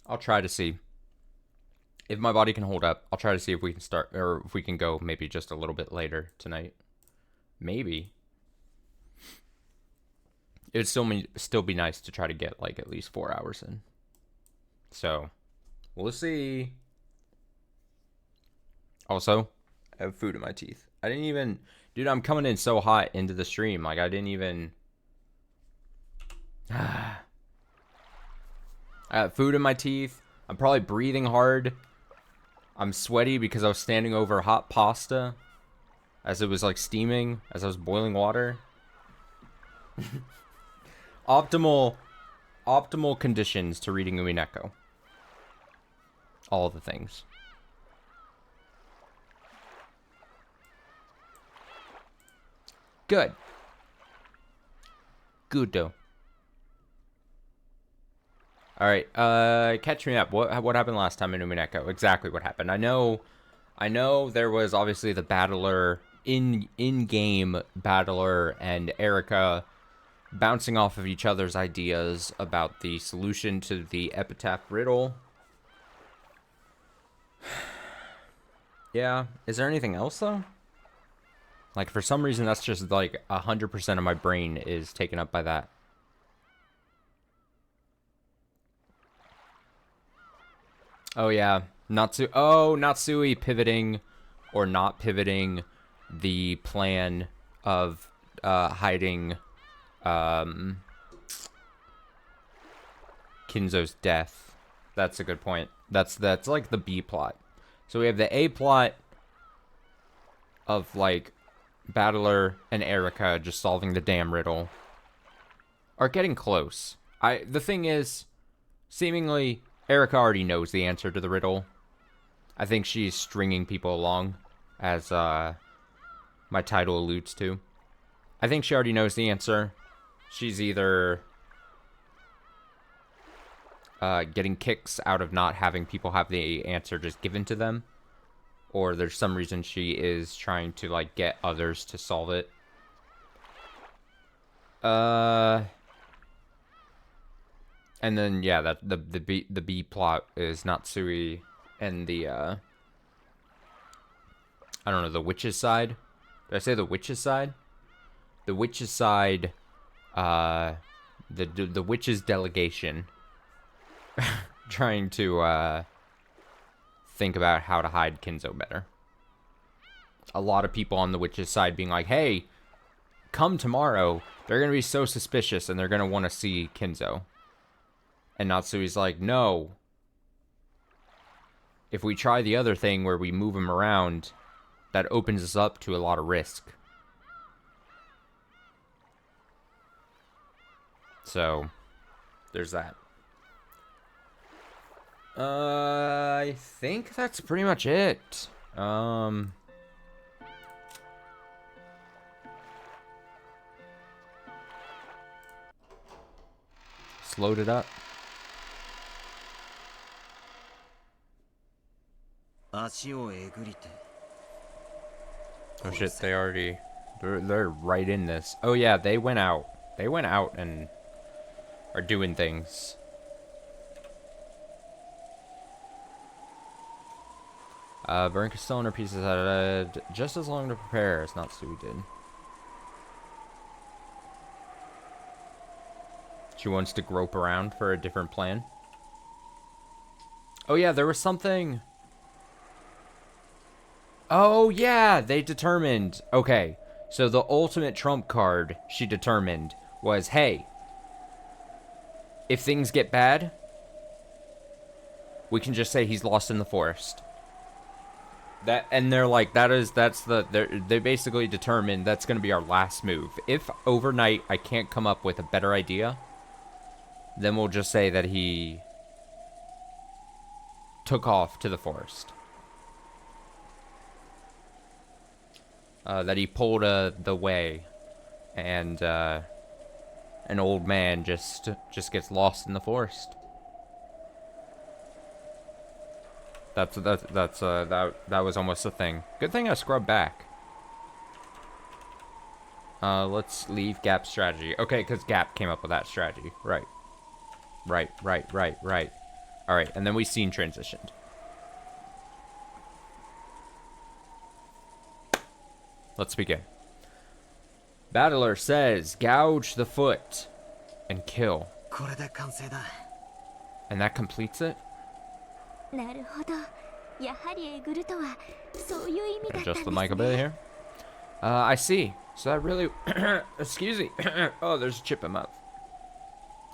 I'll try to see if my body can hold up. I'll try to see if we can start, or if we can go maybe just a little bit later tonight. Maybe. It would still be nice to try to get like at least 4 hours in. So, we'll see. Also, I have food in my teeth. I didn't even, dude, I'm coming in so hot into the stream. Like, I didn't even. I have food in my teeth. I'm probably breathing hard. I'm sweaty because I was standing over hot pasta as it was like steaming, as I was boiling water. Optimal conditions to reading Umineko. All the things. Good. Good though. All right, catch me up. What happened last time in Umineko? Exactly what happened. I know there was obviously the battler in-game battler and Erica bouncing off of each other's ideas about the solution to the epitaph riddle. Yeah, is there anything else though? Like for some reason that's just like 100% of my brain is taken up by that. Oh yeah, Natsui pivoting or not pivoting the plan of hiding Kinzo's death. That's a good point. That's like the B plot. So we have the A plot of like Battler and Erica just solving the damn riddle. Are getting close. The thing is, seemingly Erica already knows the answer to the riddle. I think she's stringing people along, as my title alludes to. I think she already knows the answer. She's either getting kicks out of not having people have the answer just given to them, or there's some reason she is trying to like get others to solve it. And then yeah, that the B plot is Natsui and the I don't know, the witch's side. Did I say the witch's side? The witch's side, the witch's delegation trying to think about how to hide Kinzo better. A lot of people on the witch's side being like, hey, come tomorrow. They're going to be so suspicious and they're going to want to see Kinzo. And Natsui's like, no. If we try the other thing where we move him around, that opens us up to a lot of risk. So, there's that. I think that's pretty much it. Slowed it up. Oh shit, they're right in this. Oh yeah, they went out. They went out and are doing things. Burn Castellan her pieces had just as long to prepare as Natsui did. She wants to grope around for a different plan. Oh yeah, there was something. Oh yeah, they determined. Okay, so the ultimate trump card she determined was, hey, if things get bad, we can just say he's lost in the forest. And they're like, they basically determined that's going to be our last move. If overnight I can't come up with a better idea, then we'll just say that he took off to the forest. That he pulled the way, and an old man just gets lost in the forest. That was almost a thing. Good thing I scrubbed back. Let's leave Gap strategy. Okay, because Gap came up with that strategy. Right. Alright, and then we scene transitioned. Let's begin. Battler says, gouge the foot and kill. And that completes it? Adjust the mic a bit here. I see. So that really... Excuse me. Oh, there's a chip in my mouth.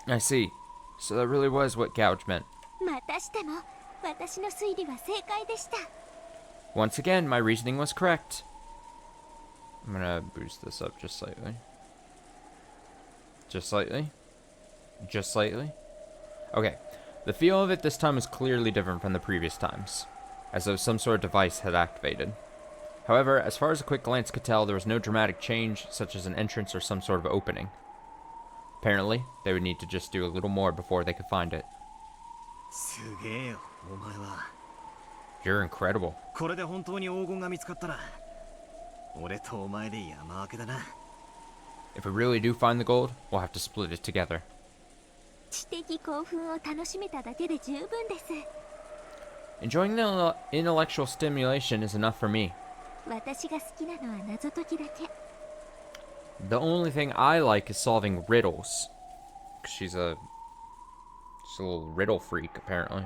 I see. So that really was what gouge meant. Once again, my reasoning was correct. I'm gonna boost this up just slightly. Just slightly. Just slightly. Okay. The feel of it this time was clearly different from the previous times, as though some sort of device had activated. However, as far as a quick glance could tell, there was no dramatic change, such as an entrance or some sort of opening. Apparently, they would need to just do a little more before they could find it. You're incredible. If we really do find the gold, we'll have to split it together. Enjoying the intellectual stimulation is enough for me. The only thing I like is solving riddles. She's a little riddle freak, apparently.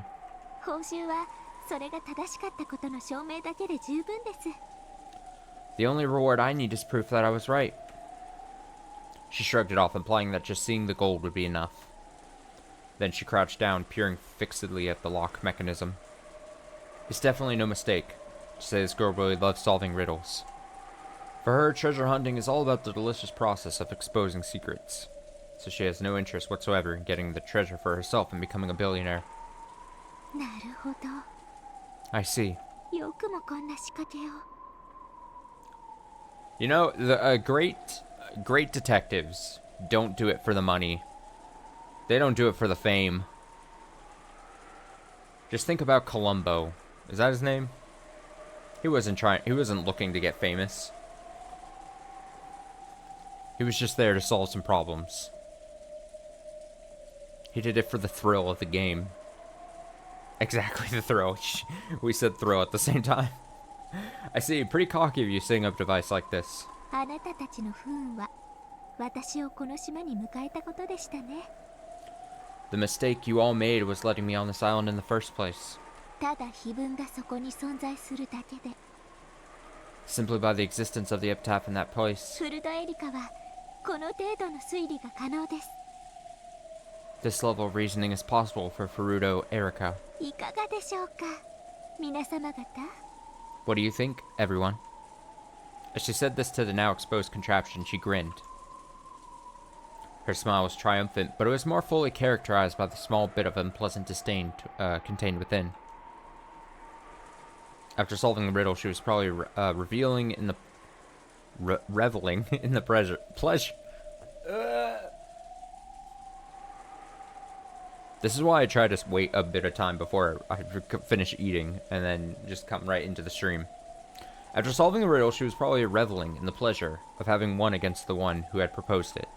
The only reward I need is proof that I was right. She shrugged it off, implying that just seeing the gold would be enough. Then she crouched down, peering fixedly at the lock mechanism. It's definitely no mistake to say this girl really loves solving riddles. For her, treasure hunting is all about the delicious process of exposing secrets, so she has no interest whatsoever in getting the treasure for herself and becoming a billionaire. I see. You know, the great detectives don't do it for the money. They don't do it for the fame. Just think about Columbo. Is that his name? He wasn't looking to get famous. He was just there to solve some problems. He did it for the thrill of the game. Exactly, the thrill. We said thrill at the same time. I see, pretty cocky of you setting up a device like this. The mistake you all made was letting me on this island in the first place. Simply by the existence of the epitaph in that place. This level of reasoning is possible for Furudo Erika. What do you think, everyone? As she said this to the now exposed contraption, she grinned. Her smile was triumphant, but it was more fully characterized by the small bit of unpleasant disdain contained within. After solving the riddle, she was probably reveling in the pleasure. This is why I try to wait a bit of time before I finish eating, and then just come right into the stream. After solving the riddle, she was probably reveling in the pleasure of having won against the one who had proposed it.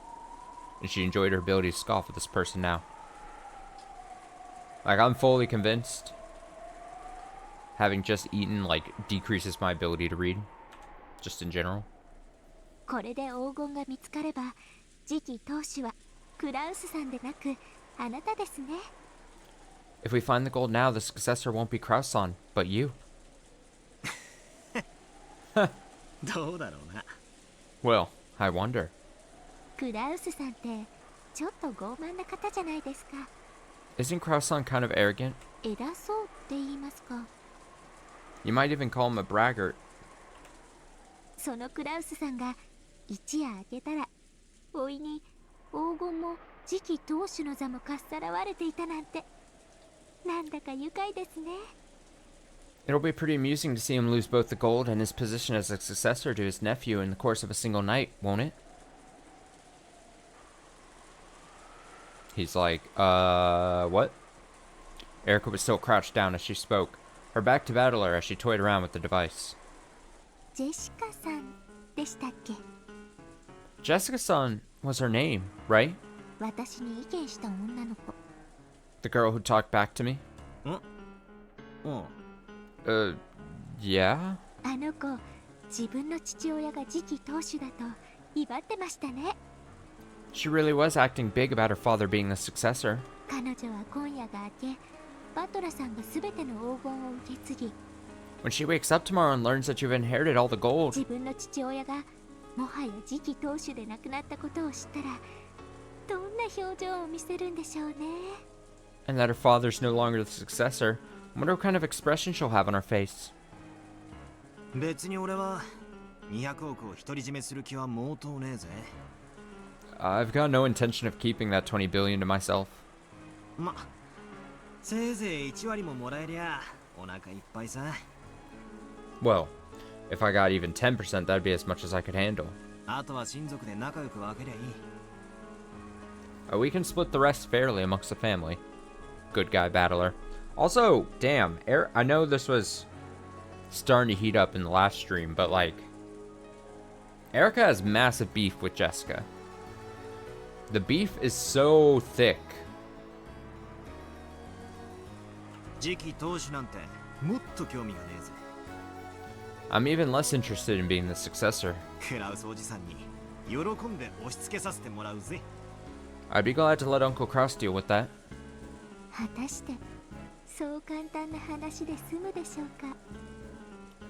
And she enjoyed her ability to scoff at this person now. Like, I'm fully convinced having just eaten, like, decreases my ability to read. Just in general. If we find the gold now, the successor won't be Kraus-san, but you. Well, I wonder. Isn't Kraus-san kind of arrogant? You might even call him a braggart. It'll be pretty amusing to see him lose both the gold and his position as a successor to his nephew in the course of a single night, won't it? He's like, what? Erika was still crouched down as she spoke, her back to Battler as she toyed around with the device. Jessica-san was her name, right? The girl who talked back to me? Yeah? あの子、自分の父親が次期当主だと威張ってましたね。She really was acting big about her father being the successor. 彼女は今夜が明け、バトラさんが全ての黄金を受け継ぎ、 When she wakes up tomorrow and learns that you've inherited all the gold, 自分の父親がもはや次期当主で亡くなったことを知ったら、どんな表情を見せるんでしょうね。 and that her father's no longer the successor, I wonder what kind of expression she'll have on her face. 別に俺は200億を独り占めする気は毛頭ねえぜ。 I've got no intention of keeping that 20 billion to myself. ま、せいぜい1割ももらえりゃお腹いっぱいさ。 Well, if I got even 10%, that'd be as much as I could handle. あとは親族で仲良く分けりゃいい。We can split the rest fairly amongst the family. Good guy battler. Also, damn, I know this was starting to heat up in the last stream, but like, Erica has massive beef with Jessica. The beef is so thick. 次期当主なんてもっと興味がねえぜ。 I'm even less interested in being the successor. クラウスおじさんに喜んで押し付けさせてもらうぜ。 I'd be glad to let Uncle Kraus deal with that. 果たしてそう簡単な話で済むでしょうか。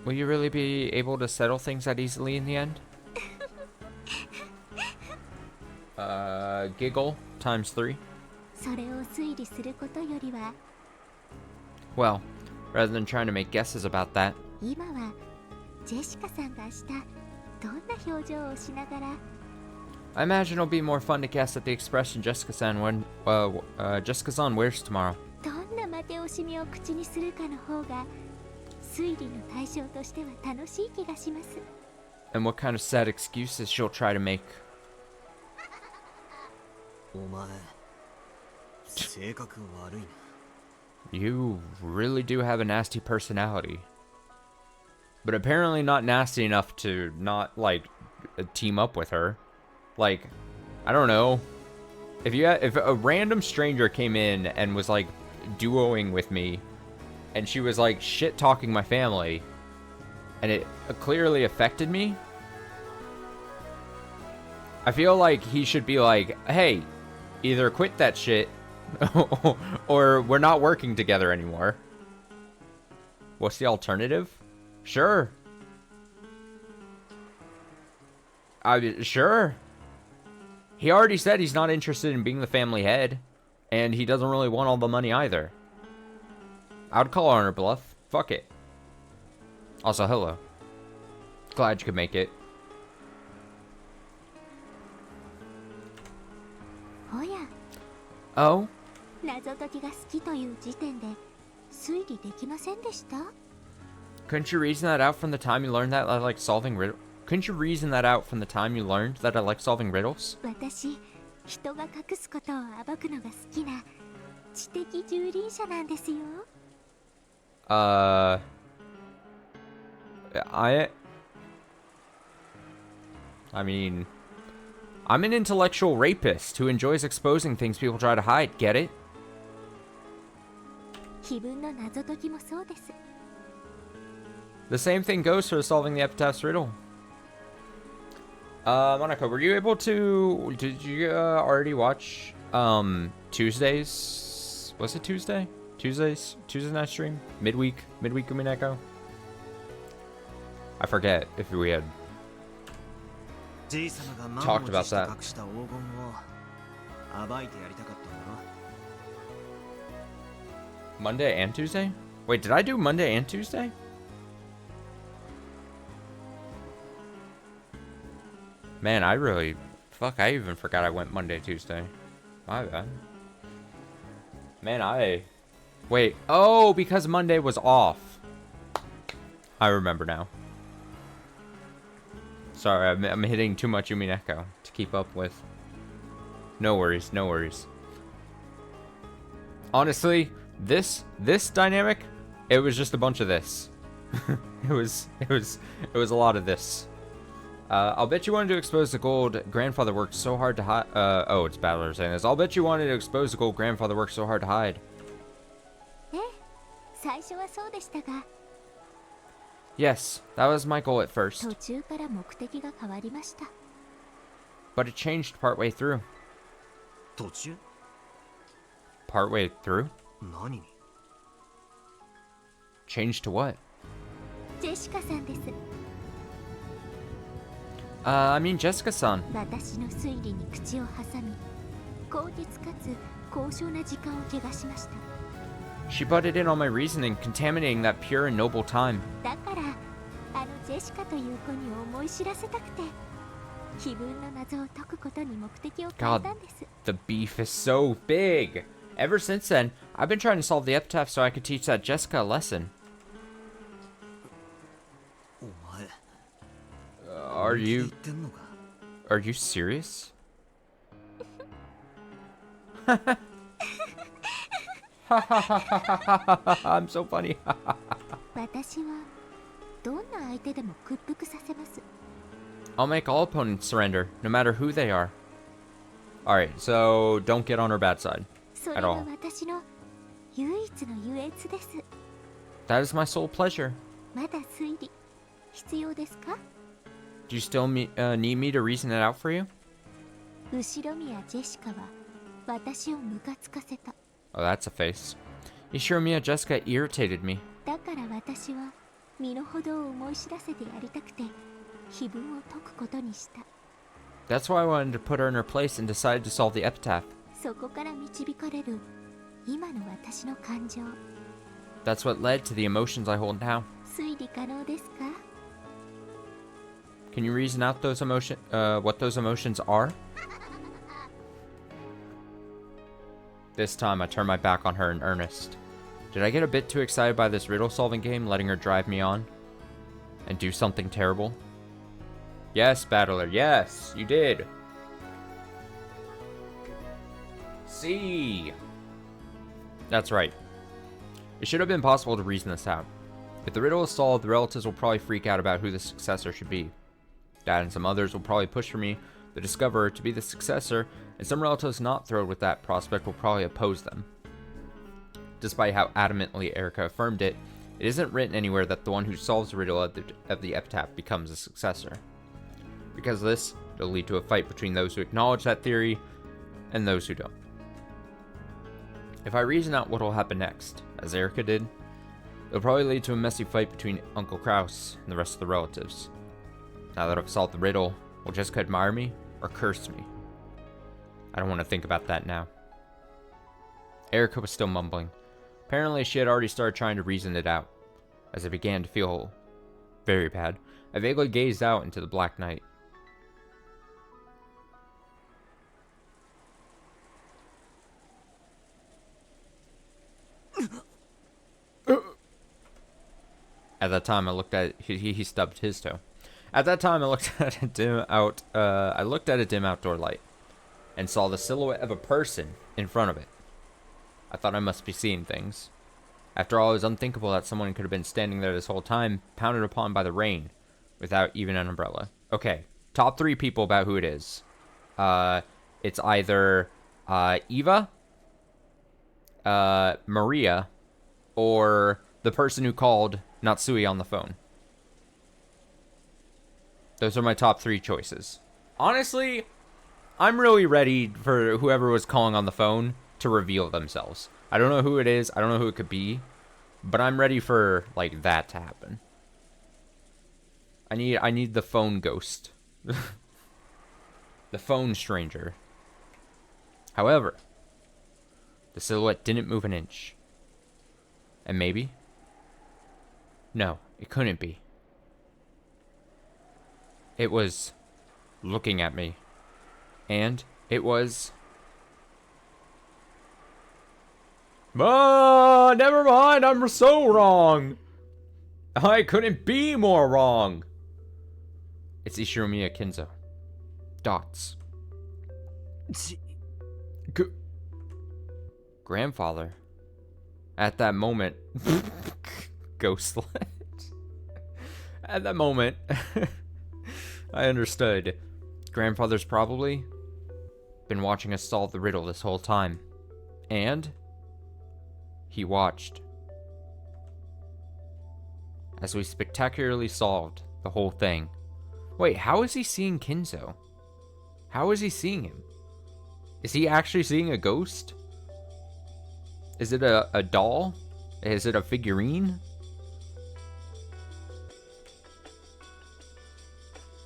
Will you really be able to settle things that easily in the end? Giggle times 3. それを推理することよりは、 Well, rather than trying to make guesses about that, 今はジェシカさんが明日どんな表情をしながら、 I imagine it'll be more fun to guess at the expression Jessica-san wears tomorrow. どんな待て惜しみを口にするかの方が推理の対象としては楽しい気がします。 And what kind of sad excuses she'll try to make. お前性格悪いな。 You really do have a nasty personality. But apparently not nasty enough to not, like, team up with her. Like, I don't know. If a random stranger came in and was, like, duoing with me, and she was, like, shit-talking my family, and it clearly affected me, I feel like he should be like, hey, either quit that shit, or we're not working together anymore. What's the alternative? Sure. Sure. He already said he's not interested in being the family head, and he doesn't really want all the money either. I would call on her bluff. Fuck it. Also, hello. Glad you could make it. おや、 Oh? 謎解きが好きという時点で推理できませんでした？ Couldn't you reason that out from the time you learned that I like solving riddles? Couldn't you reason that out from the time you learned that I like solving riddles? 私、人が隠すことを暴くのが好きな知的蹂躙者なんですよ。I mean, I'm an intellectual rapist who enjoys exposing things people try to hide. Get it? 碑文の謎解きもそうです。 The same thing goes for solving the epitaph's riddle. Monica, were you able to... Did you already watch Tuesdays? Was it Tuesday? Tuesday night stream? Midweek Umineko? I forget if we had talked about that. Monday and Tuesday? Wait, did I do Monday and Tuesday? Man, I really... Fuck, I even forgot I went Monday, Tuesday. My bad. Man, Wait, oh, because Monday was off. I remember now. Sorry, I'm hitting too much Umineko to keep up with. No worries, no worries. Honestly, this dynamic, it was just a bunch of this. it was a lot of this. I'll bet you wanted to expose the gold grandfather worked so hard to hide. Oh, it's Battler saying this. I'll bet you wanted to expose the gold grandfather worked so hard to hide. 最初はそうでしたが、 Yes, that was my goal at first, 途中から目的が変わりました。 but it changed partway through. 途中 Partway through? 何に Changed to what? ジェシカさんです。 I mean Jessica-san. 私の推理に口を挟み、高潔かつ高尚な時間を汚しました。 She butted in on my reasoning, contaminating that pure and noble time. だからあのジェシカという子に思い知らせたくて、碑文の謎を解くことに目的を変えたんです。 The beef is so big. Ever since then, I've been trying to solve the epitaph so I could teach that Jessica a lesson. お前 Are 言 you ってんのか are you serious? I'm so funny. 私はどんな相手でも屈服させます。 I'll make all opponents surrender, no matter who they are. Alright, so don't get on her bad side. それ At が all. 私の唯一の優越です。 That is my sole pleasure. まだ推理必要ですか？ Do you still need me to reason it out for you? 後ろ宮ジェシカは私をムカつかせた。 Oh, that's a face. Ishiromiya Jessica irritated me. だから私は身の程を思い知らせてやりたくて碑文を解くことにした。 That's why I wanted to put her in her place and decided to solve the epitaph. そこから導かれる今の私の感情、 That's what led to the emotions I hold now. 推理可能ですか？ Can you reason out those what those emotions are? This time I turned my back on her in earnest. Did I get a bit too excited by this riddle-solving game, letting her drive me on? And do something terrible? Yes, Battler, yes, you did. See. That's right. It should have been possible to reason this out. If the riddle is solved, the relatives will probably freak out about who the successor should be. Dad and some others will probably push for me, the discoverer, to be the successor, and some relatives not thrilled with that prospect will probably oppose them. Despite how adamantly Erica affirmed it, it isn't written anywhere that the one who solves the riddle of the epitaph becomes a successor. Because of this, it'll lead to a fight between those who acknowledge that theory and those who don't. If I reason out what will happen next, as Erica did, it'll probably lead to a messy fight between Uncle Kraus and the rest of the relatives. Now that I've solved the riddle, will Jessica admire me or curse me? I don't want to think about that now. Erica was still mumbling. Apparently she had already started trying to reason it out. As I began to feel very bad, I vaguely gazed out into the black night. At that time, I looked at he stubbed his toe. At that time, I looked at a dim outdoor light, and saw the silhouette of a person in front of it. I thought I must be seeing things. After all, it was unthinkable that someone could have been standing there this whole time, pounded upon by the rain, without even an umbrella. Okay, top 3 people about who it is. It's either Eva, Maria, or the person who called Natsui on the phone. Those are my top 3 choices. Honestly, I'm really ready for whoever was calling on the phone to reveal themselves. I don't know who it is. I don't know who it could be. But I'm ready for, like, that to happen. I need the phone ghost. The phone stranger. However, the silhouette didn't move an inch. And maybe? No, it couldn't be. It was looking at me. And it was... never mind, I'm so wrong. I couldn't be more wrong. It's Ishiromiya Kinzo. Dots. Grandfather. At that moment... Ghostlet. At that moment... I understood. Grandfather's probably been watching us solve the riddle this whole time. And... he watched as we spectacularly solved the whole thing. Wait, how is he seeing Kinzo? How is he seeing him? Is he actually seeing a ghost? Is it a doll? Is it a figurine?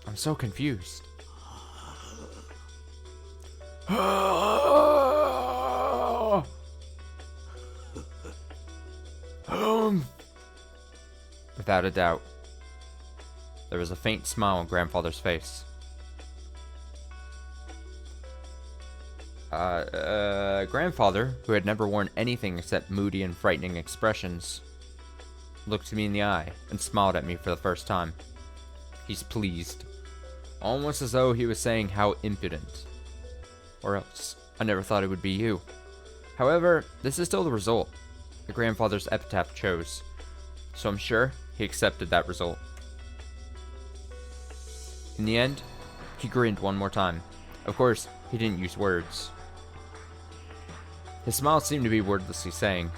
I'm so confused. Without a doubt, there was a faint smile on Grandfather's face. Grandfather, who had never worn anything except moody and frightening expressions, looked me in the eye and smiled at me for the first time. He's pleased, almost as though he was saying how impudent. Or else, I never thought it would be you. However, this is still the result the grandfather's epitaph chose, so I'm sure he accepted that result. In the end, he grinned one more time. Of course, he didn't use words. His smile seemed to be wordlessly saying,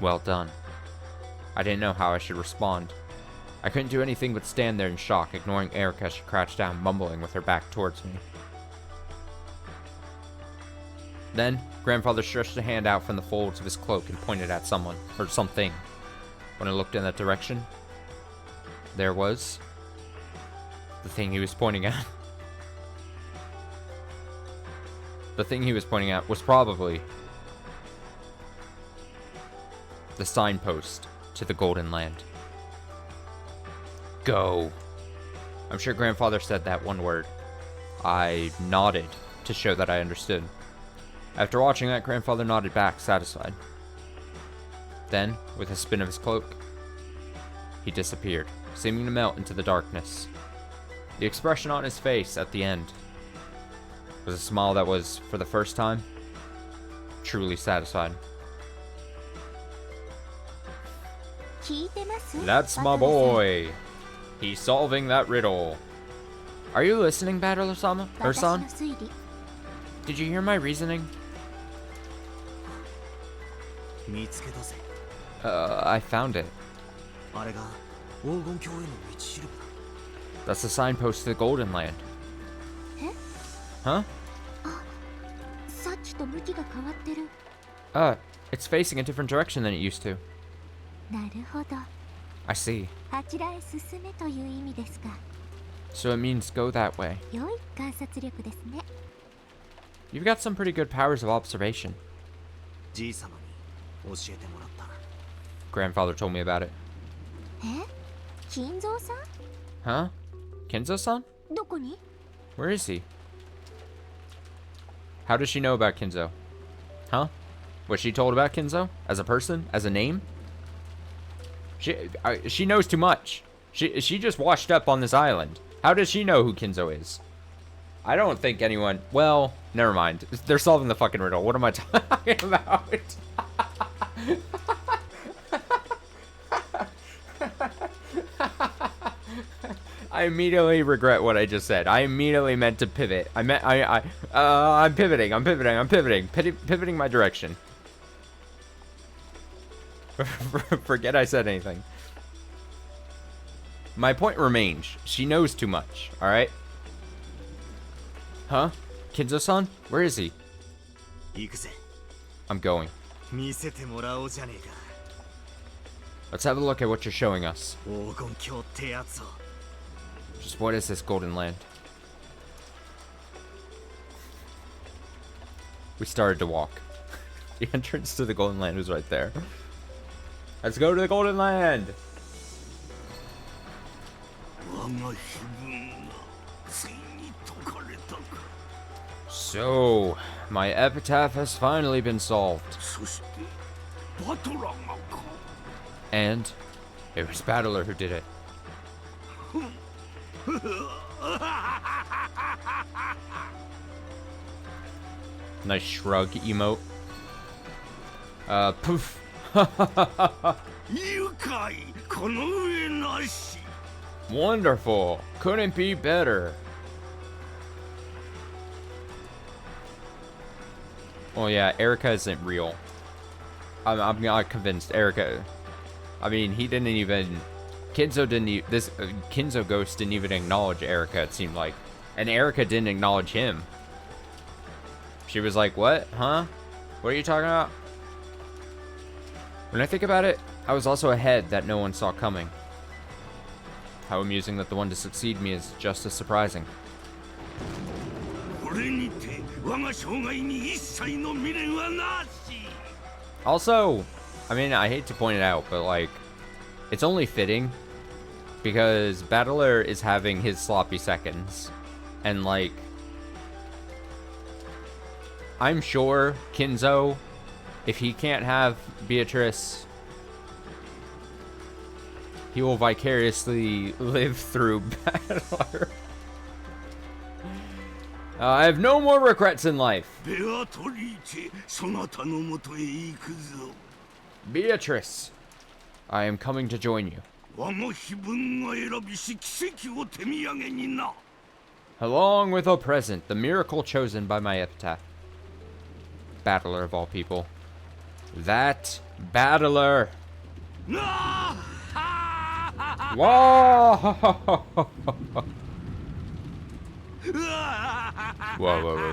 "Well done." I didn't know how I should respond. I couldn't do anything but stand there in shock, ignoring Erica as she crouched down, mumbling with her back towards me. Then, Grandfather stretched a hand out from the folds of his cloak and pointed at someone, or something. When I looked in that direction, there was the thing he was pointing at. The thing he was pointing at was probably the signpost to the Golden Land. Go. I'm sure Grandfather said that one word. I nodded to show that I understood. After watching that, Grandfather nodded back, satisfied. Then, with a spin of his cloak, he disappeared, seeming to melt into the darkness. The expression on his face at the end was a smile that was, for the first time, truly satisfied. That's my boy. He's solving that riddle. Are you listening, Battler-sama? Or son? Did you hear my reasoning? I found it. That's the signpost to the Golden Land. Huh? It's facing a different direction than it used to. I see. So it means go that way. You've got some pretty good powers of observation. Grandfather told me about it. Huh? Kinzo-san? Where is he? How does she know about Kinzo? Huh? Was she told about Kinzo? As a person? As a name? She knows too much. She just washed up on this island. How does she know who Kinzo is? I don't think anyone... Well, never mind. They're solving the fucking riddle. What am I talking about? I immediately regret what I just said. I immediately meant to pivot. I'm pivoting. Pivoting my direction. Forget I said anything. My point remains. She knows too much, alright? Huh? Kinzo-san? Where is he? I'm going. Let's have a look at what you're showing us. Just what is this Golden Land? We started to walk. The entrance to the Golden Land was right there. Let's go to the Golden Land! So, my epitaph has finally been solved. And it was Battler who did it. Nice shrug emote. Poof. Wonderful. Couldn't be better. Oh yeah, Erica isn't real. I'm not convinced Erica I mean, he didn't even... Kinzo didn't... Kinzo Ghost didn't even acknowledge Erica, it seemed like. And Erica didn't acknowledge him. She was like, what? Huh? What are you talking about? When I think about it, I was also ahead that no one saw coming. How amusing that the one to succeed me is just as surprising. Also, I mean, I hate to point it out, but like, it's only fitting because Battler is having his sloppy seconds. And like, I'm sure Kinzo, if he can't have Beatrice, he will vicariously live through Battler. I have no more regrets in life. Beatrice, I am coming to join you. Along with a present, the miracle chosen by my epitaph. Battler of all people. That Battler. Whoa! Whoa.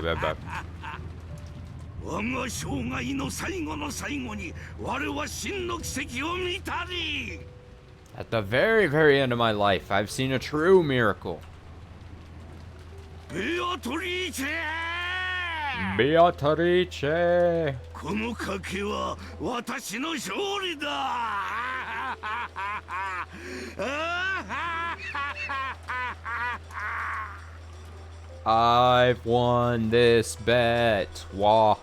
At the very, very end of my life, I've seen a true miracle. Beatrice! I've won this bet. Wah.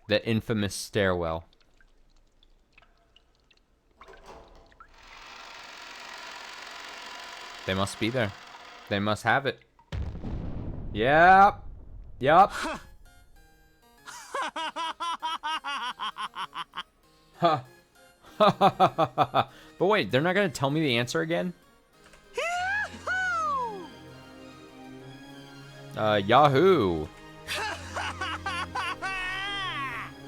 The infamous stairwell. They must be there. They must have it. Yep. Yup. Ha. But wait, they're not gonna tell me the answer again? Yahoo!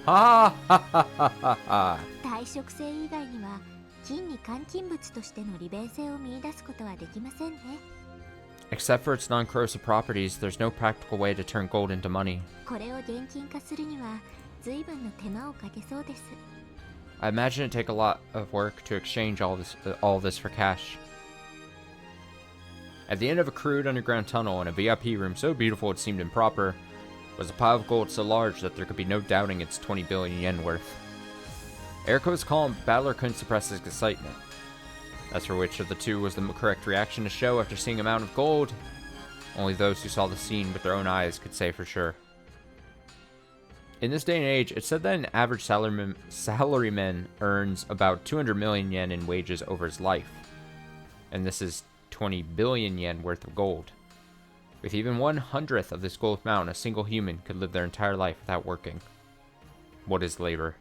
Ha ha ha ha ha ha. 体食性以外には金に換金物としての利便性を見出すことはできませんね。 Except for its non-corrosive properties, there's no practical way to turn gold into money. これを現金化するには随分の手間をかけそうです。 I imagine it'd take a lot of work to exchange all this for cash. At the end of a crude underground tunnel in a VIP room so beautiful it seemed improper, was a pile of gold so large that there could be no doubting its 20 billion yen worth. Erica was calm, but Battler couldn't suppress his excitement. As for which of the two was the correct reaction to show after seeing a mountain of gold, only those who saw the scene with their own eyes could say for sure. In this day and age, it's said that an average salaryman earns about 200 million yen in wages over his life. And this is 20 billion yen worth of gold. With even 1/100th of this gold amount, a single human could live their entire life without working. What is labor?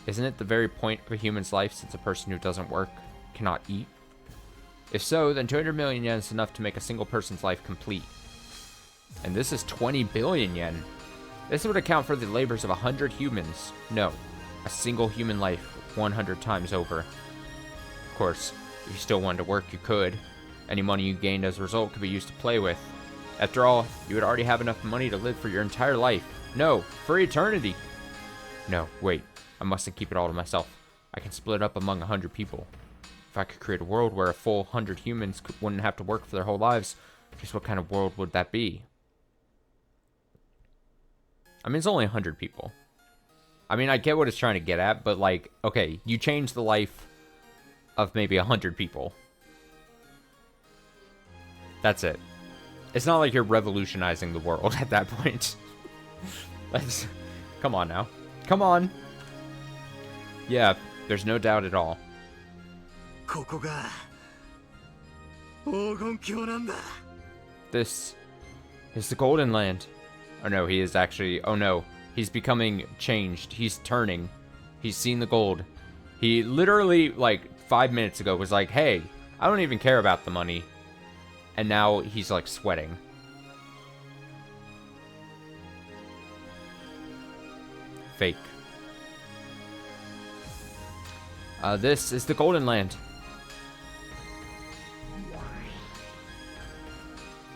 Isn't it the very point of a human's life, since a person who doesn't work cannot eat? If so, then 200 million yen is enough to make a single person's life complete. And this is 20 billion yen. This would account for the labors of 100 humans. No, a single human life 100 times over. Of course, if you still wanted to work, you could. Any money you gained as a result could be used to play with. After all, you would already have enough money to live for your entire life. No, for eternity. No, wait, I mustn't keep it all to myself. I can split it up among 100 people. If I could create a world where a full 100 humans wouldn't have to work for their whole lives, just what kind of world would that be? I mean, it's only 100 people. I mean, I get what it's trying to get at, but like, okay, you change the life of maybe 100 people. That's it. It's not like you're revolutionizing the world at that point. Let's... Come on now. Come on. Yeah, there's no doubt at all. This is the Golden Land. Oh no, he is actually... Oh no, he's becoming changed. He's turning. He's seen the gold. He literally, like, 5 minutes ago was like, hey, I don't even care about the money. And now he's like sweating. Fake. This is the Golden Land.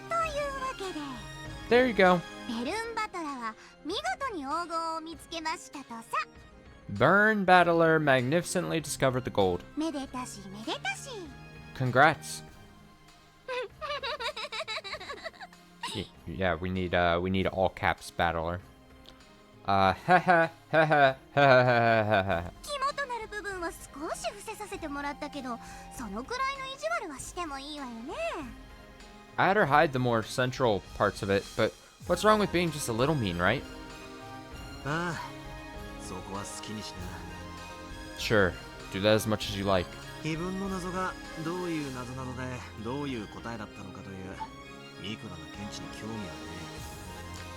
というわけで There you go. ベルンバトラは見事に黄金を見つけましたとさ。 Burn Battler magnificently discovered the gold. めでたしめでたし。 Congrats. Yeah, we need all caps battler. Ha ha ha ha ha ha ha. 肝となる部分は少し伏せさせてもらったけど、そのくらいの意地悪はしてもいいわよね。 I had her hide the more central parts of it, but what's wrong with being just a little mean, right? ああ、そこは好きにしな。 Sure, do that as much as you like. 自分の謎がどういう謎なのでどういう答えだったのかというミクロな見地に興味あるね。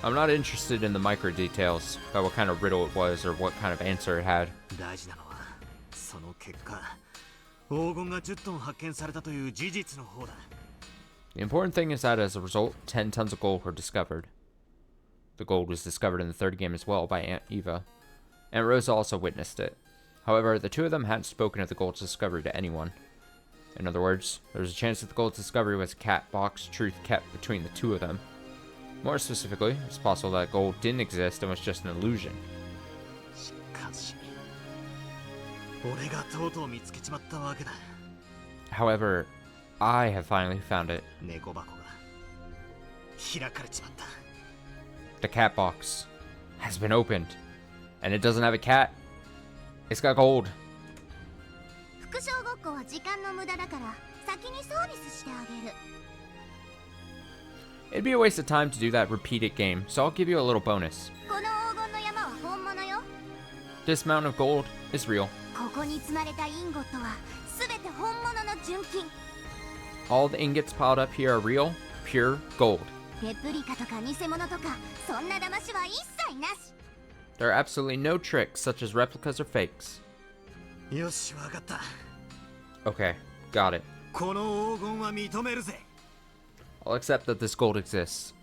I'm not interested in the micro details about what kind of riddle it was or what kind of answer it had. 大事なのはその結果、黄金が10トン発見されたという事実の方だ。 The important thing is that as a result, 10 tons of gold were discovered. The gold was discovered in the third game as well by Aunt Eva. Aunt Rosa also witnessed it. However, the two of them hadn't spoken of the gold's discovery to anyone. In other words, there was a chance that the gold's discovery was a cat box truth kept between the two of them. More specifically, it's possible that gold didn't exist and was just an illusion. しかし、俺がとうとう見つけちまったわけだ。 However, I have finally found it. 猫箱が開かれちまった。 The cat box has been opened. And it doesn't have a cat. It's got gold. 副将ごっこは時間の無駄だから先にサービスしてあげる。 It'd be a waste of time to do that repeated game, so I'll give you a little bonus. この黄金の山は本物よ。 This mountain of gold is real. ここに積まれたインゴットはすべて本物の純金。 All the ingots piled up here are real, pure gold. レプリカとか偽物とかそんな騙しは一切なし。 There are absolutely no tricks such as replicas or fakes. よし、わかった。 Okay, got it. この黄金は認めるぜ。 I'll accept that this gold exists.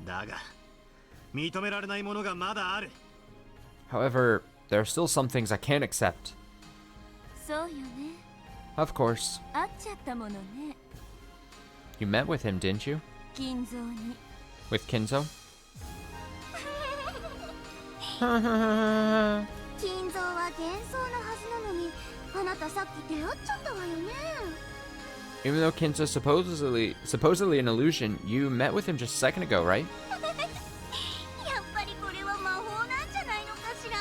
だが、認められないものがまだある。 However, there are still some things I can't accept. そうよね。 Of course. 会っちゃったものね。 You met with him, didn't you? 金蔵に。 With Kinzo? 金蔵は幻想のはずなのに、あなたさっき出会っちゃったわよね。 Even though Kinzo's supposedly an illusion, you met with him just a second ago, right? やっぱりこれは魔法なんじゃないのかしら。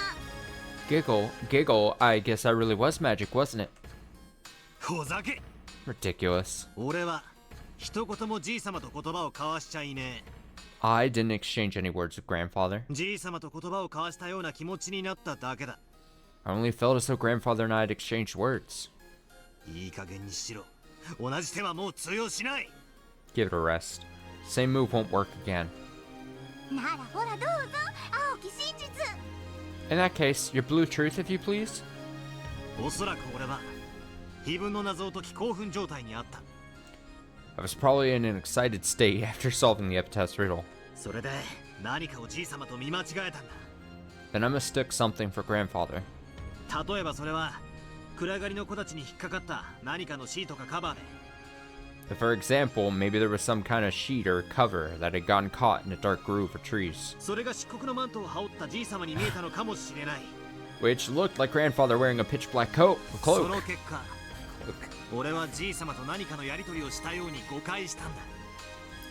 Giggle, I guess that really was magic, wasn't it? ほざけ。 Ridiculous. 俺は一言もじいさまと言葉を交わしちゃいねえ。 I didn't exchange any words with grandfather. じいさまと言葉を交わしたような気持ちになっただけだ。 I only felt as though grandfather and I had exchanged words. いい加減にしろ。同じ手はもう通用しない。 Give it a rest. Same move won't work again. ならほらどうぞ、青き真実。 In that case, your blue truth, if you please. おそらく俺は非分の謎を解き興奮状態にあった。 I was probably in an excited state after solving the epitaph riddle. それで何かをじいさまと見間違えたんだ。 Then I mistook something for grandfather. 例えばそれは暗がりの子たちに引っかかった何かのシートかカバーで。 For example, maybe there was some kind of sheet or cover that had gotten caught in a dark groove of trees, それが漆黒のマントを羽織ったじいさまに見えたのかもしれない。 which looked like grandfather wearing a pitch black coat, a そ cloak. の結果、俺はじいさまと何かのやり取りをしたように誤解したんだ。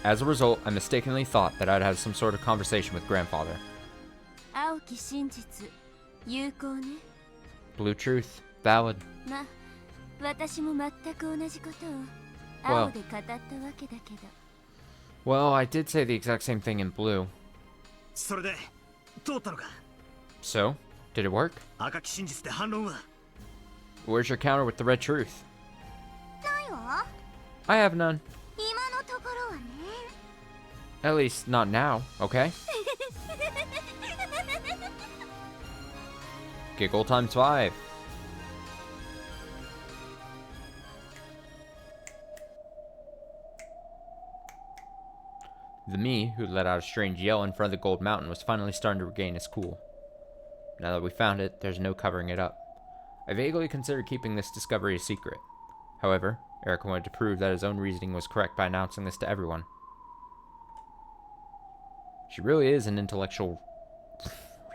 As a result, I mistakenly thought that I'd had some sort of conversation with grandfather. 青き真実、有効ね。 Blue truth, valid. まあ、私も全く同じことを Well. 青で語ったわけだけど。 Well, I did say the exact same thing in blue. それで通ったのか。 So, did it work? 赤き真実で反論は。 Where's your counter with the red truth? ないわ。 I have none. 今のところはね。 At least not now, okay? Giggle times 5. The me, who let out a strange yell in front of the gold mountain, was finally starting to regain his cool. Now that we found it, there's no covering it up. I vaguely considered keeping this discovery a secret. However, Erica wanted to prove that his own reasoning was correct by announcing this to everyone. She really is an intellectual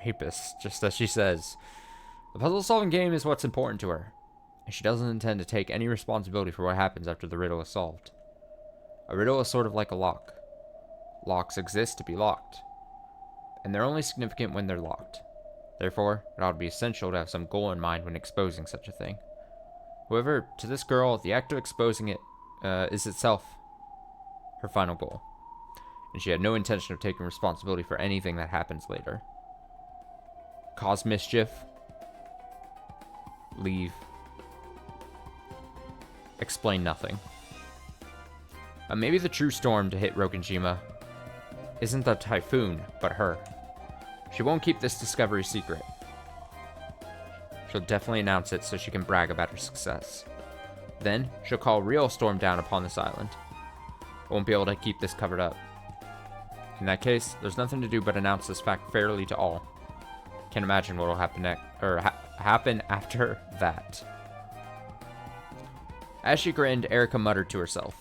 rapist, just as she says. The puzzle-solving game is what's important to her, and she doesn't intend to take any responsibility for what happens after the riddle is solved. A riddle is sort of like a lock. Locks exist to be locked, and they're only significant when they're locked. Therefore, it ought to be essential to have some goal in mind when exposing such a thing. However, to this girl, the act of exposing it is itself her final goal, and she had no intention of taking responsibility for anything that happens later. Cause mischief, leave, explain nothing. Maybe the true storm to hit Rokenjima isn't the typhoon, but her. She won't keep this discovery secret. She'll definitely announce it so she can brag about her success. Then, she'll call a real storm down upon this island. Won't be able to keep this covered up. In that case, there's nothing to do but announce this fact fairly to all. Can't imagine what'll happen next, or happen after that. As she grinned, Erica muttered to herself.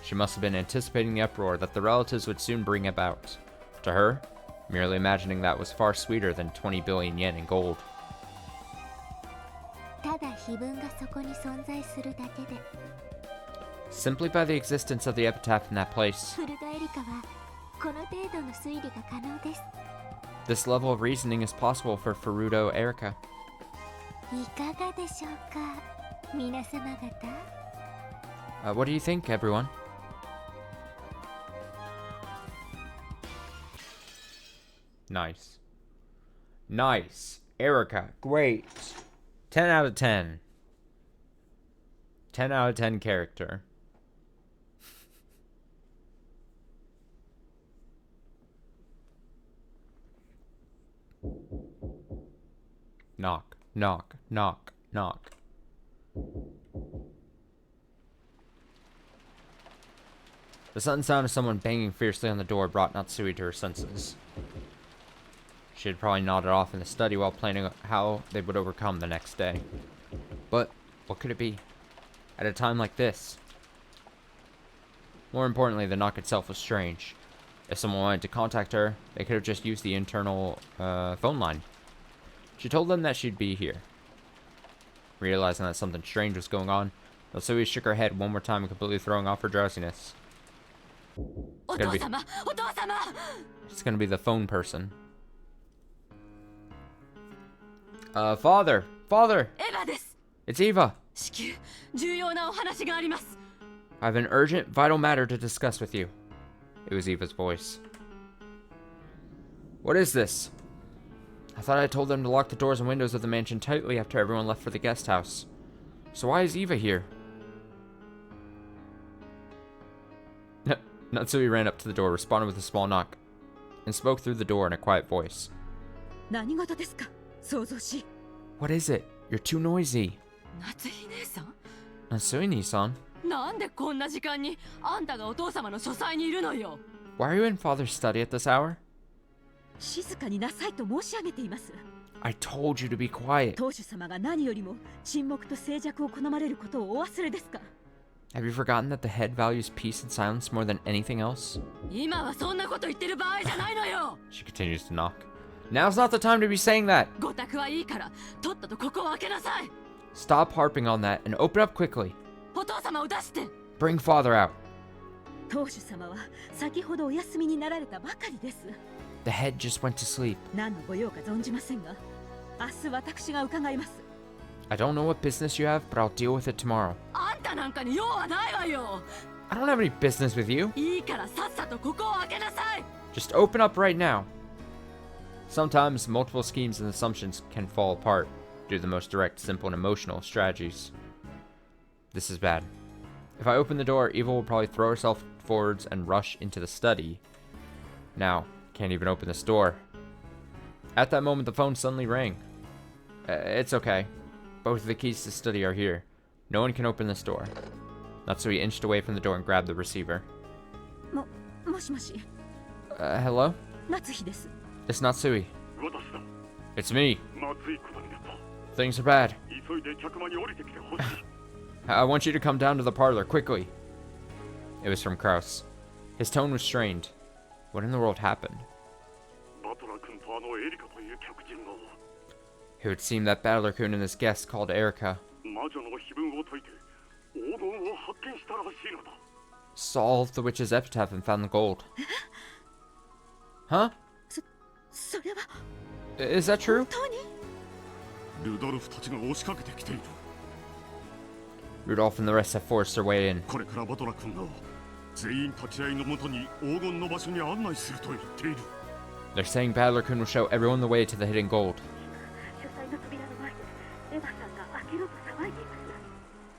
She must have been anticipating the uproar that the relatives would soon bring about. To her, merely imagining that was far sweeter than 20 billion yen in gold. ただ碑文がそこに存在するだけで Simply by the existence of the epitaph in that place, フルドエリカはこの程度の推理が可能です this level of reasoning is possible for Furudo Erica. いかがでしょうか皆様方 What do you think, everyone? Nice. Nice. Erica, great. 10 out of 10. 10 out of 10 character. Knock, knock, knock, knock. The sudden sound of someone banging fiercely on the door brought Natsui to her senses. She had probably nodded off in the study while planning how they would overcome the next day. But what could it be? At a time like this? More importantly, the knock itself was strange. If someone wanted to contact her, they could have just used the internal phone line. She told them that she'd be here. Realizing that something strange was going on, Natsui shook her head one more time, completely throwing off her drowsiness. It's gonna be the phone person. Father! Father! It's Eva! I have an urgent, vital matter to discuss with you. It was Eva's voice. What is this? I thought I told them to lock the doors and windows of the mansion tightly after everyone left for the guest house. So why is Eva here? Natsui ran up to the door, responded with a small knock, and spoke through the door in a quiet voice. What is it? You're too noisy. Natsui-san? Why are you in Father's study at this hour? I told you to be quiet. Have you forgotten that the head values peace and silence more than anything else? She continues to knock. Now's not the time to be saying that! Stop harping on that and open up quickly. Bring Father out. The head just went to sleep. I don't know what business you have, but I'll deal with it tomorrow. I don't have any business with you. Just open up right now. Sometimes multiple schemes and assumptions can fall apart due to the most direct, simple, and emotional strategies. This is bad. If I open the door, Eva will probably throw herself forwards and rush into the study. Now, can't even open this door. At that moment, the phone suddenly rang. It's okay. Both of the keys to the study are here. No one can open this door. Natsui inched away from the door and grabbed the receiver. もしもし、 Hello? 夏日です。 It's Natsui. 私だ。 It's me. まずいことになった。 Things are bad. 急いで客間に降りてきてほしい。 I want you to come down to the parlor, quickly. It was from Kraus. His tone was strained. What in the world happened? バトラ君とあのエリカという客人が It would seem that Battler-kun and his guest called Erica 魔女の碑文を解いて黄金を発見したらしいのだ。 solved the witch's epitaph and found the gold. Huh? それは Is that true? 本当に？ルドルフたちが押しかけてきている。 Rudolph and the rest have forced their way in. これからバトラ君が全員立ち会いのもとに黄金の場所に案内すると言っている。 They're saying Battler-kun will show everyone the way to the hidden gold. 書斎の扉の前でエヴァさんが開けろと騒いでいま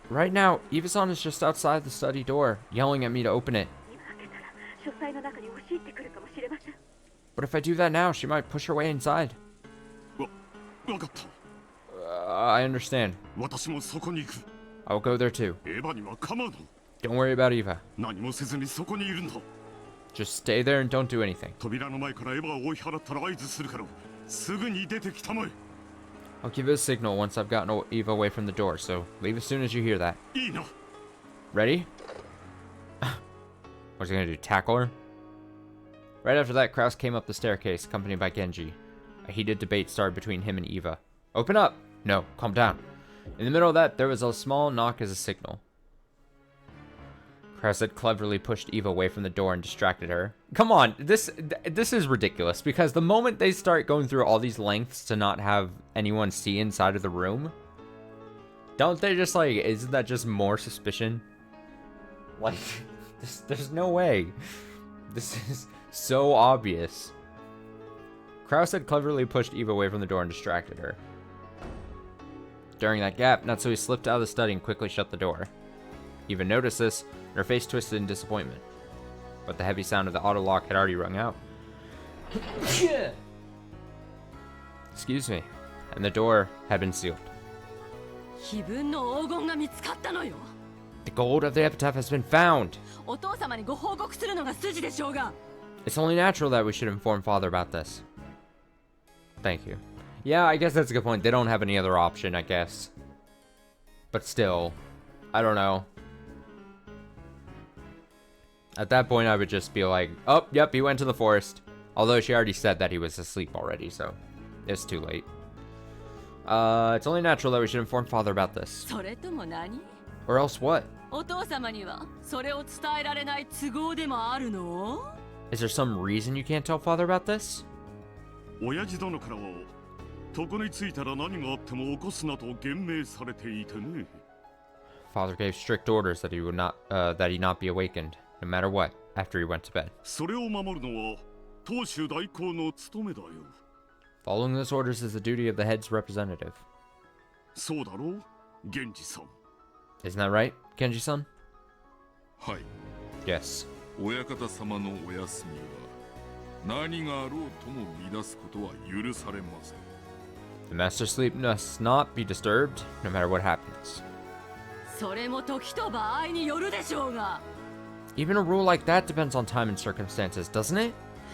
す。 Right now, Eva-san is just outside the study door, yelling at me to open it. 今開けたら書斎の中に押し入ってくるかもしれません。 But if I do that now, she might push her way inside. わかった。 I understand. 私もそこに行く。 I'll go there too. エヴァには構うな。 Don't worry about Eva. 何もせずにそこにいるんだ。 Just stay there and don't do anything. 扉の前からエヴァを追い払ったら合図するからすぐに出てきたまえ。 I'll give you a signal once I've gotten Eva away from the door, so leave as soon as you hear that. いいな。 Ready? What's he gonna do? Tackle her? Right after that, Kraus came up the staircase, accompanied by Genji. A heated debate started between him and Eva. Open up! No, calm down. In the middle of that, there was a small knock as a signal. Kraus had cleverly pushed Eva away from the door and distracted her. Come on, this is ridiculous, because the moment they start going through all these lengths to not have anyone see inside of the room, don't they just like, isn't that just more suspicion? Like, there's no way. This is so obvious. Kraus had cleverly pushed Eva away from the door and distracted her. During that gap, Natsui slipped out of the study and quickly shut the door. Eva noticed this, and her face twisted in disappointment. But the heavy sound of the auto lock had already rung out. Excuse me. And the door had been sealed. 碑文の黄金が見つかったのよ。 The gold of the epitaph has been found! お父様にご報告するのが筋でしょうが。 It's only natural that we should inform Father about this. Thank you. Yeah, I guess that's a good point. They don't have any other option, I guess. But still, I don't know. At that point, I would just be like, oh, yep, he went to the forest. Although she already said that he was asleep already, so it's too late. It's only natural that we should inform Father about this. それとも何？ Or else what? お父様にはそれを伝えられない都合でもあるの？ Is there some reason you can't tell Father about this? 親父殿からは床についたら何があっても起こすなと厳命されていてね。 Father gave strict orders that he not be awakened, no matter what, after he went to bed. それを守るのは当主代行の務めだよ。 Following those orders is the duty of the head's representative. そうだろう、源氏さん。 Isn't that right, Genji-san? はい。 Yes. 親方様のお休みは何があろうとも乱すことは許されません。 The master's sleep must not be disturbed, no matter what happens. それも時と場合によるでしょうが。 Even a rule like that depends on time and circumstances, doesn't it?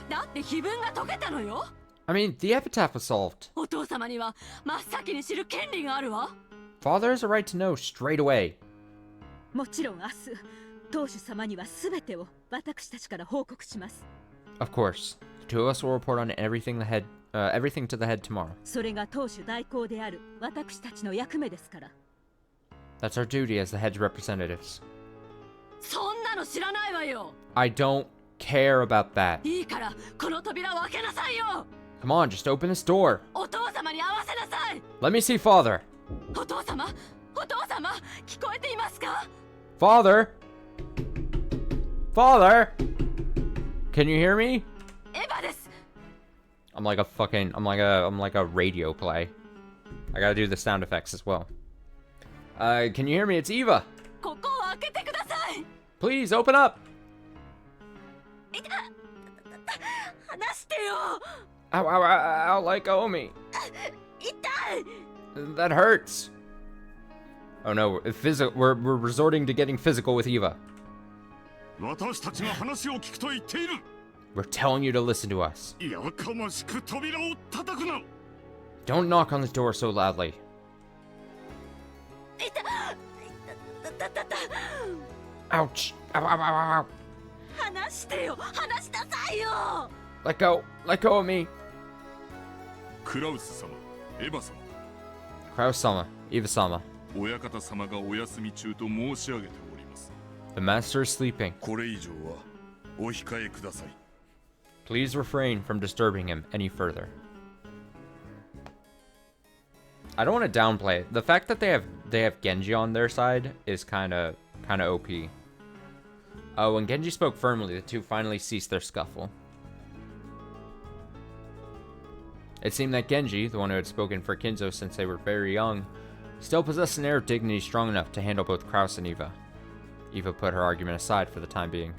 だって碑文が解けたのよ。 I mean, the epitaph was solved. お父様には真っ先に知る権利があるわ。 Father has a right to know straight away. もちろん明日、当主様には全てを私たちから報告します。 Of course. The two of us will report on everything to the head tomorrow. それが当主代行である私たちの役目ですから。 That's our duty as the head's representatives. そんなの知らないわよ。 I don't care about that. いいからこの扉を開けなさいよ。 Come on, just open this door. お父様に会わせなさい。 Let me see Father. お父様、お父様、聞こえていますか？ Father? Father? Can you hear me? エヴァです。 I'm like a radio play. I gotta do the sound effects as well. Can you hear me? It's Eva. ここを開けてください。 Please open up. 話してよ。 Ow, ow, ow, ow, let go of me. 痛い。 That hurts. Oh no, we're resorting to getting physical with Eva. 私たちが話を聞くと言っている。 We're telling you to listen to us. やかましく扉を叩くな。 Don't knock on the door so loudly. Ouch. Ow, ow, ow, ow, ow. 話してよ、話しなさいよ。 Let go. Let go of me. クラウス様、エヴァ様、 Kraus-sama, Eva-sama. 親方様がお休み中と申し上げております。 The master is sleeping. これ以上はお控えください。 Please refrain from disturbing him any further. I don't want to downplay it. The fact that they have Genji on their side is kind of OP. Oh, when Genji spoke firmly, the two finally ceased their scuffle. It seemed that Genji, the one who had spoken for Kinzo since they were very young, still possessed an air of dignity strong enough to handle both Kraus and Eva. Eva put her argument aside for the time being.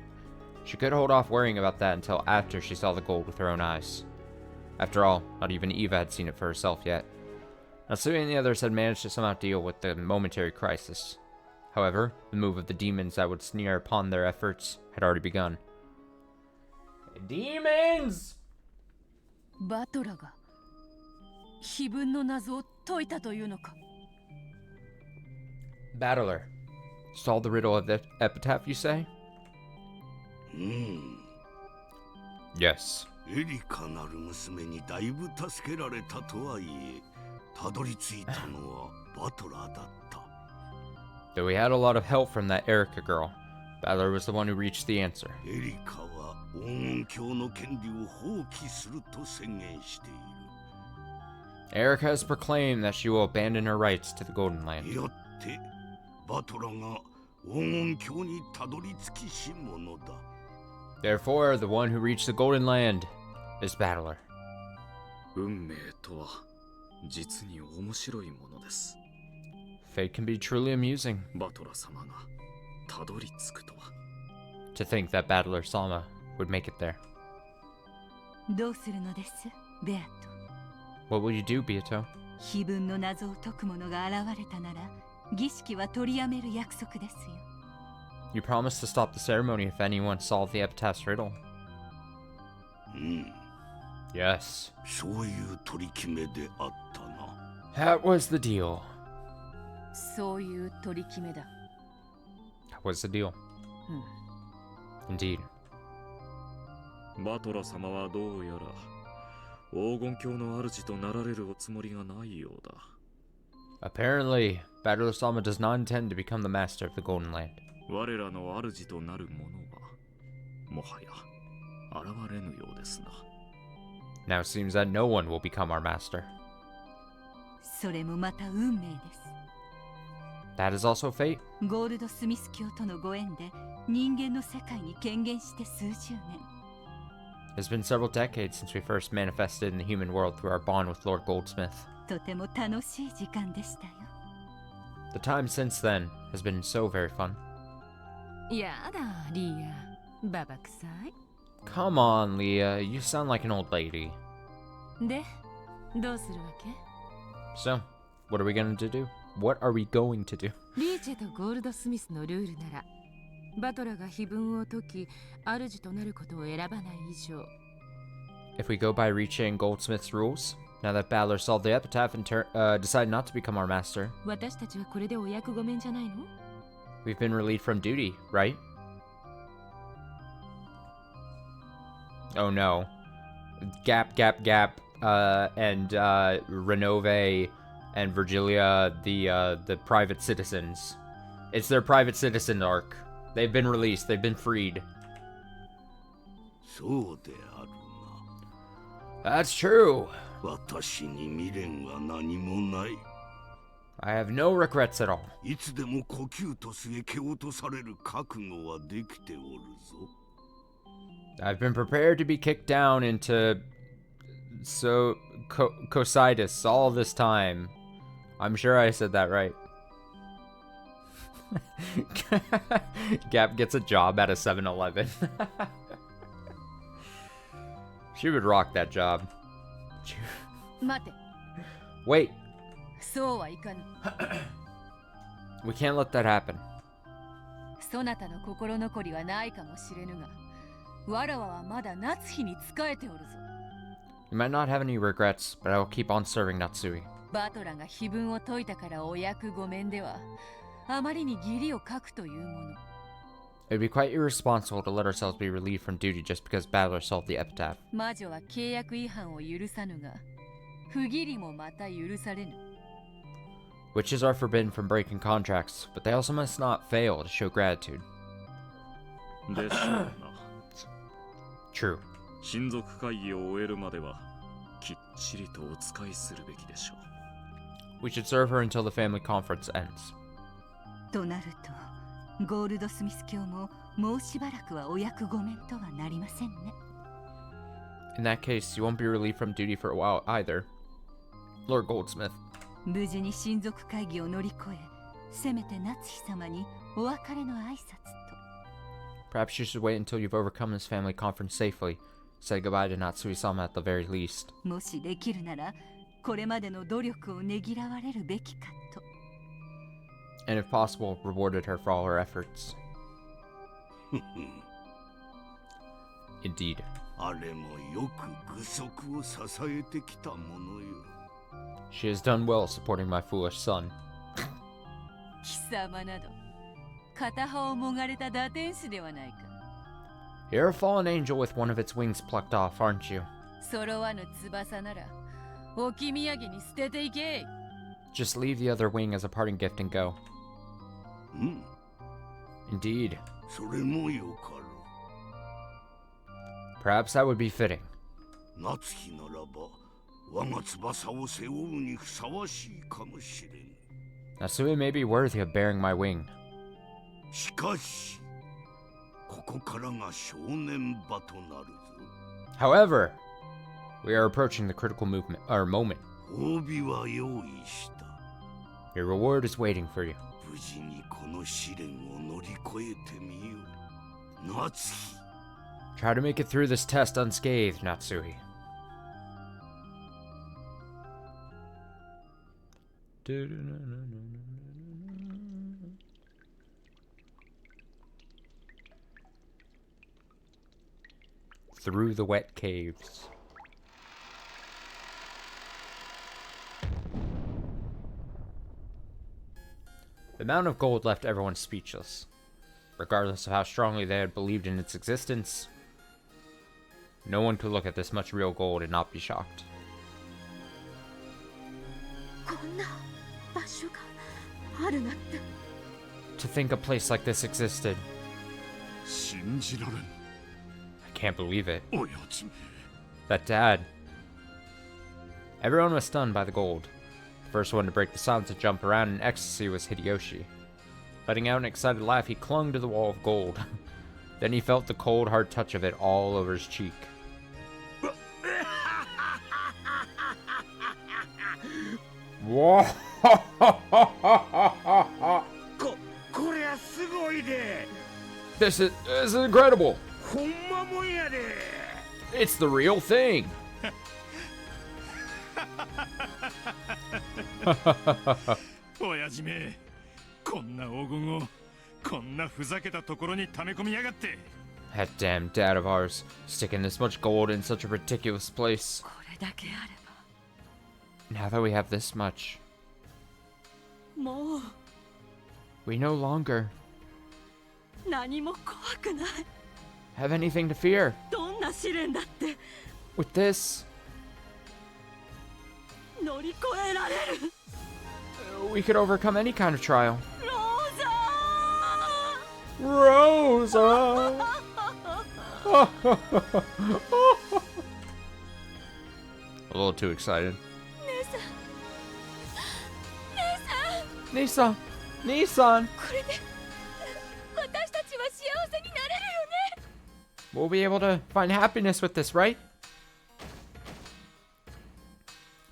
She could hold off worrying about that until after she saw the gold with her own eyes. After all, not even Eva had seen it for herself yet. Natsume and the others had managed to somehow deal with the momentary crisis. However, the move of the demons that would sneer upon their efforts had already begun. Demons! バトラが碑文の謎を解いたというのか。 Battler. Solve the riddle of the epitaph, you say? うん。 Yes. エリカなる娘にだいぶ助けられたとはいえ、たどり着いたのはバトラーだった。 Though we had a lot of help from that Erica girl, Battler was the one who reached the answer. エリカは黄金鏡の権利を放棄すると宣言している。 Erica has proclaimed that she will abandon her rights to the Golden Land. よってバトラが黄金鏡にたどり着きし者だ。 Therefore, the one who reached the Golden Land is Battler. 運命とは実に面白いものです。 Fate can be truly amusing. バトラ様がたどり着くとは。 To think that Battler Sama would make it there. どうするのです、ベアト。 What will you do, Beato? 碑文の謎を解く者が現れたなら、儀式は取りやめる約束ですよ。 You promised to stop the ceremony if anyone solved the epitaph's riddle. うん。 Yes. そういう取り決めであったな。 That was the deal. そういう取り決めだ。 That was the deal. Indeed. バトラ様はどうやら黄金鏡の主となられるおつもりがないようだ。 Apparently, Battler Sama does not intend to become the master of the Golden Land. 我らの主となる者はもはや現れぬようですな。 Now it seems that no one will become our master. それもまた運命です。 That is also fate. ゴールドスミス教とのご縁で人間の世界に権限して数十年。 It's been several decades since we first manifested in the human world through our bond with Lord Goldsmith. とても楽しい時間でしたよ。 The time since then has been so very fun. やだ、リア。ババ臭い。 Come on, Leah, you sound like an old lady. で、どうするわけ？ So, what are we going to do? What are we going to do? リーチェとゴールドスミスのルールなら、バトラが碑文を解き、主となることを選ばない以上。 If we go by Riche and Goldsmith's rules, now that Battler solved the epitaph and decided not to become our master, 私たちはこれでお役御免じゃないの？ we've been relieved from duty, right? Oh no. Gap, and Renove and Virgilia, the private citizens. It's their private citizen arc. They've been released. They've been freed. そうである That's true. な。私に未練は何もない。 I have no regrets at all. いつでも呼吸とすへ蹴落とされる覚悟はできておるぞ。 I've been prepared to be kicked down into Cositis all this time. I'm sure I said that right. Gap gets a job at a 7-Eleven. She would rock that job. 待て。 Wait, そうはいかぬ。 we can't let that happen. そなたの心残りはないかもしれぬが、わらわはまだ夏日に仕えておるぞ。You might not have any regrets, but I will keep on serving Natsui. バトラが碑文を解いたからお役御免では、あまりに義理を書くというもの。It would be quite irresponsible to let ourselves be relieved from duty just because Battler solved the epitaph. 魔女は契約違反を許さぬが、不義理もまた許されぬ。Witches are forbidden from breaking contracts, but they also must not fail to show gratitude. でしょうな。True. 親族会議を終えるまではきっちりとお使いするべきでしょう。We should serve her until the family conference ends. となると、ゴールドスミス教ももうしばらくはお役御免とはなりませんね。In that case, you won't be relieved from duty for a while either. Lord Goldsmith. 無事に親族会議を乗り越え、せめて夏日様にお別れの挨拶と。Perhaps you should wait until you've overcome this family conference safely. Say goodbye to Natsui-sama at the very least. もしできるなら、これまでの努力をねぎらわれるべきかと。And if possible, rewarded her for all her efforts. Indeed. あれもよく愚足を支えてきたものよ。She has done well supporting my foolish son. 貴様など、片刃をもがれた打天使ではないか。You're a fallen angel with one of its wings plucked off, aren't you? 揃わぬ翼なら、置き土産に捨てていけ。Just leave the other wing as a parting gift and go. うん。Indeed. それもよかろ Perhaps that would be fitting. う。夏日ならば、我が翼を背負うにふさわしいかもしれん。Natsui may be worthy of bearing my wing. しかし、ここからが正念場となるぞ。However, we are approaching the critical moment. 褒美は用意した。Your reward is waiting for you. 無事にこの試練を乗り越えてみよう。夏日。Try to make it through this test unscathed, Natsui. Through the wet caves. The amount of gold left everyone speechless. Regardless of how strongly they had believed in its existence, no one could look at this much real gold and not be shocked. こんな場所があるなんて。To think a place like this existed. 信じられん。I can't believe it. 親父め。 That dad. Everyone was stunned by the gold. The first one to break the silence and jump around in ecstasy was Hideyoshi. Letting out an excited laugh, he clung to the wall of gold. Then he felt the cold, hard touch of it all over his cheek. こりゃすごいで。 This is incredible. ほんまもんやで。 It's the real thing. 親父め、こんな黄金をこんなふざけたところに溜め込みやがって。 That damn dad of ours, sticking this much gold in such a ridiculous place. これだけあれ Now that we have this much, ば、もう we no longer 何も怖くない。 have anything to fear. どんな試練だって With this, 乗り越えられる。 we could overcome any kind of trial. ローザ Rosa! A little too excited. 姉さん Nissan! これで私たちは幸せになれるよね。 We'll be able to find happiness with this, right?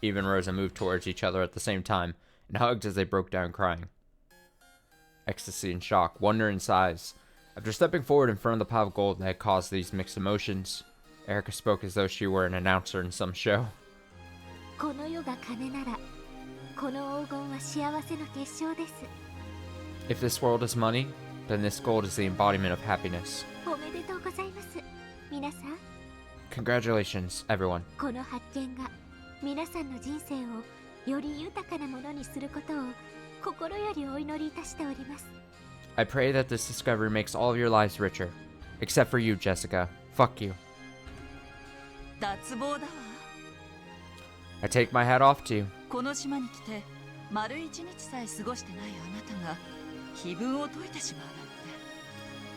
Eve and Rosa moved towards each other at the same time and hugged as they broke down crying. Ecstasy and shock, wonder and sighs. After stepping forward in front of the pile of gold that had caused these mixed emotions, Erica spoke as though she were an announcer in some show. この世が金なら、この黄金は幸せの結晶です。 If this world is money, then this gold is the embodiment of happiness. おめでとうございます。皆さん、 Congratulations, everyone. この発見が皆さんの人生をより豊かなものにすることを心よりお祈りいたしております。 I pray that this discovery makes all of your lives richer. Except for you, Jessica. Fuck you. 脱帽だわ。 I take my hat off to you. この島に来て丸一日さえ過ごしてないあなたが碑文を解いてしまうなん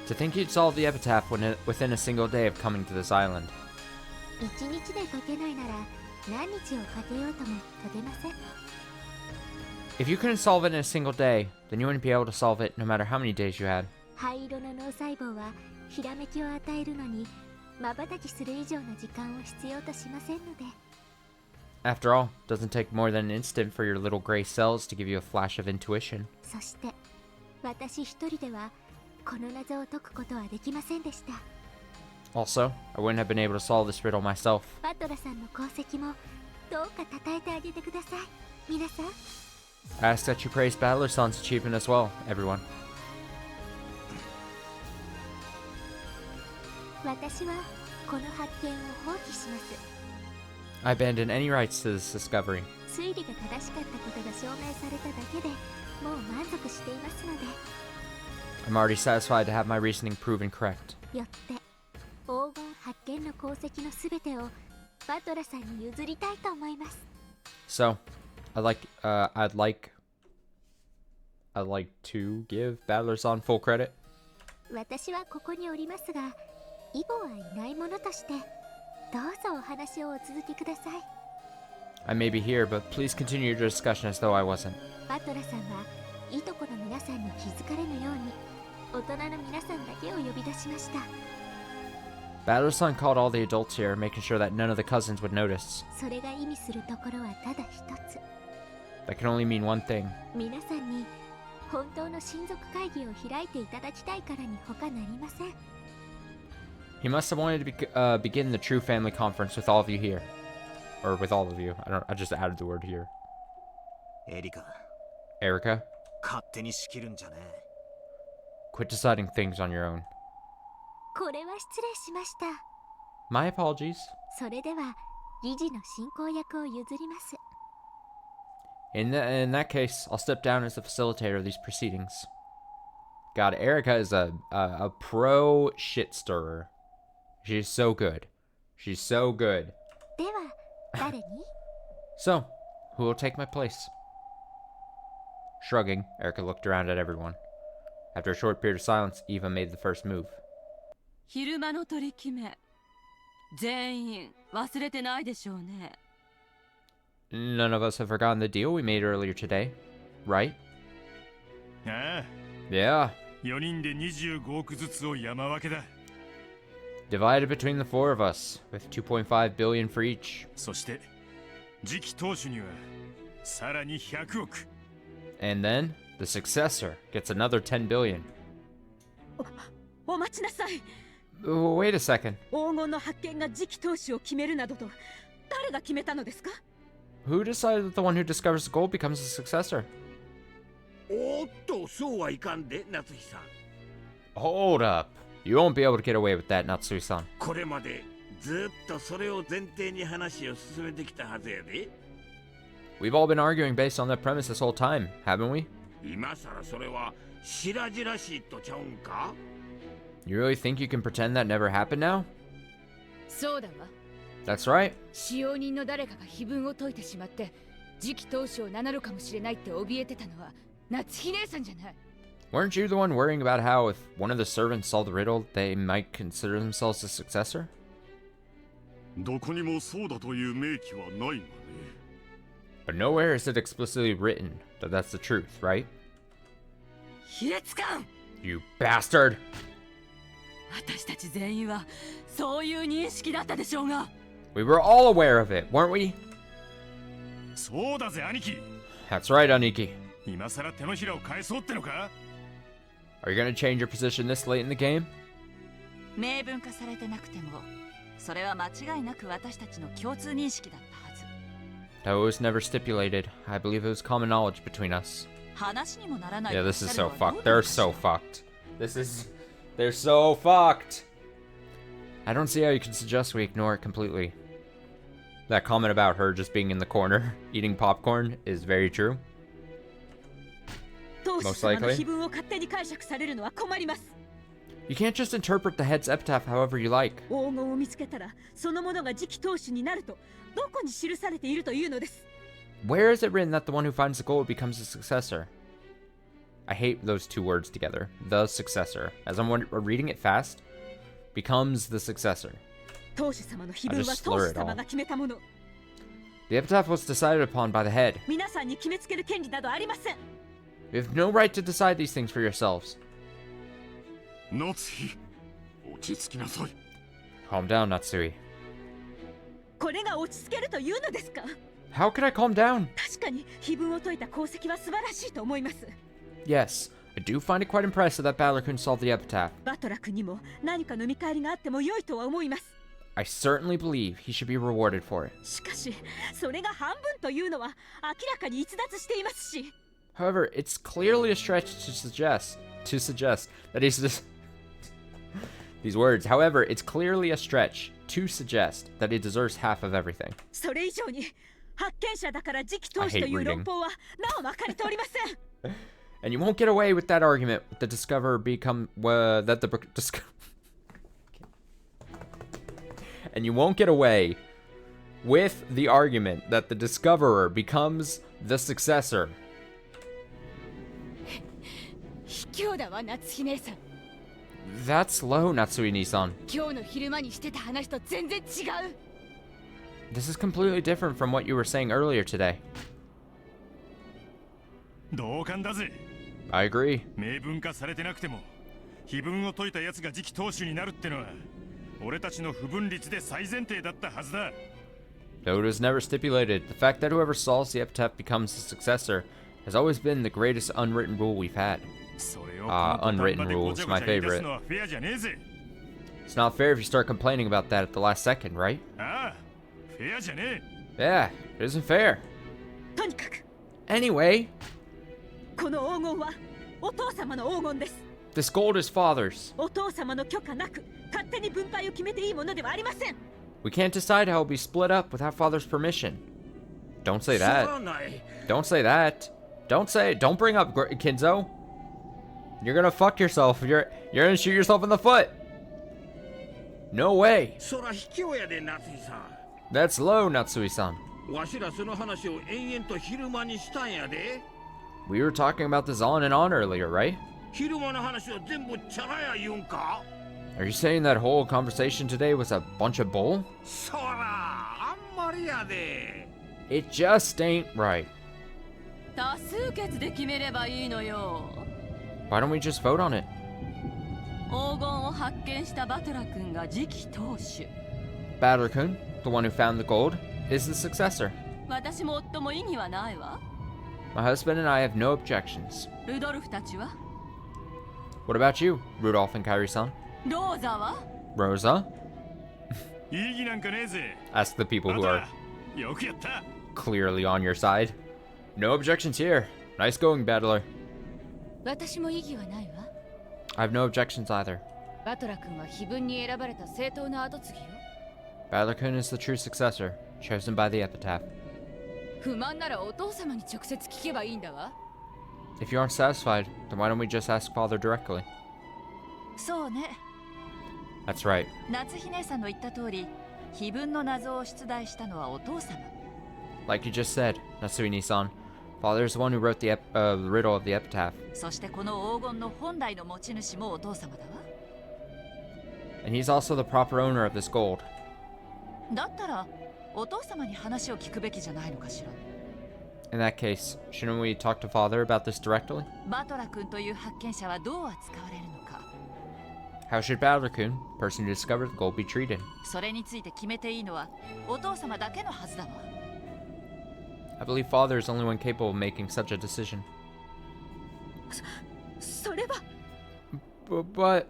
て。 To think you'd solve the epitaph within a single day of coming to this island. 一日で解けないなら何日をかけようとも解けません。 If you couldn't solve it in a single day, then you wouldn't be able to solve it no matter how many days you had. 灰色の脳細胞はひらめきを与えるのに瞬きする以上の時間を必要としませんので。 After all, it doesn't take more than an instant for your little gray cells to give you a flash of intuition. そして私一人ではこの謎を解くことはできませんでした。 Also, I wouldn't have been able to solve this riddle myself. バトラさんの功績もどうか称えてあげてください。皆さん、 I ask that you praise Battler Sun's achievement as well, everyone. 私はこの発見を放棄します。 I abandon any rights to this discovery. 推理が正しかったことが証明されただけでもう満足していますので。 I'm already satisfied to have my reasoning proven correct. よって黄金発見の功績のすべてをバトラさんに譲りたいと思います。 So, I'd like to give Battler Sun full credit. 私はここにおりますが、イボはいないものとして、どうぞお話をお続けください。 I may be here, but please continue your discussion as though I wasn't. バトラさんはいとこの皆さんに気づかれぬように、大人の皆さんだけを呼び出しました。 Battler Sun called all the adults here, making sure that none of the cousins would notice. それが意味するところはただ一つ。 That can only mean one thing. 皆さんに本当の親族会議を開いていただきたいからに他なりません。 He must have wanted to begin the true family conference with all of you here. Or with all of you. I just added the word here. エリカ、 Erica, 勝手に仕切るんじゃねえ。 quit deciding things on your own. これは失礼しました。 My apologies. それでは議事の進行役を譲ります。 In that case, I'll step down as the facilitator of these proceedings. God, Erica is a pro shit stirrer. She's so good. She's so good. では誰に？ So, who will take my place? Shrugging, Erica looked around at everyone. After a short period of silence, Eva made the first move. 昼間の取り決め、全員忘れてないでしょうね。 None of us have forgotten the deal we made earlier today, right? ああ、 Yeah. 4人で25億ずつを山分けだ。 Divided between the four of us, with 2.5 billion for each. そして次期当主にはさらに100億。 And then, the successor gets another 10 billion. お待ちなさい。 Wait a second. 黄金の発見が次期当主を決めるなどと誰が決めたのですか？ Who decided that the one who discovers the gold becomes the successor? おっと、そうはいかんで、夏日さん。 Hold up. You won't be able to get away with that, Natsui-san. これまでずっとそれを前提に話を進めてきたはずやで。 We've all been arguing based on that premise this whole time, haven't we? 今さらそれは白々しいとちゃうんか？ You really think you can pretend that never happened now? そうだわ。 That's right. 使用人の誰かが碑文を解いてしまって次期当主を名乗るかもしれないって怯えてたのは夏日姉さんじゃない。 Weren't you the one worrying about how if one of the servants solved the riddle, they might consider themselves the successor? どこにもそうだという明記はないがね。 But nowhere is it explicitly written that that's the truth, right? 卑劣感！ You bastard! 私たち全員はそういう認識だったでしょうが。 We were all aware of it, weren't we? そうだぜ兄貴。 That's right, Aniki. 今さら手のひらを返そうってのか？ Are you gonna change your position this late in the game? 明文化されてなくても、それは間違いなく私たちの共通認識だったはず。 That was never stipulated. I believe it was common knowledge between us. 話にもならない。 Yeah, this is so fucked. They're so fucked. They're so fucked. I don't see how you can suggest we ignore it completely. That comment about her just being in the corner eating popcorn is very true. Most likely. You can't just interpret the head's epitaph however you like. Where is it written that the one who finds the gold becomes the successor? I hate those two words together. The successor. As I'm reading it fast, becomes the successor. I just slur it all. The epitaph was decided upon by the head. You have no right to decide these things for yourselves. Calm down, Natsui. How can I calm down? Yes, I do find it quite impressive that Battler-kun solved the epitaph. I certainly believe he should be rewarded for it. However, it's clearly a stretch to suggest that he's just these words. However, it's clearly a stretch to suggest that he deserves half of everything. I hate reading. And you won't get away with that argument with the discoverer And you won't get away with the argument that the discoverer becomes the successor. That's low, Natsui-ni-san. This is completely different from what you were saying earlier today. I agree. Though it was never stipulated, the fact that whoever solves the epitaph becomes the successor has always been the greatest unwritten rule we've had. Unwritten rule is my favorite. It's not fair if you start complaining about that at the last second, right? Yeah, it isn't fair. Anyway, this gold is father's. We can't decide how it will be split up without father's permission. Don't say that. Don't say that. Don't bring up Kinzo. You're gonna fuck yourself. You're gonna shoot yourself in the foot. No way. That's low, Natsui-san. We were talking about this on and on earlier, right? Are you saying that whole conversation today was a bunch of bull? It just ain't right. Why don't we just vote on it? Battler-kun, the one who found the gold, is the successor. My husband and I have no objections. What about you, Rudolph and Kairi-san? Rosa? Ask the people who are clearly on your side. No objections here. Nice going, Battler. I have no objections either. Battler-kun is the true successor, chosen by the epitaph. If you aren't satisfied, then why don't we just ask father directly? That's right. Like you just said, Natsui-ni-san, father is the one who wrote the riddle of the epitaph. And he's also the proper owner of this gold. In that case, shouldn't we talk to father about this directly? How should Battler-kun, person who discovered the gold, be treated? I believe father is the only one capable of making such a decision. But...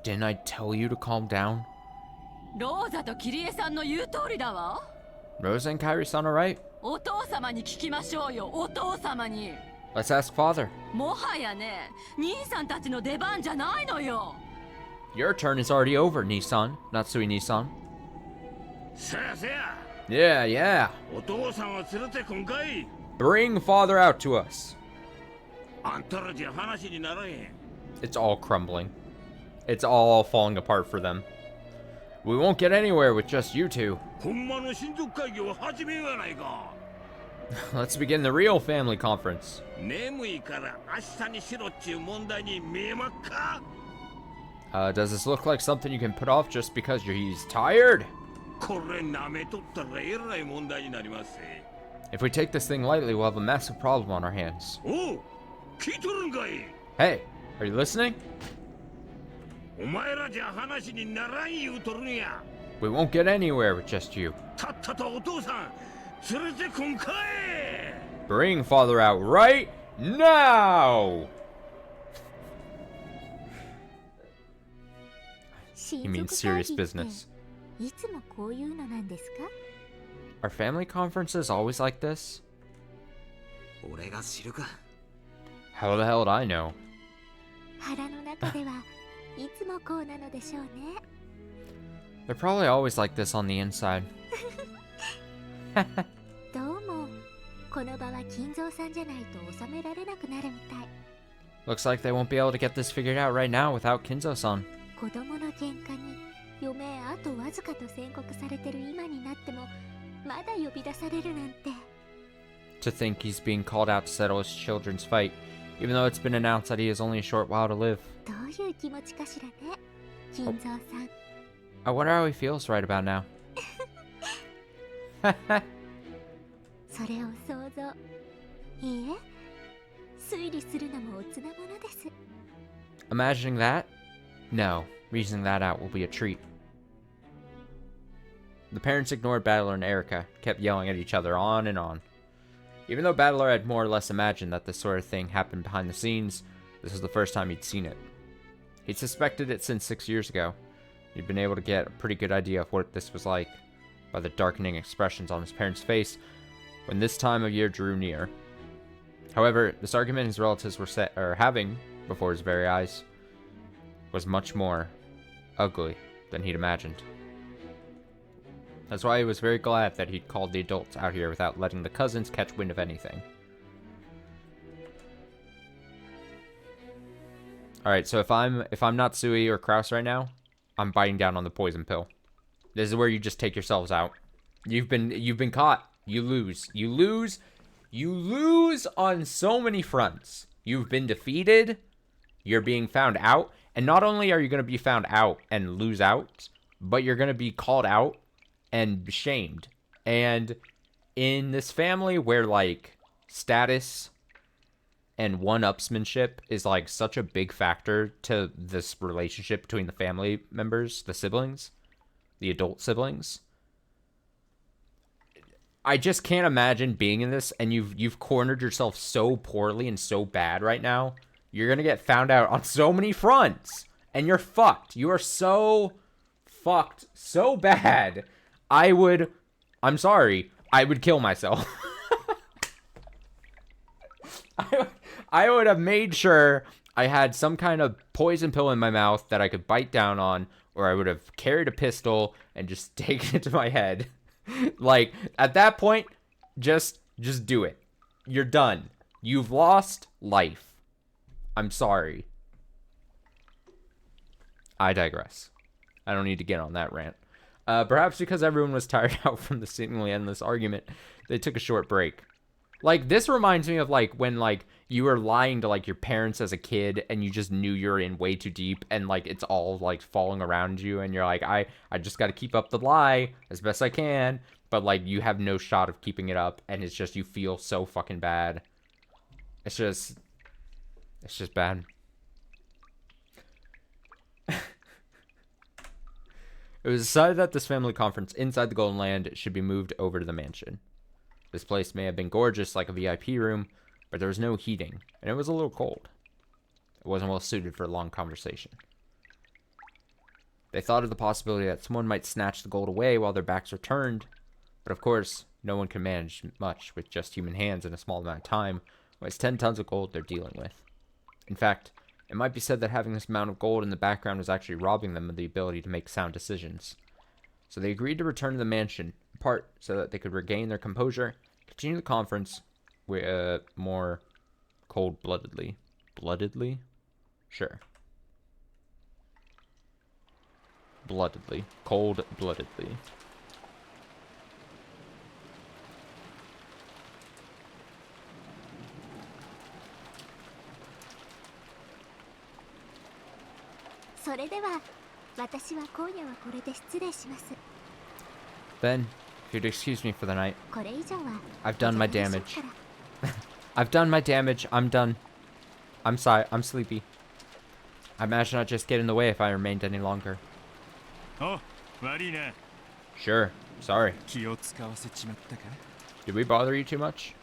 Didn't I tell you to calm down? Rosa and Kairi-san are right. Let's ask father. もはやね、兄さんたちの出番じゃないのよ。Your turn is already over, Nissan. Natsui Nissan. せやせや。 Yeah, yeah. お父さんを連れてこんかい。 Bring father out to us. あんたらじゃ話にならへん。 It's all crumbling. It's all falling apart for them. We won't get anywhere with just you two. ほんまの親族会議を始めようやないか。 Let's begin the real family conference. 眠いから明日にしろっちゅう問題に見えまっか。 Does this look like something you can put off just because he's tired? これ舐めとったらえらい問題になります。 If we take this thing lightly, we'll have a massive problem on our hands. おう、聞いとるんかい。 Hey, are you listening? お前らじゃ話にならん言うとるんや。 We won't get anywhere with just you. たったとお父さん連れてこんかい。 Bring father out right now! He means serious business. いつもこういうのなんですか？ Are family conferences always like this? 俺が知るか。 How the hell do I know? 腹の中ではいつもこうなのでしょうね。 They're probably always like this on the inside. どうもこの場は金蔵さんじゃないと収められなくなるみたい。 Looks like they won't be able to get this figured out right now without Kinzo-san. 子供の喧嘩に余命あとわずかと宣告されてる今になってもまだ呼び出されるなんて。 To think he's being called out to settle his children's fight, even though it's been announced that he has only a short while to live. どういう気持ちかしらね、金蔵さん。 I wonder how he feels right about now. それを想像。いいえ、推理するのもおつなものです。 Imagining that? No, reasoning that out will be a treat. The parents ignored Battler and Erica, kept yelling at each other on and on. Even though Battler had more or less imagined that this sort of thing happened behind the scenes, this was the first time he'd seen it. He'd suspected it since 6 years ago. He'd been able to get a pretty good idea of what this was like by the darkening expressions on his parents' face when this time of year drew near. However, this argument his relatives were having before his very eyes was much more ugly than he'd imagined. That's why he was very glad that he'd called the adults out here without letting the cousins catch wind of anything. Alright, so if I'm Natsui or Kraus right now, I'm biting down on the poison pill. This is where you just take yourselves out. You've been caught. You lose. You lose. You lose on so many fronts. You've been defeated. You're being found out. And not only are you going to be found out and lose out, but you're going to be called out and shamed. And in this family where, like, status and one-upsmanship is, like, such a big factor to this relationship between the family members, the siblings, the adult siblings, I just can't imagine being in this, and you've cornered yourself so poorly and so bad right now. You're gonna get found out on so many fronts, and you're fucked. You are so fucked so bad. I'm sorry, I would kill myself. I would have made sure I had some kind of poison pill in my mouth that I could bite down on, or I would have carried a pistol and just taken it to my head. Like, at that point, just do it. You're done. You've lost life. I'm sorry. I digress. I don't need to get on that rant. Perhaps because everyone was tired out from the seemingly endless argument, they took a short break. Like, this reminds me of, like, when, like, you were lying to, like, your parents as a kid, and you just knew you were in way too deep, and, like, it's all, like, falling around you, and you're like, I just gotta keep up the lie as best I can, but, like, you have no shot of keeping it up, and it's just, you feel so fucking bad. It's just bad. It was decided that this family conference inside the Golden Land should be moved over to the mansion. This place may have been gorgeous like a VIP room, but there was no heating, and it was a little cold. It wasn't well suited for a long conversation. They thought of the possibility that someone might snatch the gold away while their backs were turned, but of course, no one can manage much with just human hands in a small amount of time Well, it's 10 tons of gold they're dealing with. In fact, it might be said that having this amount of gold in the background was actually robbing them of the ability to make sound decisions. So they agreed to return to the mansion, in part so that they could regain their composure, continue the conference with more cold-bloodedly. Bloodedly? Sure. Bloodedly. Cold-bloodedly. Then, if you'd excuse me for the night. I've done my damage. I've done my damage. I'm done. I'm sorry. I'm sleepy. I imagine I'd just get in the way if I remained any longer. Oh, Marina. Sure. Sorry. Did we bother you too much?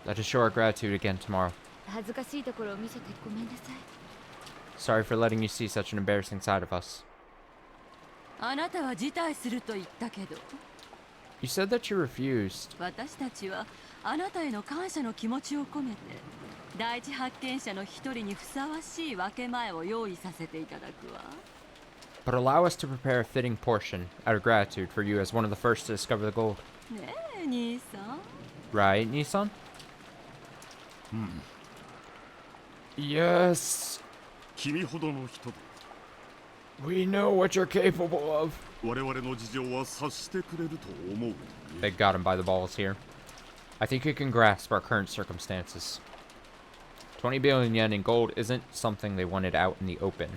Let us show our gratitude again tomorrow. Sorry for letting you see such an embarrassing side of us. You said that you refused. But allow us to prepare a fitting portion out of gratitude for you as one of the first to discover the gold. Right, Nissan? Yes. We know what you're capable of. They got him by the balls here. I think you can grasp our current circumstances. 20 billion yen in gold isn't something they wanted out in the open.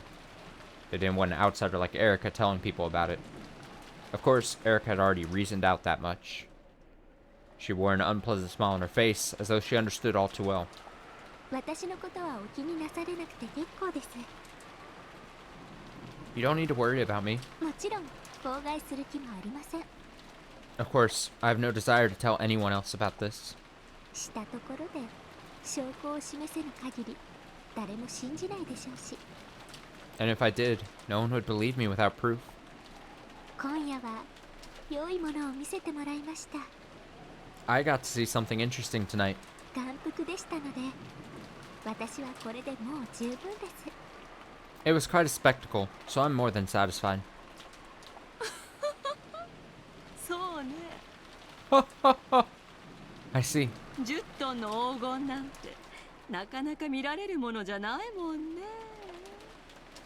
They didn't want an outsider like Erica telling people about it. Of course, Erica had already reasoned out that much. She wore an unpleasant smile on her face, as though she understood all too well. You don't need to worry about me. Of course, I have no desire to tell anyone else about this. And if I did, no one would believe me without proof. I got to see something interesting tonight. It was quite a spectacle, so I'm more than satisfied. I see.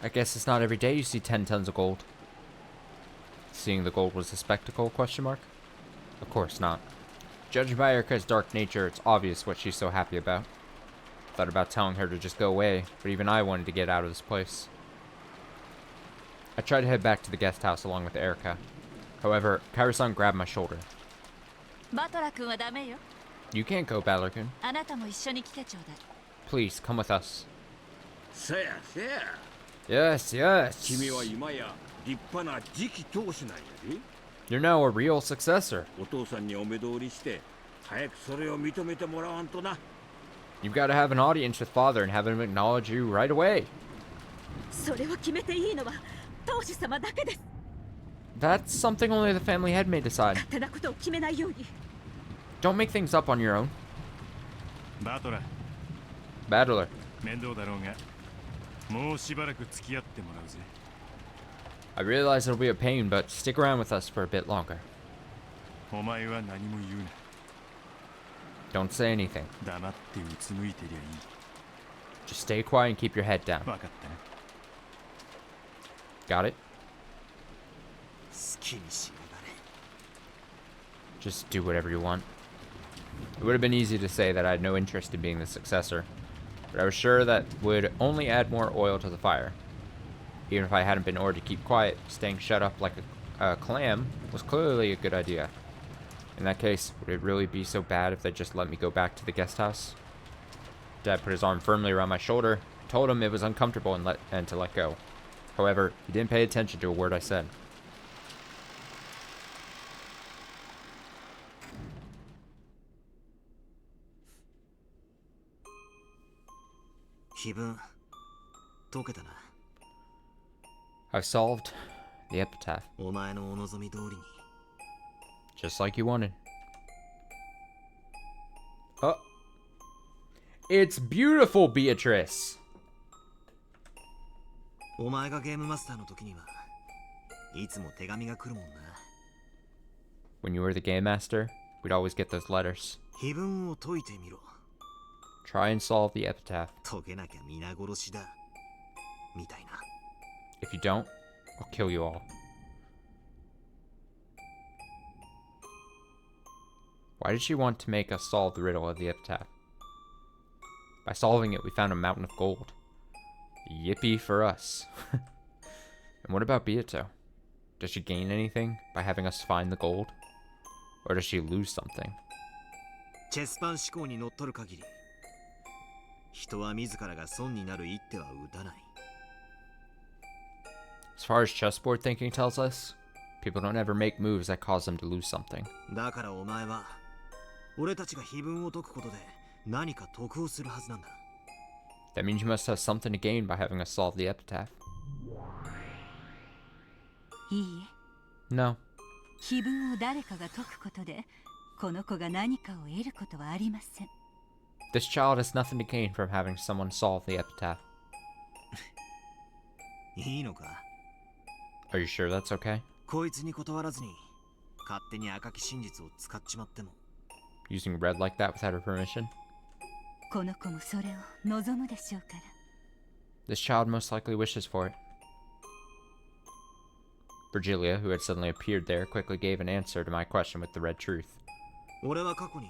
I guess it's not every day you see 10 tons of gold. Seeing the gold was a spectacle, question mark? Of course not. Judging by Erica's dark nature, it's obvious what she's so happy about. Thought about telling her to just go away, but even I wanted to get out of this place. I tried to head back to the guest house along with Erica. However, Kairi-san grabbed my shoulder. You can't go, Battler-kun. Please, come with us. Yes, yes. You're now a real successor. You've got to have an audience with Father and have him acknowledge you right away. That's something only the family head may decide. Don't make things up on your own. Battler. I realize it'll be a pain, but stick around with us for a bit longer. Don't say anything. Just stay quiet and keep your head down. Got it? Just do whatever you want. It would have been easy to say that I had no interest in being the successor, but I was sure that would only add more oil to the fire. Even if I hadn't been ordered to keep quiet, staying shut up like a clam was clearly a good idea. In that case, would it really be so bad if they just let me go back to the guest house? Dad put his arm firmly around my shoulder, told him it was uncomfortable and to let go. However, he didn't pay attention to a word I said. I've solved the epitaph. Just like you wanted. Oh. It's beautiful, Beatrice. お前がゲームマスターの時にはいつも手紙が来るもんな。 When you were the game master, we'd always get those letters. 碑文を解いてみろ。 Try and solve the epitaph. 解けなきゃ皆殺しだ。みたいな。 If you don't, I'll kill you all. Why did she want to make us solve the riddle of the epitaph? By solving it, we found a mountain of gold. Yippee for us. And what about Beato? Does she gain anything by having us find the gold? Or does she lose something? チェスパン思考にのっとる限り、人は自らが損になる一手は打たない。 As far as chessboard thinking tells us, people don't ever make moves that cause them to lose something. だからお前は、俺たちが碑文を解くことで何か得をするはずなんだ。 That means you must have something to gain by having us solve the epitaph. いいえ。 No. 碑文を誰かが解くことで、この子が何かを得ることはありません。 This child has nothing to gain from having someone solve the epitaph. いいのか？ Are you sure that's okay? こいつに断らずに、勝手に赤き真実を使っちまっても。 Using red like that without her permission? この子もそれを望むでしょうから。 This child most likely wishes for it. Virgilia, who had suddenly appeared there, quickly gave an answer to my question with the red truth. 俺は過去に、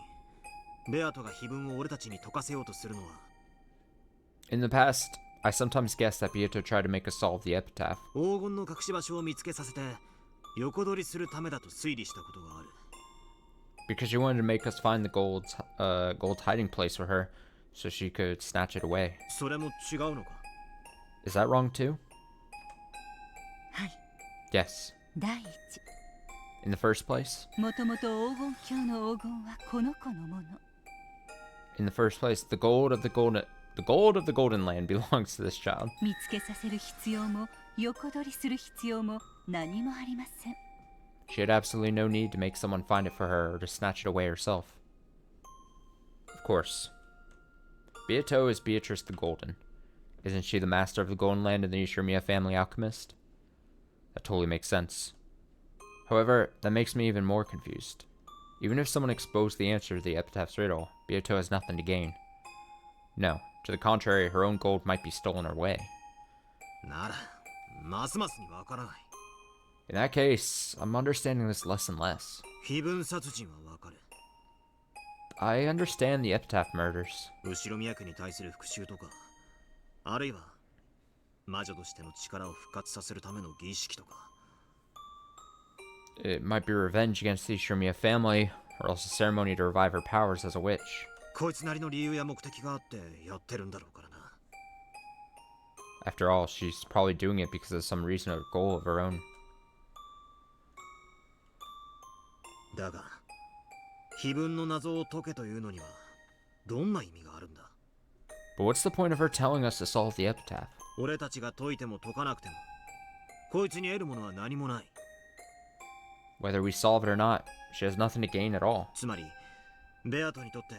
ベアトが碑文を俺たちに解かせようとするのは。 In the past, I sometimes guessed that Beato tried to make us solve the epitaph. 黄金の隠し場所を見つけさせて、横取りするためだと推理したことがある。 Because she wanted to make us find the gold hiding place for her, so she could snatch it away. それも違うのか？ Is that wrong too? はい。 Yes. 第一。 In the first place? もともと黄金鏡の黄金はこの子のもの。 In the first place, the gold of the golden land belongs to this child. 見つけさせる必要も横取りする必要も何もありません。 She had absolutely no need to make someone find it for her or to snatch it away herself. Of course. Beato is Beatrice the Golden. Isn't she the master of the Golden Land and the Ishimiya family alchemist? That totally makes sense. However, that makes me even more confused. Even if someone exposed the answer to the epitaph's riddle, Beato has nothing to gain. No, to the contrary, her own gold might be stolen away. なら、ますますにわからない。 In that case, I'm understanding this less and less. 碑文殺人はわかる。 I understand the epitaph murders. 後ろ宮家に対する復讐とか、あるいは魔女としての力を復活させるための儀式とか。 It might be revenge against the Ishimiya family, or else a ceremony to revive her powers as a witch. こいつなりの理由や目的があってやってるんだろうからな。 After all, she's probably doing it because of some reason or goal of her own. だが、碑文の謎を解けというのにはどんな意味があるんだ？ But what's the point of her telling us to solve the epitaph? 俺たちが解いても解かなくても、こいつに得るものは何もない。 Whether we solve it or not, she has nothing to gain at all. つまり、ベアトにとって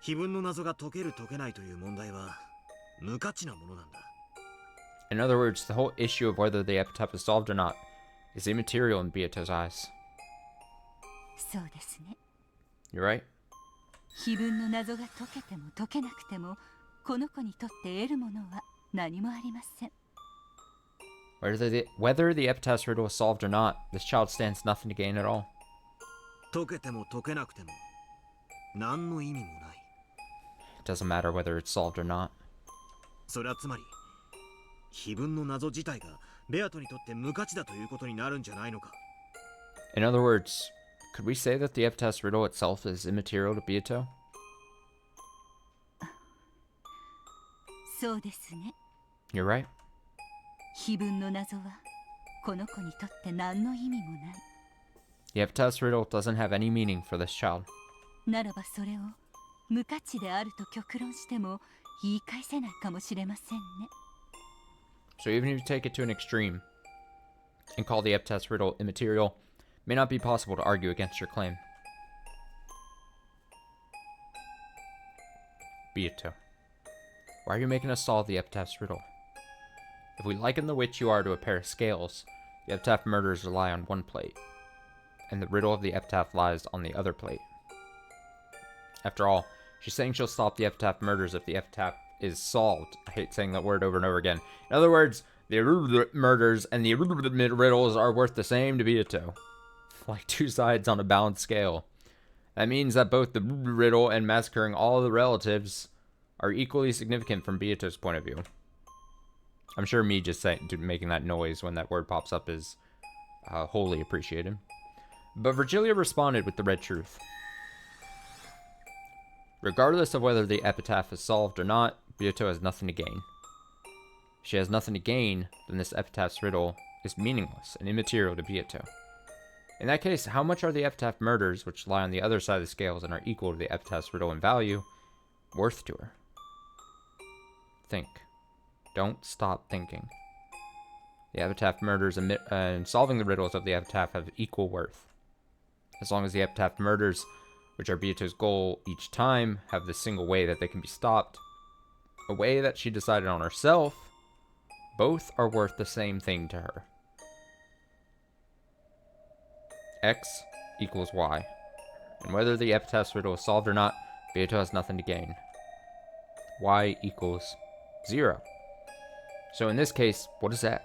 碑文の謎が解ける解けないという問題は無価値なものなんだ。 In other words, the whole issue of whether the epitaph is solved or not is immaterial in Beato's eyes. そうですね。 You're right? 碑文の謎が解けても解けなくても、この子にとって得るものは何もありません。 Whether the epitaph's riddle is solved or not, this child stands nothing to gain at all. 解けても解けなくても何の意味もない。 It doesn't matter whether it's solved or not. それはつまり、碑文の謎自体がベアトにとって無価値だということになるんじゃないのか。 In other words, could we say that the epitaph's riddle itself is immaterial to Beato? そうですね。 You're right. 碑文の謎はこの子にとって何の意味もない。 The epitaph's riddle doesn't have any meaning for this child. ならばそれを無価値であると極論しても言い返せないかもしれませんね。 So even if you take it to an extreme and call the epitaph's riddle immaterial, may not be possible to argue against your claim. Beato, why are you making us solve the epitaph's riddle? If we liken the witch you are to a pair of scales, the epitaph murders lie on one plate, and the riddle of the epitaph lies on the other plate. After all, she's saying she'll stop the epitaph murders if the epitaph is solved. I hate saying that word over and over again. In other words, the murders and the riddles are worth the same to Beato, like two sides on a balanced scale. That means that both the riddle and massacring all the relatives are equally significant from Beato's point of view. I'm sure me just making that noise when that word pops up is wholly appreciated. But Virgilia responded with the red truth. Regardless of whether the epitaph is solved or not, Beato has nothing to gain. If she has nothing to gain, then this epitaph's riddle is meaningless and immaterial to Beato. In that case, how much are the epitaph murders, which lie on the other side of the scales and are equal to the epitaph's riddle in value, worth to her? Think. Don't stop thinking. The epitaph murders and solving the riddles of the epitaph have equal worth. As long as the epitaph murders, which are Beato's goal each time, have the single way that they can be stopped, a way that she decided on herself, both are worth the same thing to her. X equals Y. And whether the epitaph's riddle is solved or not, Beato has nothing to gain. Y equals 0. So in this case, what is X?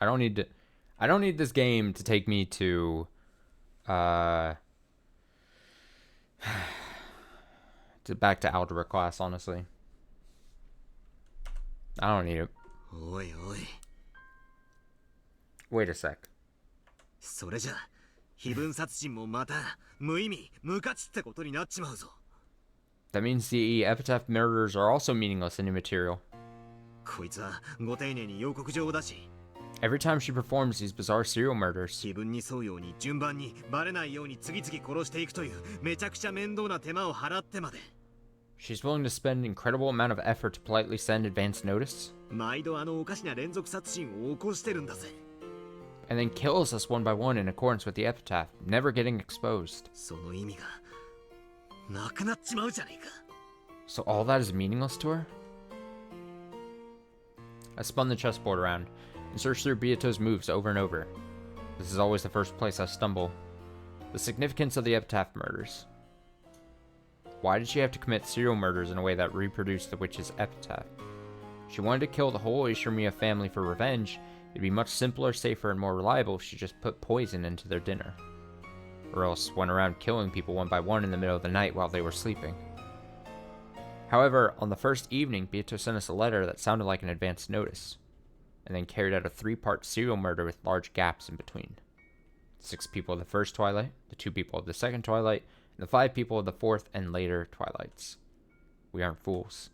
I don't need this game to take me to back to algebra class, honestly. I don't need it. Oi, oi. Wait a sec. それじゃ非分殺人もまた無意味無価値ってことになっちまうぞ。 That means the epitaph murders are also meaningless and immaterial. こいつはご丁寧に予告状を出し、 Every time she performs these bizarre serial murders, 気分に沿うように順番にバレないように次々殺していくというめちゃくちゃ面倒な手間を払ってまで。 she's willing to spend an incredible amount of effort to politely send advance notice, 毎度あのおかしな連続殺人を起こしてるんだぜ。 and then kills us one by one in accordance with the epitaph, never getting exposed. その意味がなくなっちまうじゃねえか。 So all that is meaningless to her? I spun the chessboard around and searched through Beato's moves over and over. This is always the first place I stumble. The significance of the epitaph murders. Why did she have to commit serial murders in a way that reproduced the witch's epitaph? If she wanted to kill the whole Ishimiya family for revenge, it'd be much simpler, safer, and more reliable if she just put poison into their dinner. Or else went around killing people one by one in the middle of the night while they were sleeping. However, on the first evening, Beato sent us a letter that sounded like an advance notice, and then carried out a 3-part serial murder with large gaps in between. 6 people of the first twilight, the 2 people of the second twilight, and the 5 people of the fourth and later twilights. We aren't fools.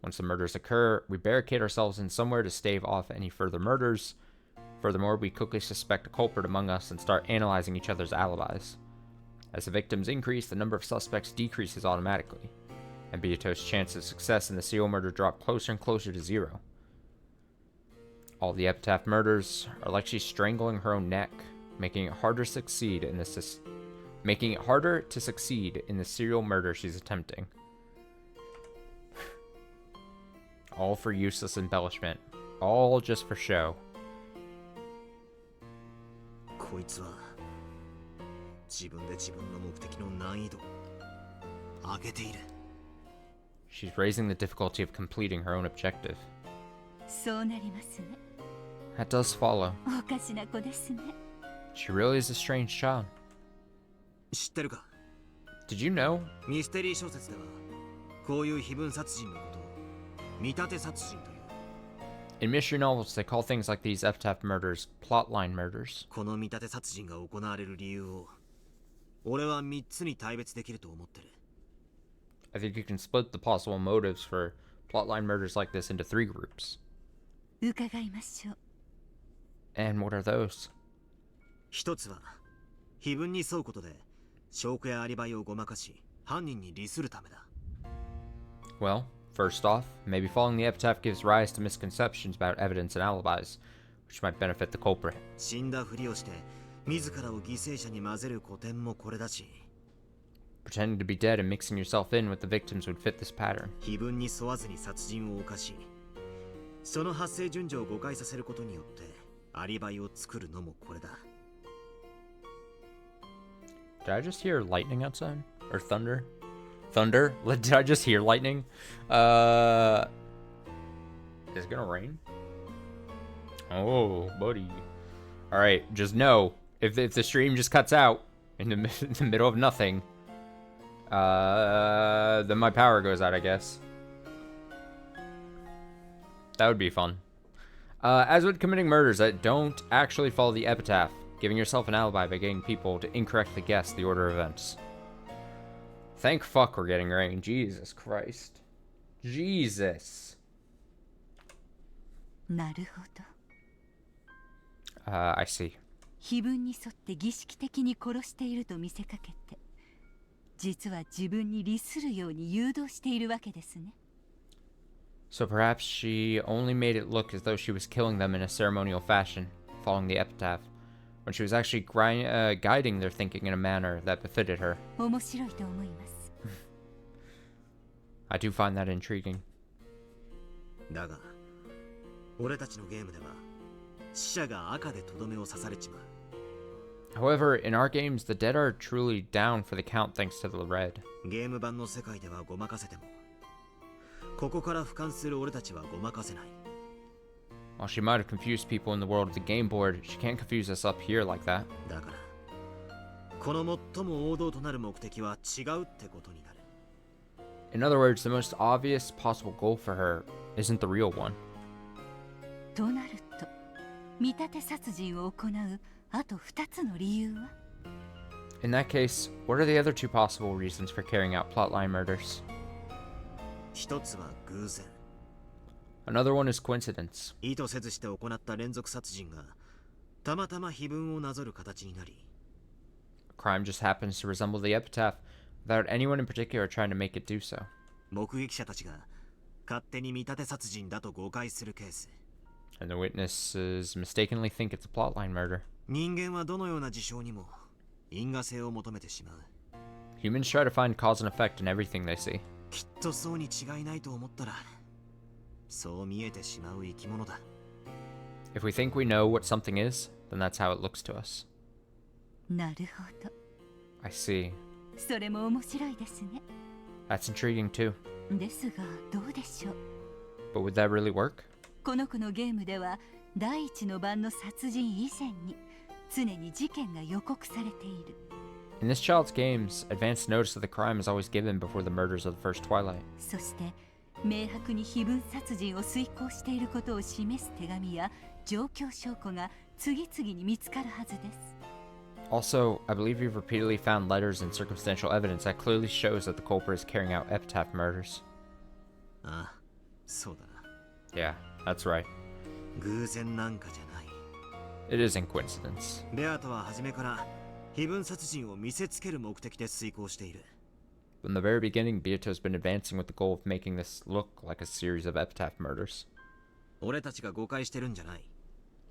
Once the murders occur, we barricade ourselves in somewhere to stave off any further murders. Furthermore, we quickly suspect a culprit among us and start analyzing each other's alibis. As the victims increase, the number of suspects decreases automatically, and Beato's chance of success in the serial murder drop closer and closer to 0. All the epitaph murders are like she's strangling her own neck, making it harder to succeed in the serial murder she's attempting. All for useless embellishment. All just for show. こいつは自分で自分の目的の難易度を上げている。 She's raising the difficulty of completing her own objective. そうなりますね。 That does follow. おかしな子ですね。 She really is a strange child. 知ってるか？ Did you know? ミステリー小説ではこういう非分殺人のことを見立て殺人という。 In mystery novels, they call things like these epitaph murders plotline murders. この見立て殺人が行われる理由を俺は3つに大別できると思ってる。 I think you can split the possible motives for plotline murders like this into 3 groups. 伺いましょう。 And what are those? 一つは非分に沿うことで証拠やアリバイをごまかし犯人に利するためだ。 Well, First off, maybe following the epitaph gives rise to misconceptions about evidence and alibis, which might benefit the culprit. 死んだふりをして自らを犠牲者に混ぜる古典もこれだし、 Pretending to be dead and mixing yourself in with the victims would fit this pattern. 碑文に沿わずに殺人を犯し、その発生順序を誤解させることによってアリバイを作るのもこれだ。 Did I just hear lightning outside? Or thunder? Thunder? Did I just hear lightning? Is it gonna rain? Oh, buddy. Alright, just know, if the stream just cuts out in the middle of nothing, then my power goes out, I guess. That would be fun. As with committing murders, don't actually follow the epitaph, giving yourself an alibi by getting people to incorrectly guess the order of events. Thank fuck we're getting rain. Jesus Christ. Jesus. なるほど。 I see. 碑文に沿って儀式的に殺していると見せかけて、実は自分に利するように誘導しているわけですね。 So perhaps she only made it look as though she was killing them in a ceremonial fashion, following the epitaph, when she was actually guiding their thinking in a manner that befitted her. 面白いと思います。 I do find that intriguing. だが、俺たちのゲームでは死者が赤でとどめを刺されちまう。 However, in our games, the dead are truly down for the count thanks to the red. ゲーム版の世界ではごまかせても、ここから俯瞰する俺たちはごまかせない。 While she might have confused people in the world of the game board, she can't confuse us up here like that. だから、この最も王道となる目的は違うってことになる。 In other words, the most obvious possible goal for her isn't the real one. となると、見立て殺人を行うあと2つの理由は？ In that case, what are the other two possible reasons for carrying out plotline murders? 一つは偶然。 Another one is coincidence. 意図せずして行った連続殺人がたまたま碑文をなぞる形になり、 A crime just happens to resemble the epitaph without anyone in particular trying to make it do so. 目撃者たちが勝手に見立て殺人だと誤解するケース。 And the witnesses mistakenly think it's a plotline murder. 人間はどのような事象にも因果性を求めてしまう。 Humans try to find cause and effect in everything they see. きっとそうに違いないと思ったら、そう見えてしまう生き物だ。 If we think we know what something is, then that's how it looks to us. なるほど。 I see. それも面白いですね。 That's intriguing too. ですが、どうでしょう。 But would that really work? この子のゲームでは、第一の晩の殺人以前に常に事件が予告されている。 In this child's games, advance notice of the crime is always given before the murders of the first Twilight. そして明白に非分殺人を遂行していることを示す手紙や状況証拠が次々に見つかるはずです。 Also, I believe we've repeatedly found letters and circumstantial evidence that clearly shows that the culprit is carrying out epitaph murders. ああ、そうだな。 Yeah, that's right. 偶然なんかじゃない。 It isn't coincidence. ベアトは初めから非分殺人を見せつける目的で遂行している。 From the very beginning, Beato's been advancing with the goal of making this look like a series of epitaph murders. 俺たちが誤解してるんじゃない。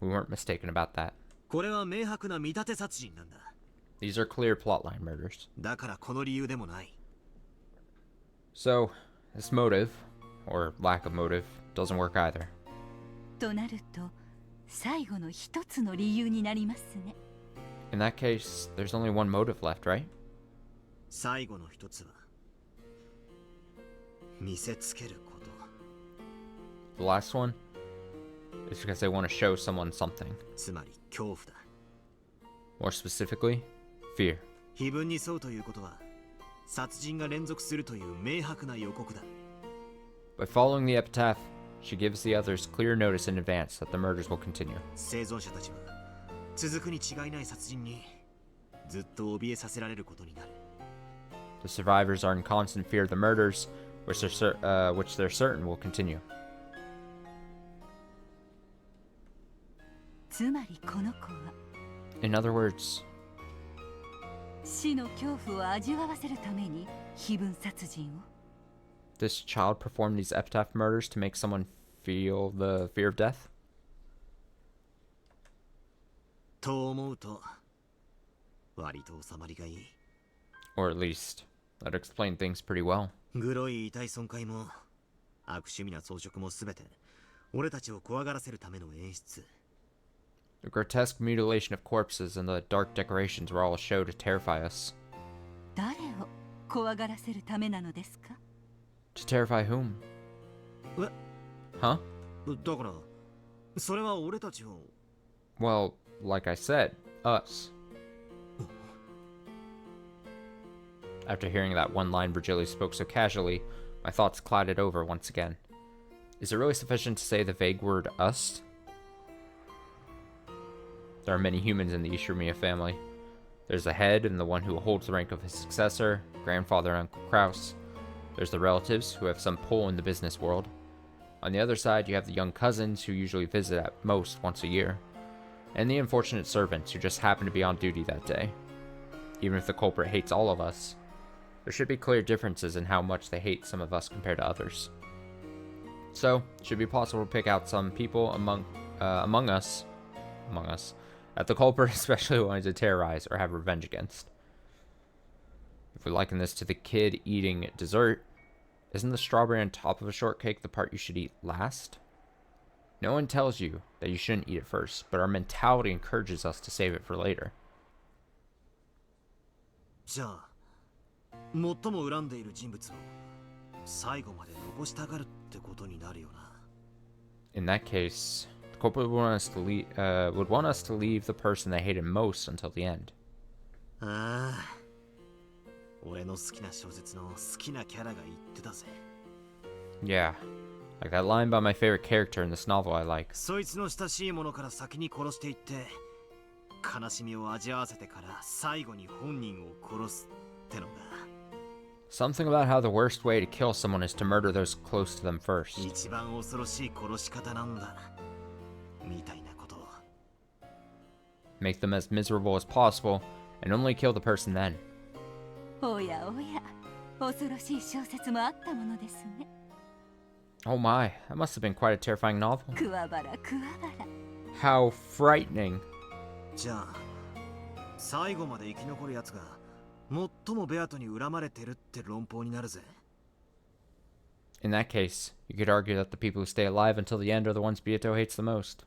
We weren't mistaken about that. これは明白な見立て殺人なんだ。 These are clear plotline murders. だからこの理由でもない。 So, this motive, or lack of motive, doesn't work either. となると、最後の一つの理由になりますね。 In that case, there's only one motive left, right? 最後の一つは見せつけること。 The last one is because they want to show someone something. つまり恐怖だ。 More specifically, fear. 碑文に沿うということは殺人が連続するという明白な予告だ。 By following the epitaph, she gives the others clear notice in advance that the murders will continue. 生存者たちは続くに違いない殺人にずっと怯えさせられることになる。 The survivors are in constant fear of the murders, which they're certain will continue. つまりこの子は In other words, 死の恐怖を味わわせるために非分殺人を。this child performed these epitaph murders to make someone feel the fear of death? と思うと割と収まりがいい。 Or at least, that explained things pretty well. グロい遺体損壊も悪趣味な装飾もすべて俺たちを怖がらせるための演出。 The grotesque mutilation of corpses and the dark decorations were all a show to terrify us. 誰を怖がらせるためなのですか？ To terrify whom? え Huh? だからそれは俺たちを Well, like I said, us. After hearing that one line Virgilio spoke so casually, my thoughts clouded over once again. Is it really sufficient to say the vague word us? There are many humans in the Ishimiya family. There's the head and the one who holds the rank of his successor, grandfather and Uncle Kraus. There's the relatives who have some pull in the business world. On the other side, you have the young cousins who usually visit at most once a year. And the unfortunate servants who just happen to be on duty that day. Even if the culprit hates all of us, there should be clear differences in how much they hate some of us compared to others. So, it should be possible to pick out some people among us, that the culprit especially wanted to terrorize or have revenge against. If we liken this to the kid eating dessert, isn't the strawberry on top of a shortcake the part you should eat last? No one tells you that you shouldn't eat it first, but our mentality encourages us to save it for later. じゃあ最も恨んでいる人物を最後まで残したがるってことになるよな。 In that case, the culprit would want us to leave the person they hated most until the end. ああ、俺の好きな小説の好きなキャラが言ってたぜ。 Yeah, like that line by my favorite character in this novel I like. そいつの親しいものから先に殺していって悲しみを味わわせてから最後に本人を殺すってのが Something about how the worst way to kill someone is to murder those close to them first. 一番恐ろしい殺し方なんだみたいなことを Make them as miserable as possible, and only kill the person then. おやおや、恐ろしい小説もあったものですね。 Oh my, that must have been quite a terrifying novel. くわばらくわばら。 How frightening. じゃあ最後まで生き残るやつが最もベアトに恨まれてるって論法になるぜ。 In that case, you could argue that the people who stay alive until the end are the ones Beato hates the most.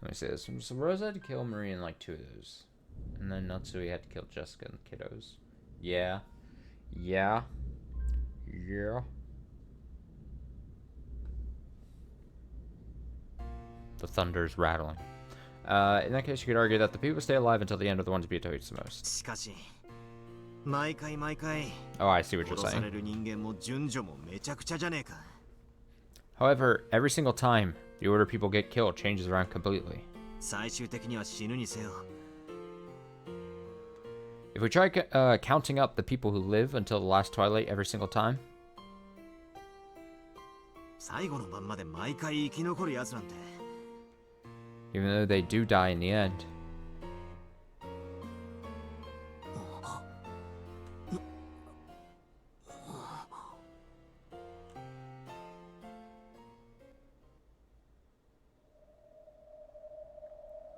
Let me see this. So Rose had to kill Marie in like 2 of those. And then Natsui had to kill Jessica and the kiddos. Yeah. Yeah. Yeah. The thunder's rattling. In that case, you could argue that the people who stay alive until the end are the ones Beato hates the most. しかし毎回毎回 Oh, I see what you're 殺され saying. る人間も順序もめちゃくちゃじゃねえか。 However, every single time, the order people get killed changes around completely. 最終的には死ぬにせよ。 If we try counting up the people who live until the last twilight every single time, 最後の晩まで毎回生き残るやつなんて even though they do die in the end,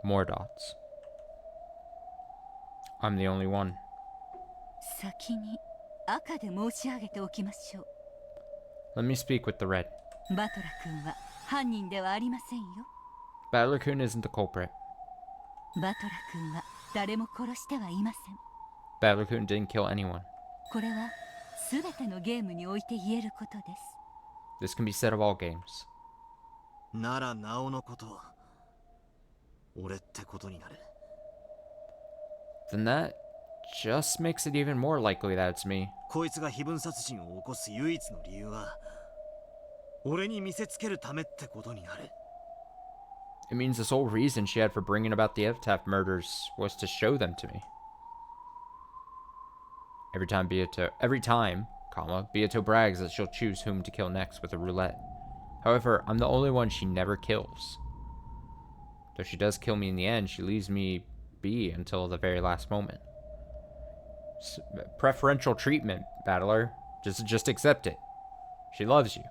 more dots. I'm the only one. 先に赤で申し上げておきましょう。 Let me speak with the red. バトラ君は犯人ではありませんよ。 Battler-kun isn't the culprit. バトラ君は誰も殺してはいません。 Battler-kun didn't kill anyone. これはすべてのゲームにおいて言えることです。 This can be said of all games. ならなおのこと俺ってことになる。 Then that just makes it even more likely that it's me. こいつが非分殺人を起こす唯一の理由は俺に見せつけるためってことになる。 It means the sole reason she had for bringing about the epitaph murders was to show them to me. Every time, Beato brags that she'll choose whom to kill next with a roulette. However, I'm the only one she never kills. Though she does kill me in the end, she leaves me be until the very last moment. Preferential treatment, Battler. Just accept it. She loves you.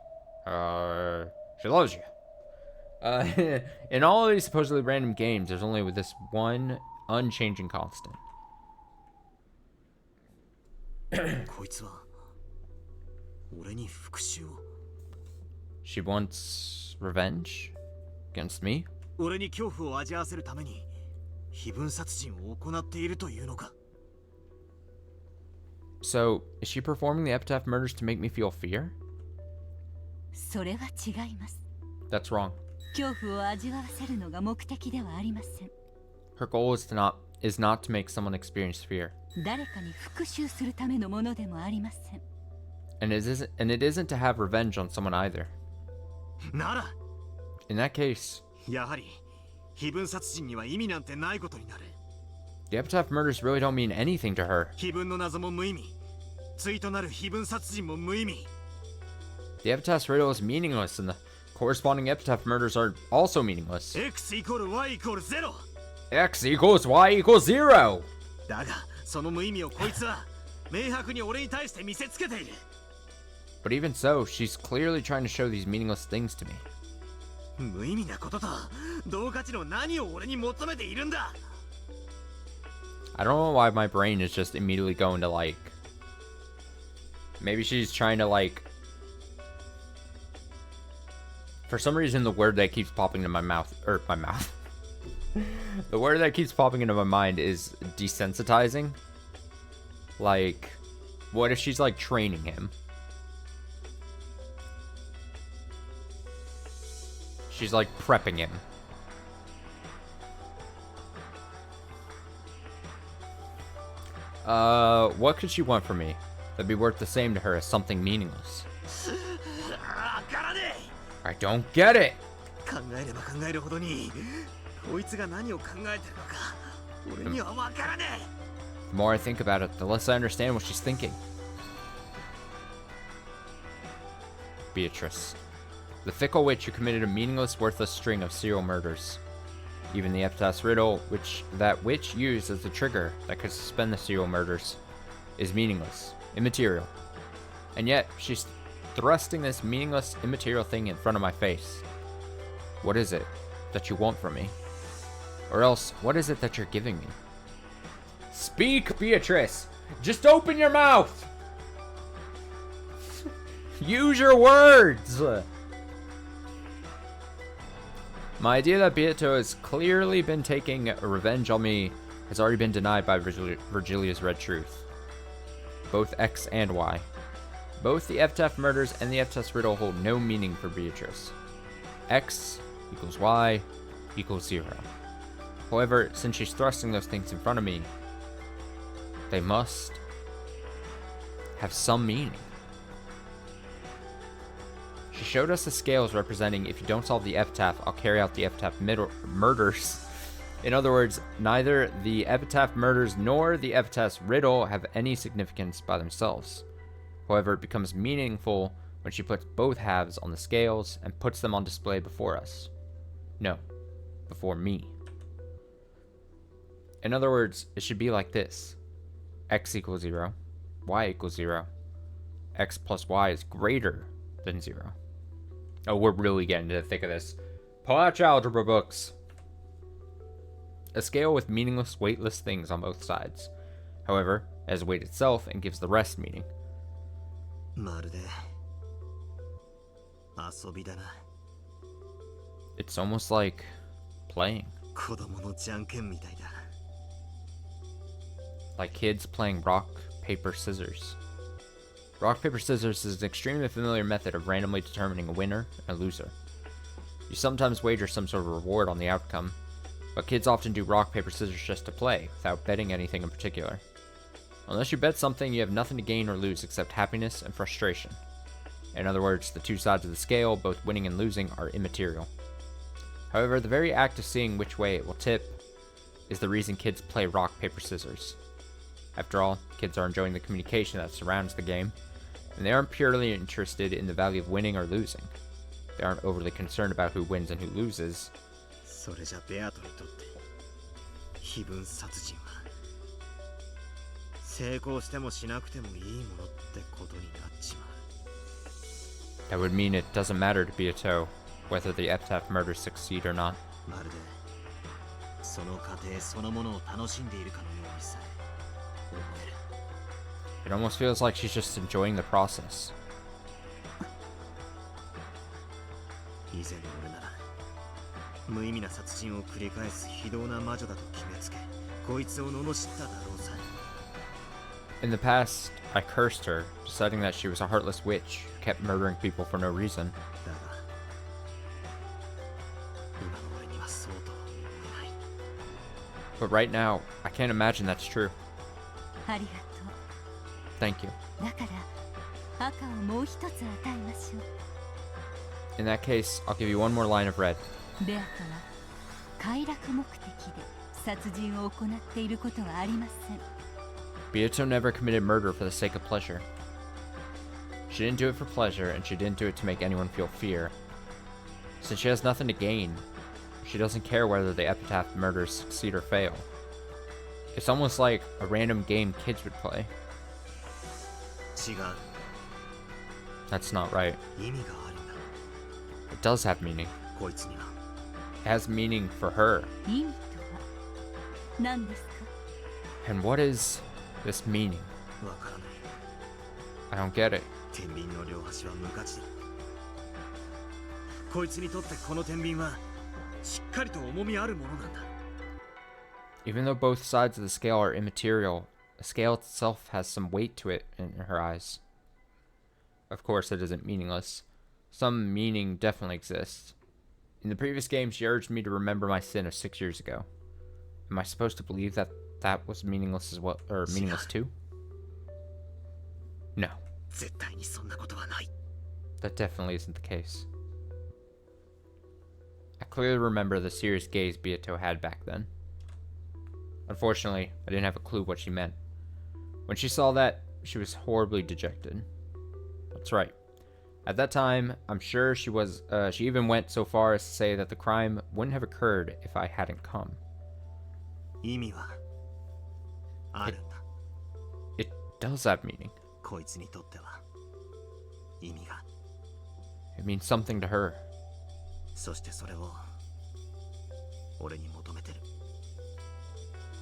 She loves you. In all of these supposedly random games, there's only with this one unchanging constant. こいつは俺に復讐を She wants revenge against me? 俺に恐怖を味わわせるために非分殺人を行っているというのか So, is she performing the epitaph murders to make me feel fear? それは違います。 That's wrong. 恐怖を味わわせるのが目的ではありません。 Her goal is not to make someone experience fear. 誰かに復讐するためのものでもありません。 And it isn't to have revenge on someone either. なら In that case, やはり非分殺人には意味なんてないことになる the epitaph murders really don't mean anything to her. 非分の謎も無意味対となる非分殺人も無意味 The epitaph's riddle is meaningless, and the corresponding epitaph murders are also meaningless. X イコール Y イコール0 X equals Y equals 0! だがその無意味をこいつは明白に俺に対して見せつけている But even so, she's clearly trying to show these meaningless things to me. 無意味なことと同価値の何を俺に求めているんだ I don't know why my brain is just immediately going to like... Maybe she's trying to like... For some reason, the word that keeps popping into my mouth... The word that keeps popping into my mind is desensitizing. Like, what if she's like training him? She's like prepping him. What could she want from me that'd be worth the same to her as something meaningless? I don't get it! 考えれば考えるほどにこいつが何を考えてるのか俺には分からねえ The more I think about it, the less I understand what she's thinking. Beatrice. The fickle witch who committed a meaningless, worthless string of serial murders. Even the epitaph's riddle, which that witch used as the trigger that could suspend the serial murders, is meaningless, immaterial. And yet, she's thrusting this meaningless, immaterial thing in front of my face. What is it that you want from me? Or else, what is it that you're giving me? Speak, Beatrice! Just open your mouth! Use your words! My idea that Beato has clearly been taking revenge on me has already been denied by Virgilia's Red Truth. Both X and Y. Both the epitaph murders and the epitaph's riddle hold no meaning for Beatrice. X equals Y equals 0. However, since she's thrusting those things in front of me, they must have some meaning. She showed us the scales representing if you don't solve the epitaph, I'll carry out the epitaph murders. In other words, neither the epitaph murders nor the epitaph's riddle have any significance by themselves. However, it becomes meaningful when she puts both halves on the scales and puts them on display before us. No, before me. In other words, it should be like this. X equals 0, Y equals 0. X plus Y is greater than 0. Oh, we're really getting to the thick of this. Pull out your algebra books. A scale with meaningless, weightless things on both sides. However, it has weight itself and gives the rest meaning. It's almost like playing. Like kids playing rock, paper, scissors. Rock, paper, scissors is an extremely familiar method of randomly determining a winner and a loser. You sometimes wager some sort of reward on the outcome, but kids often do rock, paper, scissors just to play, without betting anything in particular. Unless you bet something, you have nothing to gain or lose except happiness and frustration. In other words, the two sides of the scale, both winning and losing, are immaterial. However, the very act of seeing which way it will tip is the reason kids play rock, paper, scissors. After all, kids are enjoying the communication that surrounds the game, and they aren't purely interested in the value of winning or losing. They aren't overly concerned about who wins and who loses. 成功してもしなくてもいいものってことになっちまう。 That would mean it doesn't matter to Beato whether the epitaph murders succeed or not. まるでその過程そのものを楽しんでいるかのようにさえ思える。 It almost feels like she's just enjoying the process. 以前の俺なら無意味な殺人を繰り返す非道な魔女だと決めつけ、こいつを罵っただろうさ。 In the past, I cursed her, deciding that she was a heartless witch who kept murdering people for no reason. だが今の俺にはそうとは思えない。 But right now, I can't imagine that's true. ありが Thank you. とう。だから赤をもう一つ与えましょう。 In that case, I'll give you one more line of red. ベアトは快楽目的で殺人を行っていることはありません。 Beato never committed murder for the sake of pleasure. She didn't do it for pleasure, and she didn't do it to make anyone feel fear. Since she has nothing to gain, she doesn't care whether the epitaph murders succeed or fail. It's almost like a random game kids would play. 違う。 That's not right. 意味があるんだ。 It does have meaning. こいつには It has meaning for her. 意味とは何ですか？ And what is this meaning? わからない。 I don't get it. 天秤の両端は無価値だ。こいつにとってこの天秤はしっかりと重みあるものなんだ。 Even though both sides of the scale are immaterial, the scale itself has some weight to it in her eyes. Of course, it isn't meaningless. Some meaning definitely exists. In the previous game, she urged me to remember my sin of 6 years ago. Am I supposed to believe that that was meaningless as well, or meaningless too? No. 絶対にそんなことはない。 That definitely isn't the case. I clearly remember the serious gaze Beato had back then. Unfortunately, I didn't have a clue what she meant. When she saw that, she was horribly dejected. That's right. At that time, I'm sure she even went so far as to say that the crime wouldn't have occurred if I hadn't come. 意味はあるんだ。 It does have meaning. こいつにとっては意味が。 It means something to her. そしてそれを俺に求めてる。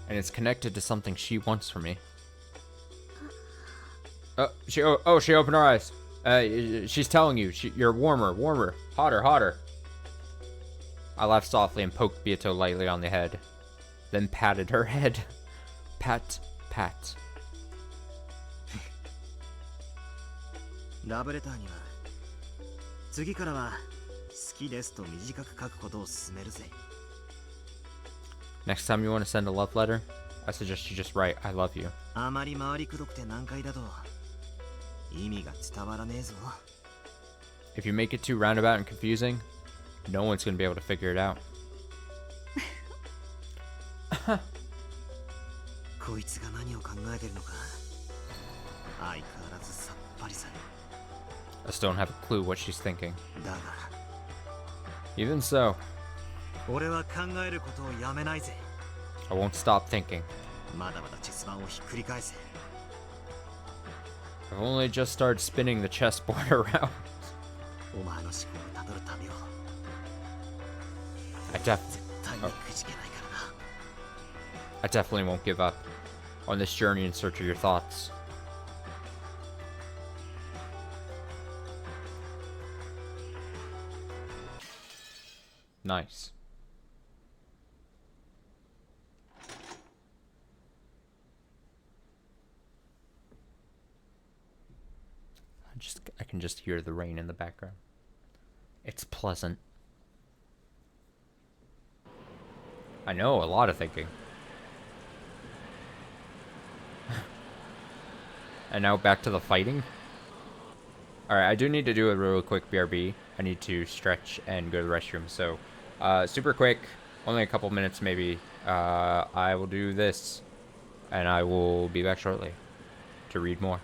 And it's connected to something she wants from me. She opened her eyes. She's telling you, you're warmer, hotter. I laughed softly and poked Beato lightly on the head, then patted her head. Pat. ラブレターには次からは好きですと短く書くことを勧めるぜ。 Next time you want to send a love letter, I suggest you just write, I love you. あまり回りくどくて難解だと意味が伝わらねえぞ。 If you make it too roundabout and confusing, no one's going to be able to figure it out. こいつが何を考えてるのか相変わらずさっぱりさ。 I still don't have a clue what she's thinking. だが Even so, 俺は考えることをやめないぜ。 I won't stop thinking. まだまだチェス盤をひっくり返せ。 I've only just started spinning the chessboard around. お前の思考をたどる旅を I 絶対にくじけないからな。 I definitely won't give up on this journey in search of your thoughts. Nice. I can just hear the rain in the background. It's pleasant. I know, a lot of thinking. And now back to the fighting. Alright, I do need to do a real quick BRB. I need to stretch and go to the restroom. So, super quick, only a couple minutes maybe. I will do this. And I will be back shortly to read more.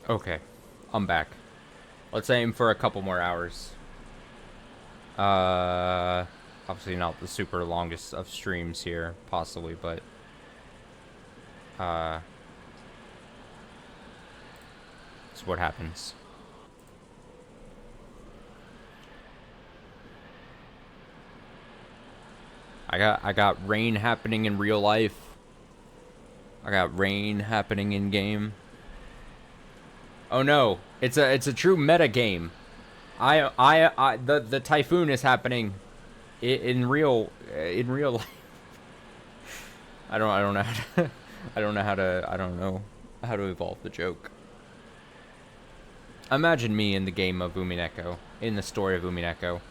Okay, I'm back. Let's aim for a couple more hours. Obviously not the super longest of streams here, possibly, but it's what happens. I got rain happening in real life. I got rain happening in game. Oh no, it's a true meta game. The typhoon is happening in real life. I don't know how to evolve the joke. Imagine me in the game of Umineko, in the story of Umineko.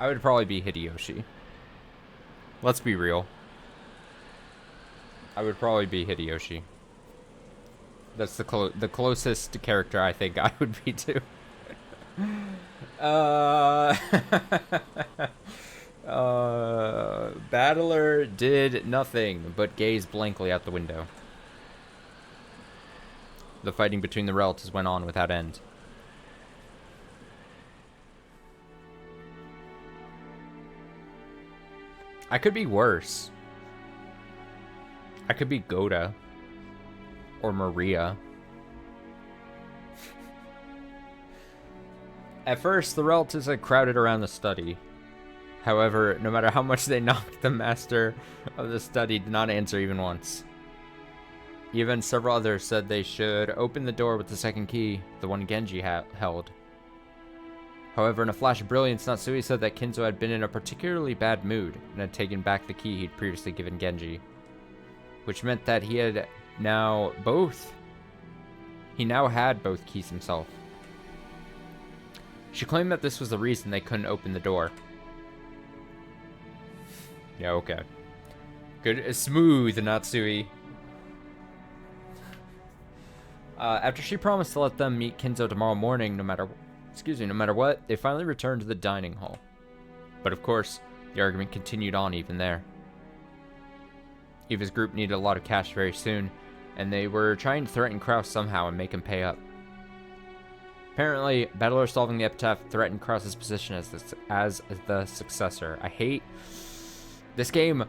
I would probably be Hideyoshi. Let's be real. I would probably be Hideyoshi. That's the closest character I think I would be to. Battler did nothing but gaze blankly out the window. The fighting between the relatives went on without end. I could be worse. I could be Goda. Or Maria. At first, the relatives had crowded around the study. However, no matter how much they knocked, the master of the study did not answer even once. Even several others said they should open the door with the second key, the one Genji held. However, in a flash of brilliance, Natsui said that Kinzo had been in a particularly bad mood and had taken back the key he'd previously given Genji. Which meant that he now had both keys himself. She claimed that this was the reason they couldn't open the door. Yeah, okay. Good, smooth, Natsui. After she promised to let them meet Kinzo tomorrow morning, no matter what, they finally returned to the dining hall. But of course, the argument continued on even there. Eva's group needed a lot of cash very soon, and they were trying to threaten Kraus somehow and make him pay up. Apparently, Battler solving the epitaph threatened Kraus's position as the successor. I hate this game.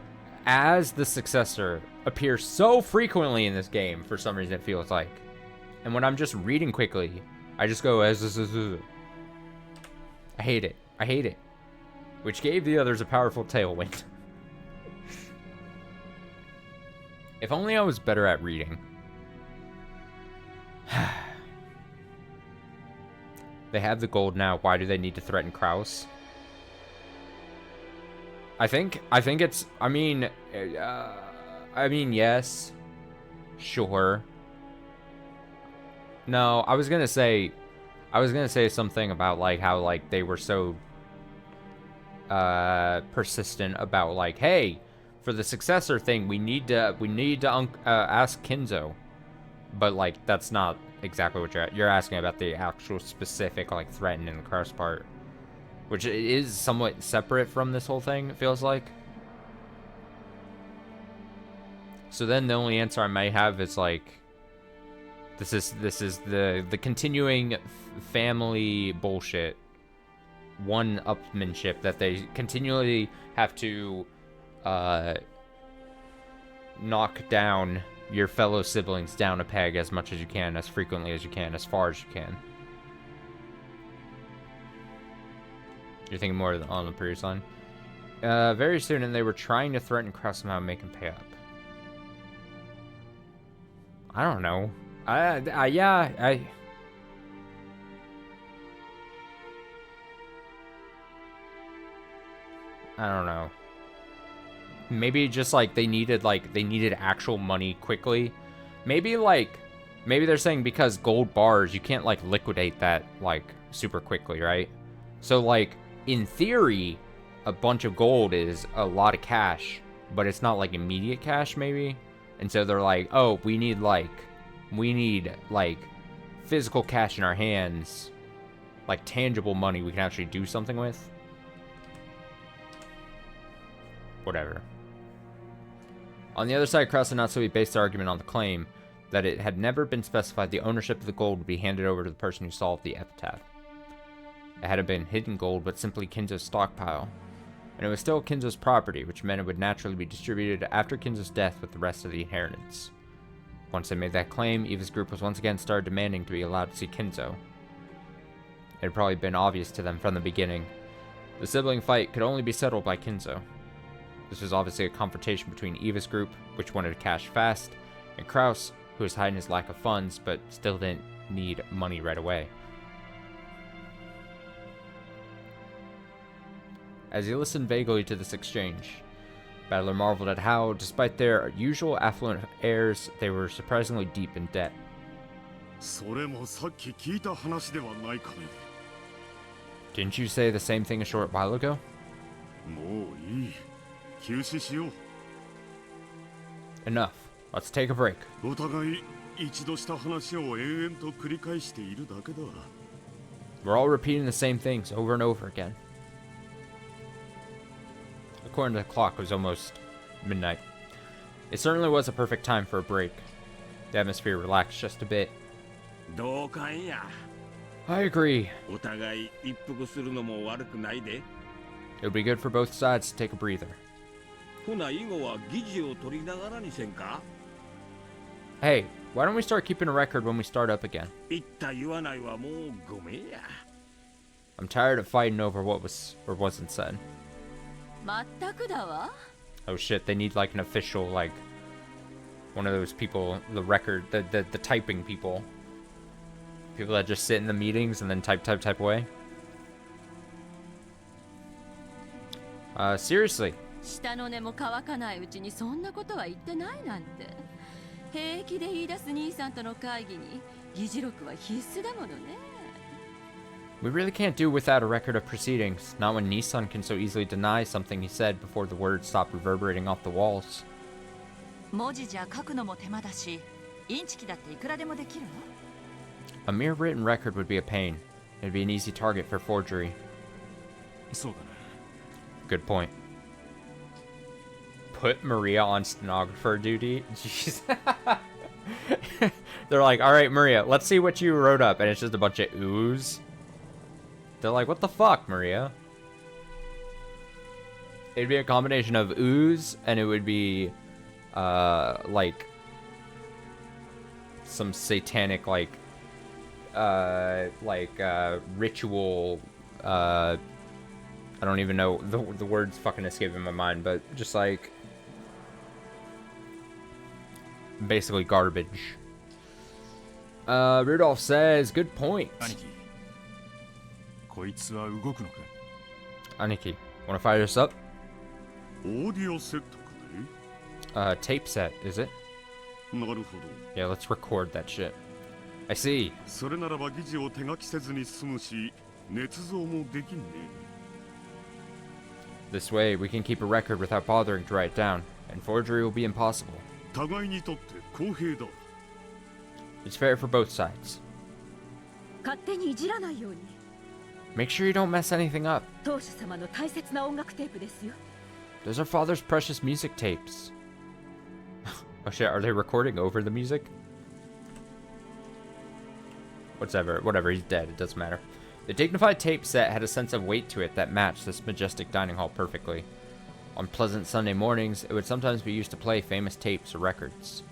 As the successor appears so frequently in this game for some reason, it feels like. And when I'm just reading quickly, I just go as. I hate it. I hate it. Which gave the others a powerful tailwind. If only I was better at reading. They have the gold now. Why do they need to threaten Kraus? I think it's. I mean, yes, sure. No, I was gonna say something about like how like they were so persistent about like, hey, for the successor thing, we need to ask Kinzo, but like that's not exactly what you're asking about. The actual specific like threaten in the Kraus part, which is somewhat separate from this whole thing, it feels like. So then the only answer I may have is like, this is the continuing family bullshit, one-upmanship that they continually have to knock down your fellow siblings down a peg as much as you can, as frequently as you can, as far as you can. You're thinking more on the previous line. Very soon, and they were trying to threaten Kraus somehow and make him pay up. I don't know. I don't know. Maybe just like they needed actual money quickly. Maybe they're saying because gold bars, you can't like liquidate that like super quickly, right? So like in theory, a bunch of gold is a lot of cash, but it's not like immediate cash maybe. And so they're like, "Oh, we need physical cash in our hands, like tangible money we can actually do something with." Whatever. On the other side, Kraus and Natsui based their argument on the claim that it had never been specified the ownership of the gold would be handed over to the person who solved the epitaph. It hadn't been hidden gold, but simply Kinzo's stockpile. And it was still Kinzo's property, which meant it would naturally be distributed after Kinzo's death with the rest of the inheritance. Once they made that claim, Eva's group was once again started demanding to be allowed to see Kinzo. It had probably been obvious to them from the beginning. The sibling fight could only be settled by Kinzo. This was obviously a confrontation between Eva's group, which wanted cash fast, and Kraus, who was hiding his lack of funds, but still didn't need money right away. As he listened vaguely to this exchange, Battler marveled at how, despite their usual affluent airs, they were surprisingly deep in debt. それもさっき聞いた話ではないかね。 Didn't you say the same thing a short while ago? もういい。休止しよう。 Enough. Let's take a break. お互い一度した話を延々と繰り返しているだけだ。 We're all repeating the same things over and over again. According to the clock, it was almost midnight. It certainly was a perfect time for a break. The atmosphere relaxed just a bit. 同感や。 I agree. お互い一服するのも悪くないで。 It would be good for both sides to take a breather. ほな以後は議事を取りながらにせんか。 Hey, why don't we start keeping a record when we start up again? 言った言わないはもうごめんや。 I'm tired of fighting over what was or wasn't said. 全くだわ。 Oh shit, they need like an official, like, one of those people, the record, the typing people. People that just sit in the meetings and then type away. Seriously. 下の根も乾かないうちにそんなことは言ってないなんて。平気で言い出す兄さんとの会議に議事録は必須だものね。 We really can't do without a record of proceedings, not when Nissan can so easily deny something he said before the words stopped reverberating off the walls. 文字じゃ書くのも手間だし、インチキだっていくらでもできるの。 A mere written record would be a pain. It'd be an easy target for forgery. そうだね。 Good point. Put Maria on stenographer duty? Jeez. They're like, alright, Maria, let's see what you wrote up. And it's just a bunch of oohs. They're like, what the fuck, Maria? It'd be a combination of oohs, and it would be, like, some satanic, like, ritual, I don't even know, the words fucking escaping my mind, but just like, basically garbage. Rudolph says, good point. 兄貴、こいつは動くのか。 Aniki, wanna fire this up? オーディオセットかね。 Tape set, is it? なるほど。 Yeah, let's record that shit. I see. それならば議事を手書きせずに済むし、捏造もできんね。 This way, we can keep a record without bothering to write it down, and forgery will be impossible. 互いにとって公平だ。 It's fair for both sides. 勝手にいじらないように。 Make sure you don't mess anything up. 当主様の大切な音楽テープですよ。 Those are Father's precious music tapes. Oh shit, are they recording over the music? Whatever, he's dead, it doesn't matter. The dignified tape set had a sense of weight to it that matched this majestic dining hall perfectly. On pleasant Sunday mornings, it would sometimes be used to play famous tapes or records.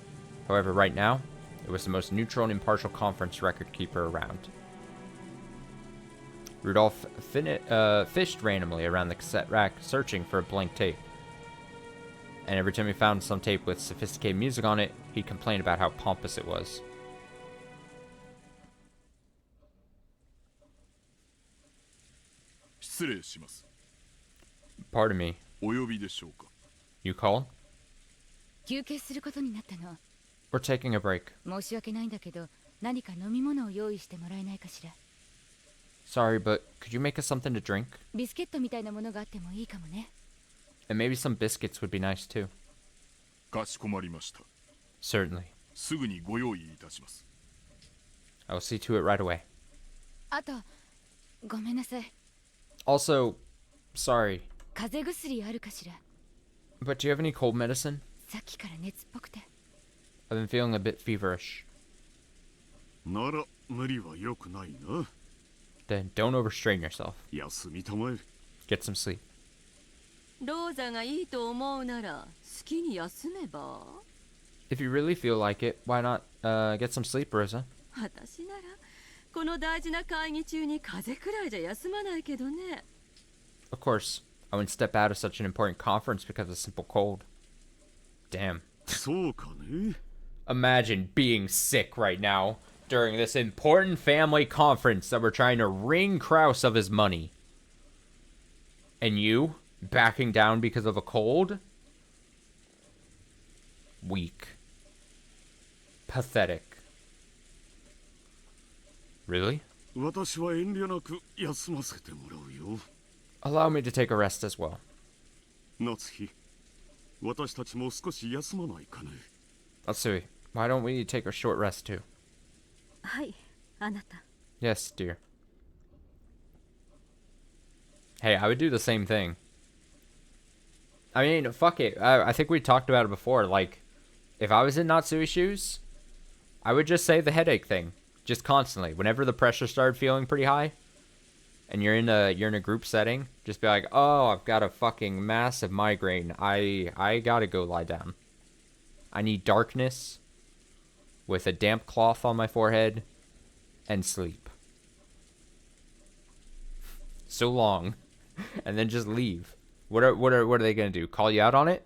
However, right now, it was the most neutral and impartial conference record keeper around. Rudolph fished randomly around the cassette rack, searching for a blank tape. And every time he found some tape with sophisticated music on it, he'd complain about how pompous it was. 失礼します。 Pardon me. お呼びでしょうか。 You called? 休憩することになったの。 We're taking a break. 申し訳ないんだけど、何か飲み物を用意してもらえないかしら。 Sorry, but could you make us something to drink? ビスケットみたいなものがあってもいいかもね。 And maybe some biscuits would be nice too. かしこまりました。 Certainly. すぐにご用意いたします。 I will see to it right away. あと、ごめんなさい。 Also, sorry, 風邪薬あるかしら。 but do you have any cold medicine? さっきから熱っぽくて。 I've been feeling a bit feverish. なら無理は良くないな。 Then don't overstrain yourself. 休みたまえ。 Get some sleep. ローザがいいと思うなら好きに休めば。 If you really feel like it, why not get some sleep, Rosa? 私ならこの大事な会議中に風邪くらいじゃ休まないけどね。 Of course, I wouldn't step out of such an important conference because of a simple cold. Damn. そうかね。 Imagine being sick right now during this important family conference that we're trying to wring Kraus of his money. And you backing down because of a cold? Weak. Pathetic. Really? 私は遠慮なく休ませてもらうよ。 Allow me to take a rest as well. 夏日、私たちも少し休まないかね。 Atsui, why don't we take a short rest too? はい、あなた。 Yes, dear. Hey, I would do the same thing. I mean, fuck it. I think we talked about it before. Like, if I was in Natsui's shoes, I would just say the headache thing. Just constantly. Whenever the pressure started feeling pretty high, and you're in a group setting, just be like, oh, I've got a fucking massive migraine. I gotta go lie down. I need darkness with a damp cloth on my forehead and sleep. So long. And then just leave. What are they gonna do? Call you out on it?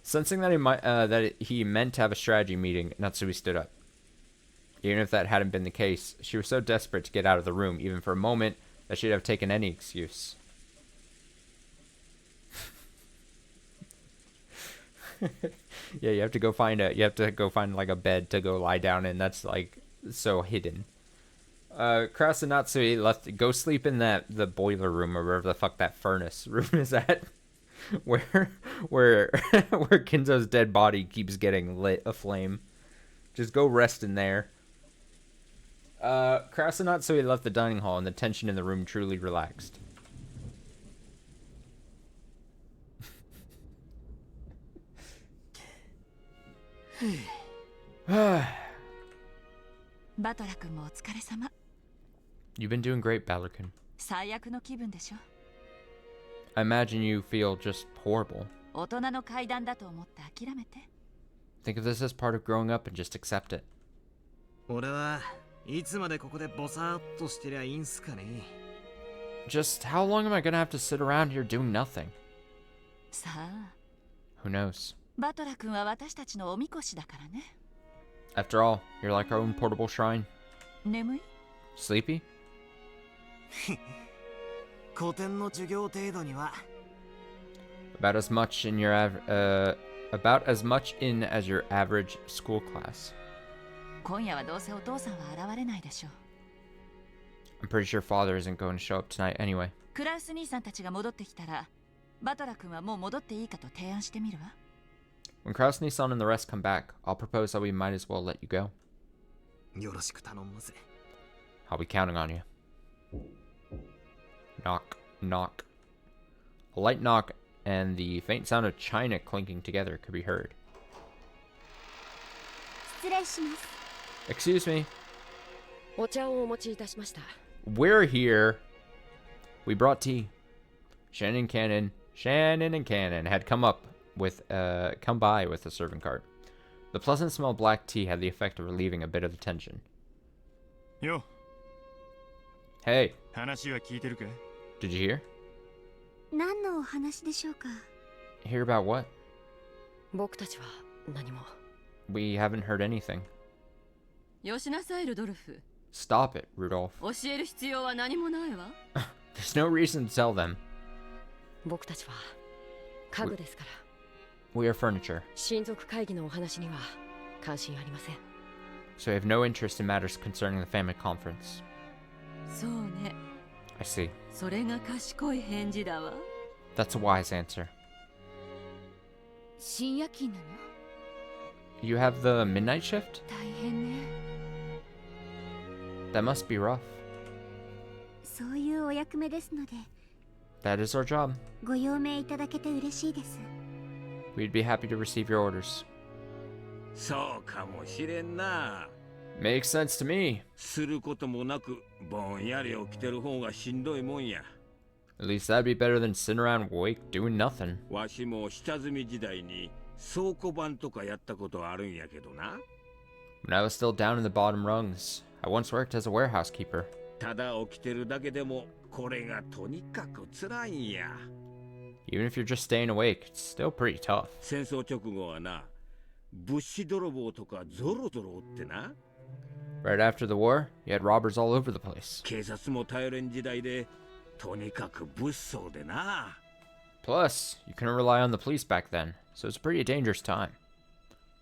Sensing that he meant to have a strategy meeting, Natsui stood up. Even if that hadn't been the case, she was so desperate to get out of the room, even for a moment, that she'd have taken any excuse. Yeah, you have to go find like a bed to go lie down in. That's like so hidden. Kraus and Natsui go sleep in the boiler room or wherever the fuck that furnace room is at. where Kinzo's dead body keeps getting lit aflame. Just go rest in there. Kraus and Natsui left the dining hall and the tension in the room truly relaxed. You've been doing great, Ballerkin. 最悪の気分でしょ。 I imagine you feel just horrible. 大人の階段だと思って諦めて。 Think of this as part of growing up and just accept it. 俺はいつまでここでボサーっとしてりゃいいんすかね。 Just how long am I gonna have to sit around here doing nothing? さあ。 Who knows? バトラ君は私たちのおみこしだからね。 After all, you're like our own portable shrine. 眠い？ Sleepy? 古典の授業程度には。 About as much in as your average school class. 今夜はどうせお父さんは現れないでしょう。 I'm pretty sure father isn't going to show up tonight anyway. クラウス兄さんたちが戻ってきたら、バトラ君はもう戻っていいかと提案してみるわ。 When Kraus, Nissan, and the rest come back, I'll propose that we might as well let you go. よろしく頼むぜ。 I'll be counting on you. Knock, knock. A light knock and the faint sound of china clinking together could be heard. 失礼します。 Excuse me. お茶をお持ちいたしました。 We're here. We brought tea. Shannon and Cannon had come by with a serving cart. The pleasant smell of black tea had the effect of relieving a bit of the tension. Yo. Hey. 話は聞いてるか? Did you hear? 何のお話でしょうか? Hear about what? 僕たちは何も。 We haven't heard anything. よしなさい、ルドルフ。 Stop it, Rudolph. 教える必要は何もないわ。There's no reason to tell them. 僕たちは家具ですから。 We are furniture. 親族会議のお話には関心ありません。 So we have no interest in matters concerning the family conference. そうね。 I see. それが賢い返事だわ。 That's a wise answer. 深夜勤なの? You have the midnight shift? 大変ね。 That must be rough. そういうお役目ですので、That is our job. ご用命いただけて嬉しいです。 We'd be happy to receive your orders. そうかもしれんな。 Makes sense to me. することもなくぼんやり起きてる方がしんどいもんや。 At least that'd be better than sitting around awake doing nothing. わしも下積み時代に倉庫番とかやったことあるんやけどな。 When I was still down in the bottom rungs, I once worked as a warehouse keeper. ただ起きてるだけでもこれがとにかく辛いんや。 Even if you're just staying awake, it's still pretty tough. 戦争直後はな、物資泥棒とかゾロゾロおってな。 Right after the war, you had robbers all over the place. 警察も頼れん時代で、とにかく物騒でな。 Plus, you couldn't rely on the police back then, so it's a pretty dangerous time.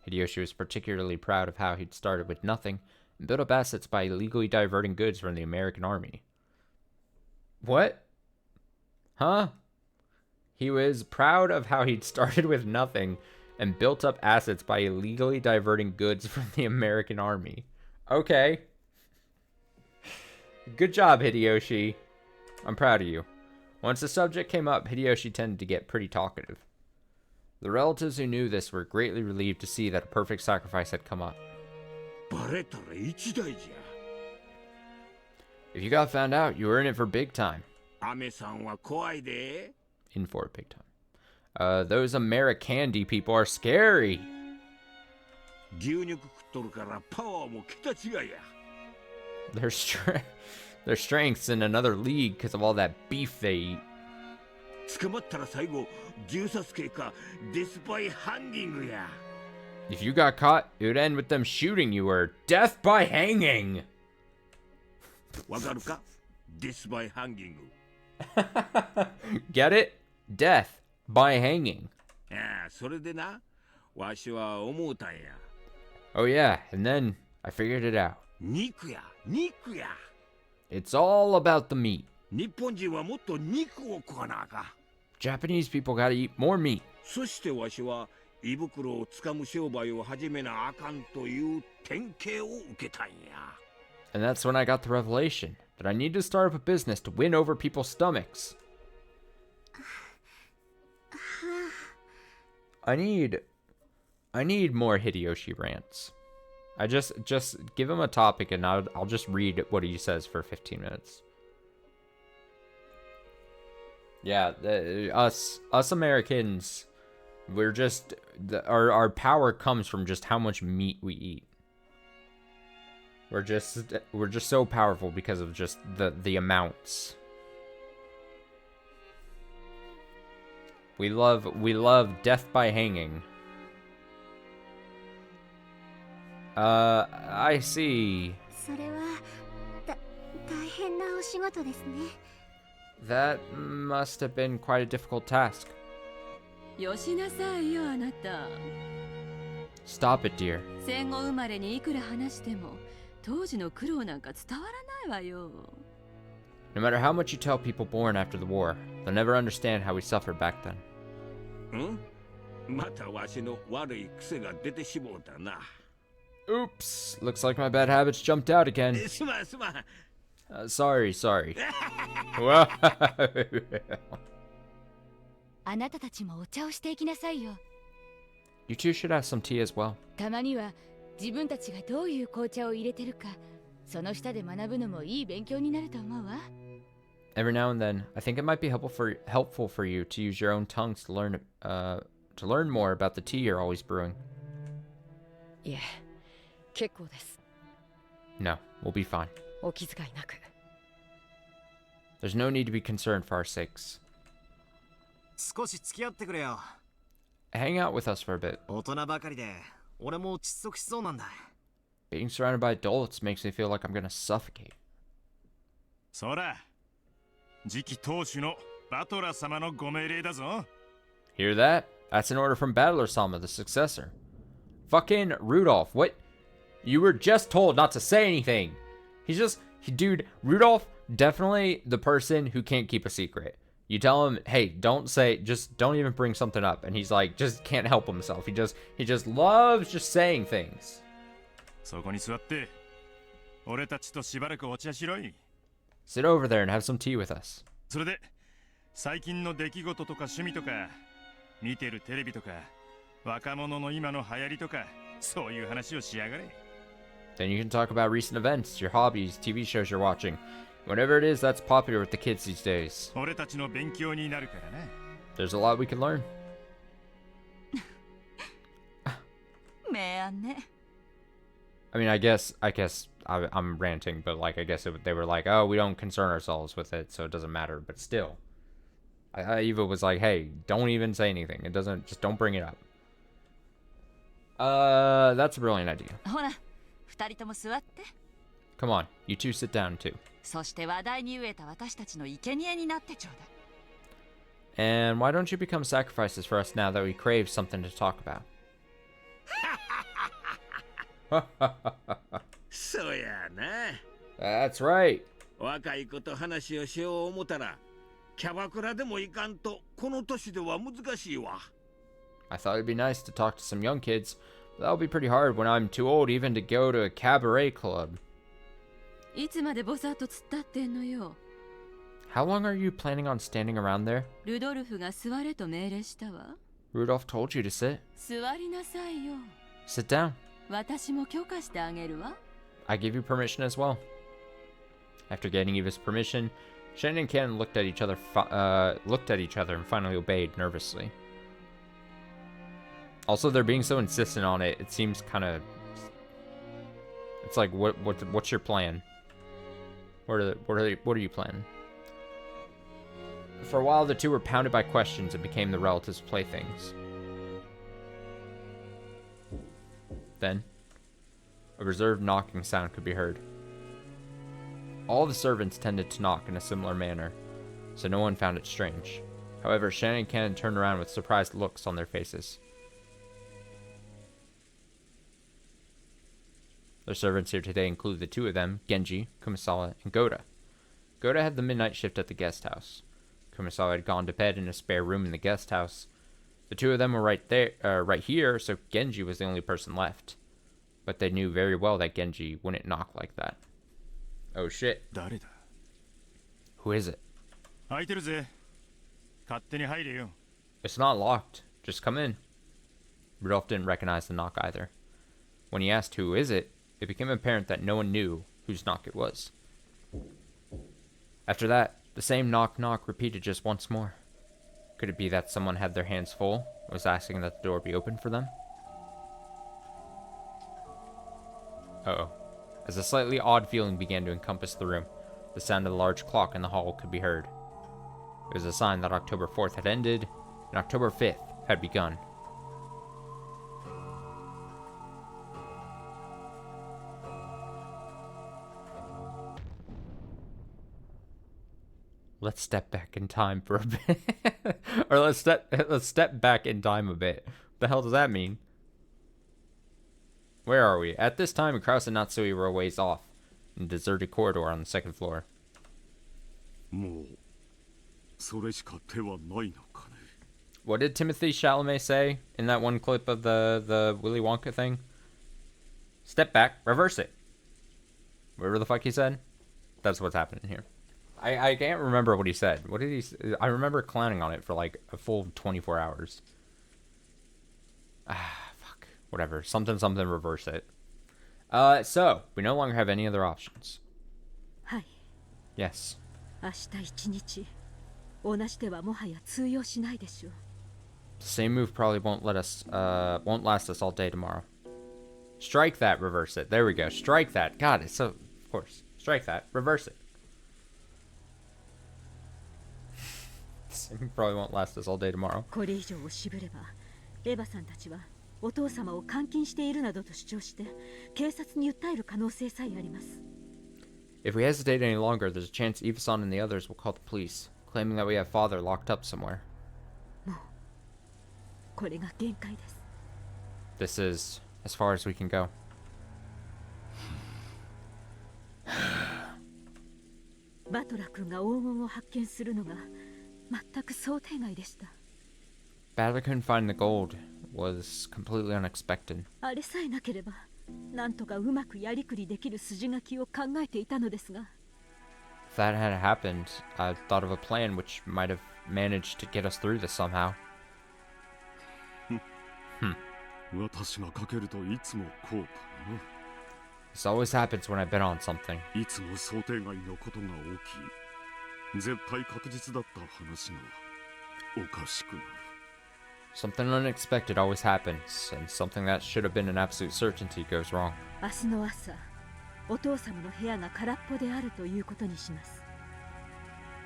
Hideyoshi was particularly proud of how he'd started with nothing and built up assets by illegally diverting goods from the American army. What? Huh? He was proud of how he'd started with nothing and built up assets by illegally diverting goods from the American army. Okay. Good job, Hideyoshi. I'm proud of you. Once the subject came up, Hideyoshi tended to get pretty talkative. The relatives who knew this were greatly relieved to see that a perfect sacrifice had come up. バレたら一大事や。 If you got found out, you were in it for big time. アメさんは怖いで。 In for big time. Those Americandy people are scary. 牛肉食っとるからパワーも桁違いや。 Their strength's in another league because of all that beef they eat. 捕まったら最後銃殺刑かデスバイハンギングや。 If you got caught, it would end with them shooting you or death by hanging. わかるか？デスバイハンギング。 Get it? Death by hanging. ああ、それでな、わしは思うたんや。 Oh yeah, and then I figured it out. 肉や、肉や。 It's all about the meat. 日本人はもっと肉を食わなあかん。 Japanese people gotta eat more meat. そしてわしは胃袋をつかむ商売を始めなあかんという典型を受けたんや。 And that's when I got the revelation that I need to start up a business to win over people's stomachs. I need more Hideyoshi rants. I just give him a topic and I'll just read what he says for 15 minutes. Yeah, us Americans, we're just our power comes from just how much meat we eat. We're just so powerful because of just the amounts. We love death by hanging. I see. それは大変なお仕事ですね。 That must have been quite a difficult task. よしなさいよあなた。 Stop it, dear. 戦後生まれにいくら話しても当時の苦労なんか伝わらないわよ。 No matter how much you tell people born after the war, they'll never understand how we suffered back then. ん？またわしの悪い癖が出てしもうたな。 Oops, looks like my bad habits jumped out again. すまんすまん。Sorry. あなたたちもお茶をしていきなさいよ。 You two should have some tea as well. たまには自分たちがどういう紅茶を入れてるか、その下で学ぶのもいい勉強になると思うわ。 Every now and then, I think it might be helpful for you to use your own tongues to learn more about the tea you're always brewing. いえ、結構です。 No, we'll be fine. お気遣いなく。 There's no need to be concerned for our sakes. 少し付き合ってくれよ。 Hang out with us for a bit. 大人ばかりで俺も窒息しそうなんだ。 Being surrounded by adults makes me feel like I'm gonna suffocate. そら、次期当主のバトラ様のご命令だぞ。 Hear that? That's an order from Battler-sama, the successor. Fucking Rudolph, what? You were just told not to say anything. Dude, Rudolph, definitely the person who can't keep a secret. You tell him, hey, just don't even bring something up. And he's like, just can't help himself. He just loves just saying things. そこに座って、俺たちとしばらくお茶しろい。 Sit over there and have some tea with us. それで、最近の出来事とか趣味とか、見てるテレビとか、若者の今の流行りとか、そういう話をしやがれ。Then you can talk about recent events, your hobbies, TV shows you're watching. Whatever it is that's popular with the kids these days. 俺たちの勉強になるからな。There's a lot we can learn. 明暗ね。I mean, I guess I'm ranting, but like, I guess they were like, oh, we don't concern ourselves with it, so it doesn't matter. But still, Eva was like, hey, don't even say anything. It doesn't, just don't bring it up. That's a brilliant idea. ほら、二人とも座って。Come on, you two sit down too. そして話題に飢えた私たちの生贄になってちょうだい。And why don't you become sacrifices for us now that we crave something to talk about? そうやな。That's right. 若い子と話をしよう思たら、キャバクラでも行かんとこの年では難しいわ。I thought it'd be nice to talk to some young kids, but that'll be pretty hard when I'm too old even to go to a cabaret club. いつまでぼさっと突っ立ってんのよ。How long are you planning on standing around there? ルドルフが座れと命令したわ。Rudolph told you to sit. 座りなさいよ。Sit down. 私も許可してあげるわ。I give you permission as well. After getting Eva's permission, Shannon and Ken looked at each other and finally obeyed nervously. Also, they're being so insistent on it. It seems kind of. It's like, what's your plan? What are you planning? For a while, the two were pounded by questions and became the relatives' playthings. Then, a reserved knocking sound could be heard. All the servants tended to knock in a similar manner, so no one found it strange. However, Shannon and Ken turned around with surprised looks on their faces. The servants here today include the two of them, Genji, Kumasawa, and Goda. Goda had the midnight shift at the guest house. Kumasawa had gone to bed in a spare room in the guest house. The two of them were right here, so Genji was the only person left. But they knew very well that Genji wouldn't knock like that. Oh shit. 誰だ? Who is it? 開いてるぜ。勝手に入れよ。It's not locked. Just come in. Rudolph didn't recognize the knock either. When he asked who is it, it became apparent that no one knew whose knock it was. After that, the same knock-knock repeated just once more. Could it be that someone had their hands full and was asking that the door be opened for them? Uh-oh. As a slightly odd feeling began to encompass the room, the sound of the large clock in the hall could be heard. It was a sign that October 4th had ended, and October 5th had begun. Let's step back in time for a bit. Or let's step back in time a bit. What the hell does that mean? Where are we? At this time, Kraus and Natsui were a ways off, in a deserted corridor on the second floor. What did Timothy Chalamet say in that one clip of the Willy Wonka thing? Step back, reverse it. Whatever the fuck he said. That's what's happening here. I can't remember what he said. What did he say? I remember clowning on it for like a full 24 hours. Fuck. Whatever. Something, reverse it. So, we no longer have any other options. Hi. Yes. 明日一日、同じではもはや通用しないでしょう。 The same move probably won't last us all day tomorrow. Strike that, reverse it. There we go. Strike that. God, it's so... Of course. Strike that. Reverse it. The same move probably won't last us all day tomorrow. これ以上を渋れば、エヴァさんたちはお父様を監禁しているなどと主張して警察に訴える可能性さえあります。 If we hesitate any longer, there's a chance Eva-san and the others will call the police, claiming that we have father locked up somewhere. もうこれが限界です。 This is as far as we can go. バトラ君が黄金を発見するのが全く想定外でした。 Battler couldn't find the gold was completely unexpected. あれさえなければ、なんとかうまくやりくりできる筋書きを考えていたのですが。 If that had happened, I thought of a plan which might have manage to get us through this somehow. 私がかけるといつもこうかな。 This always happens when I bet on something. いつも想定外のことが起き、絶対確実だった話がおかしくなる。 Something unexpected always happens, and something that should have been an absolute certainty goes wrong. 明日の朝、お父様の部屋が空っぽであるということにします。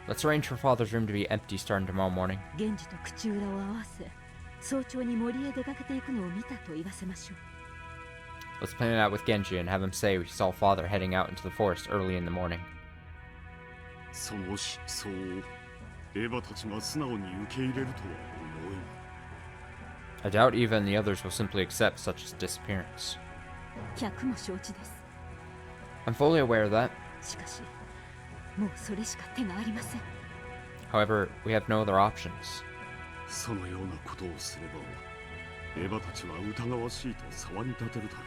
Let's arrange for Father's room to be empty starting tomorrow morning. 源氏と口裏を合わせ、早朝に森へ出かけていくのを見たと言わせましょう。 Let's plan it out with Genji and have him say we saw Father heading out into the forest early in the morning. その思想をエヴァたちが素直に受け入れるとは思えん。 I doubt Eva and the others will simply accept such a disappearance. 客も承知です。 I'm fully aware of that. しかし、もうそれしか手がありません。 However, we have no other options. そのようなことをすれば、エヴァたちは疑わしいと騒ぎ立てるだろう。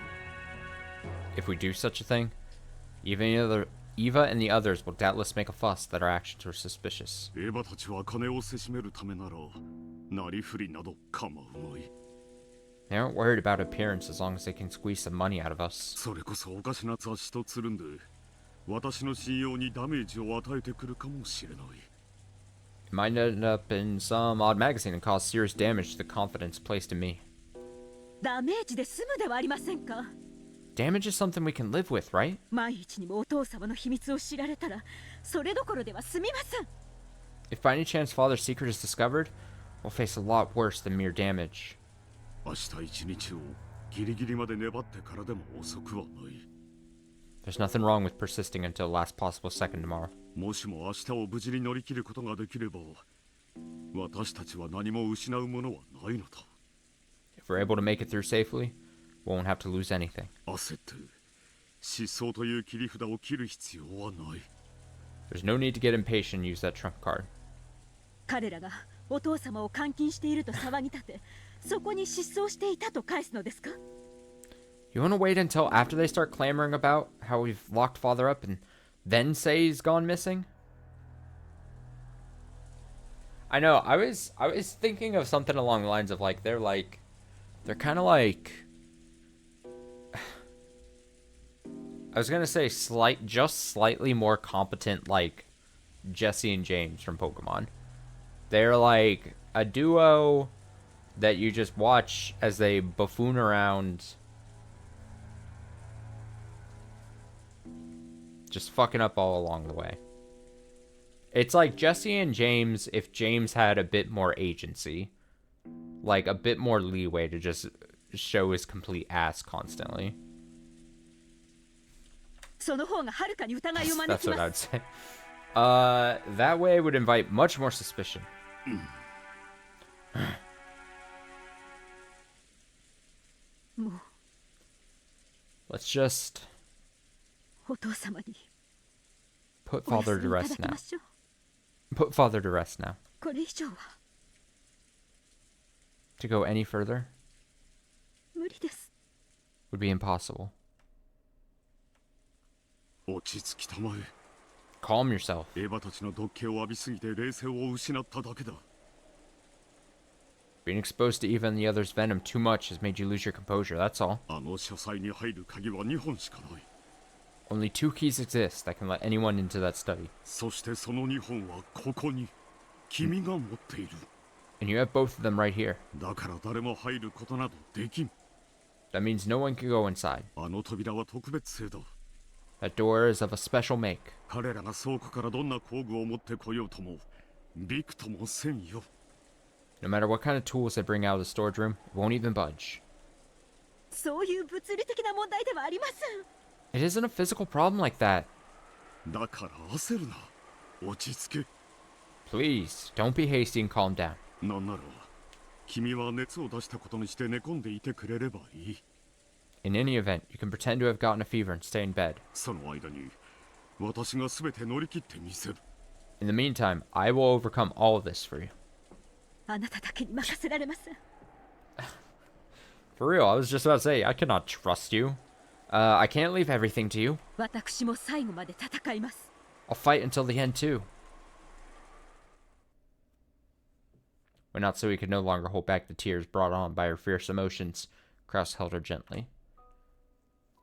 If we do such a thing, Eva and the others will doubtless make a fuss that our actions were suspicious. エヴァたちは金をせしめるためなら、なりふりなど構うまい。 They aren't worried about appearance as long as they can squeeze some money out of us. それこそおかしな雑誌とつるんで、私の信用にダメージを与えてくるかもしれない。 It might end up in some odd magazine and cause serious damage to the confidence placed in me. ダメージで済むではありませんか。 Damage is something we can live with, right? 万一にもお父様の秘密を知られたら、それどころでは済みません。 If by any chance Father's secret is discovered, we'll face a lot worse than mere damage. 明日一日をギリギリまで粘ってからでも遅くはない。 There's nothing wrong with persisting until the last possible second tomorrow. もしも明日を無事に乗り切ることができれば、私たちは何も失うものはないのだ。 If we're able to make it through safely, we won't have to lose anything. 焦って失踪という切り札を切る必要はない。 There's no need to get impatient and use that trump card. 彼らがお父様を監禁していると騒ぎ立て、そこに失踪していたと返すのですか？ You want to wait until after they start clamoring about how we've locked Father up and then say he's gone missing? I know, I was thinking of something along the lines of they're kind of like I was gonna say just slightly more competent like Jesse and James from Pokemon. They're like a duo that you just watch as they buffoon around, just fucking up all along the way. It's like Jesse and James if James had a bit more agency, like a bit more leeway to just show his complete ass constantly. That's what I'd say. That way would invite much more suspicion. Let's just put Father to rest now. Put Father to rest now. To go any further would be impossible. Calm yourself. Being exposed to Eva and the others' venom too much has made you lose your composure, that's all. Only 2 keys exist that can let anyone into that study. And you have both of them right here. That means no one can go inside. That door is of a special make. No matter what kind of tools they bring out of the storage room, it won't even budge. It isn't a physical problem like that. Please, don't be hasty and calm down. In any event, you can pretend to have gotten a fever and stay in bed. In the meantime, I will overcome all of this for you. For real, I was just about to say, I cannot trust you. I can't leave everything to you. I'll fight until the end too. When Natsui could no longer hold back the tears brought on by her fierce emotions, Kraus held her gently.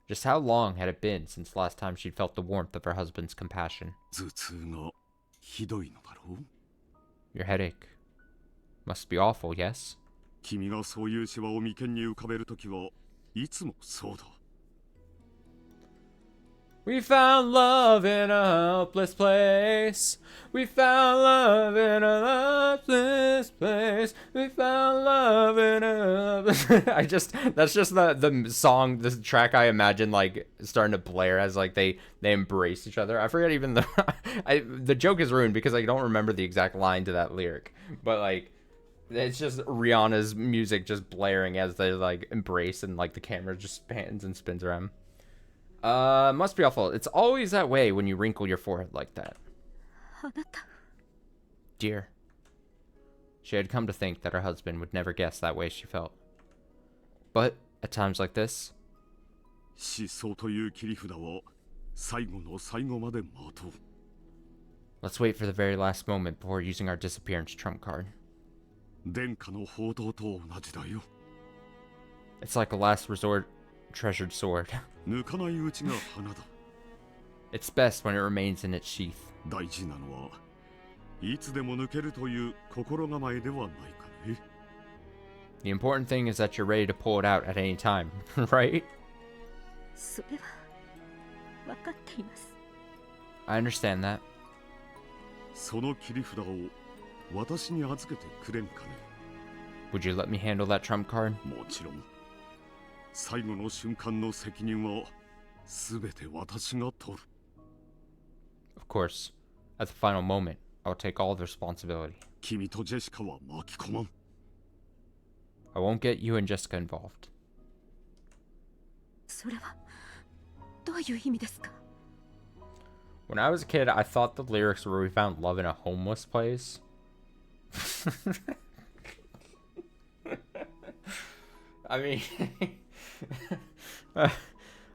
Just how long had it been since last time she'd felt the warmth of her husband's compassion? Your headache must be awful, yes? 君がそういうシワを眉間に浮かべるときはいつもそうだ。We found love in a helpless place. We found love in a helpless place. We found love in a... that's just the song, the track I imagine like starting to blare as like they embrace each other. I forget even the joke is ruined because I don't remember the exact line to that lyric. But like, it's just Rihanna's music just blaring as they like embrace and like the camera just pans and spins around. Must be awful. It's always that way when you wrinkle your forehead like that. Dear. She had come to think that her husband would never guess that way she felt. But, at times like this... Let's wait for the very last moment before using our disappearance trump card. It's like a last resort treasured sword. It's best when it remains in its sheath. The important thing is that you're ready to pull it out at any time, right? I understand that. Would you let me handle that trump card? Of course, at the final moment, I'll take all the responsibility. I won't get you and Jessica involved. When I was a kid, I thought the lyrics were "We found love in a homeless place." I mean...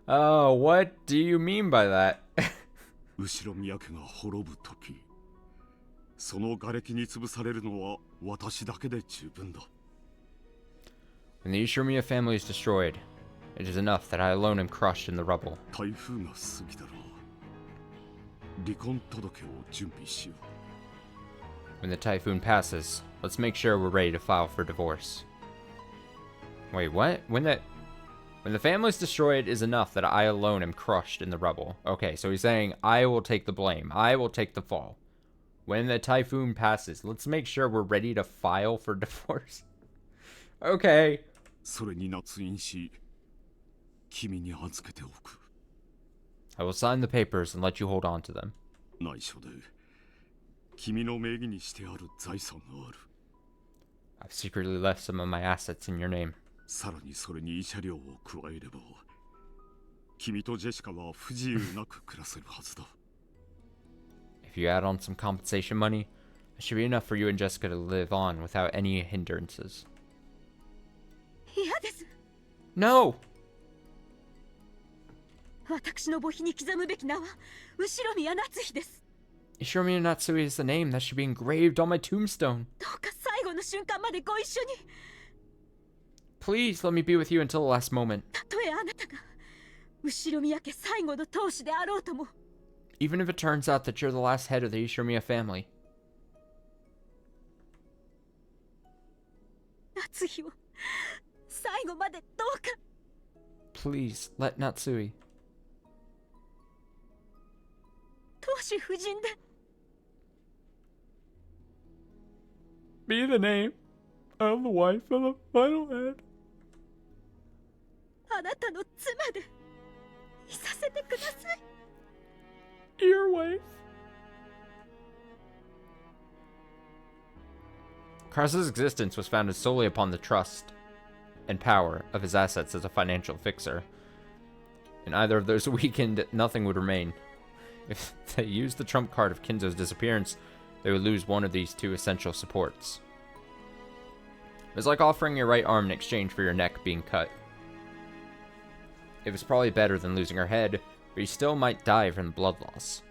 oh, what do you mean by that? When the Ishinomiya family is destroyed, it is enough that I alone am crushed in the rubble. When the typhoon passes, let's make sure we're ready to file for divorce. Wait, what? When the family's destroyed is enough that I alone am crushed in the rubble. Okay, so he's saying I will take the blame. I will take the fall. When the typhoon passes, let's make sure we're ready to file for divorce. Okay. I will sign the papers and let you hold on to them. I've secretly left some of my assets in your name. If you add on some compensation money, it should be enough for you and Jessica to live on without any hindrances. No! Ishinomiya Natsui is the name that should be engraved on my tombstone. Please let me be with you until the last moment. Even if it turns out that you're the last head of the Ishinomiya family. Please let Natsui. Be the name of the wife of the final head. Your wife. Krause's existence was founded solely upon the trust and power of his assets as a financial fixer. And either of those weakened, nothing would remain. If they used the trump card of Kinzo's disappearance, they would lose one of these two essential supports. It was like offering your right arm in exchange for your neck being cut. It was probably better than losing her head, but you still might die from the blood loss.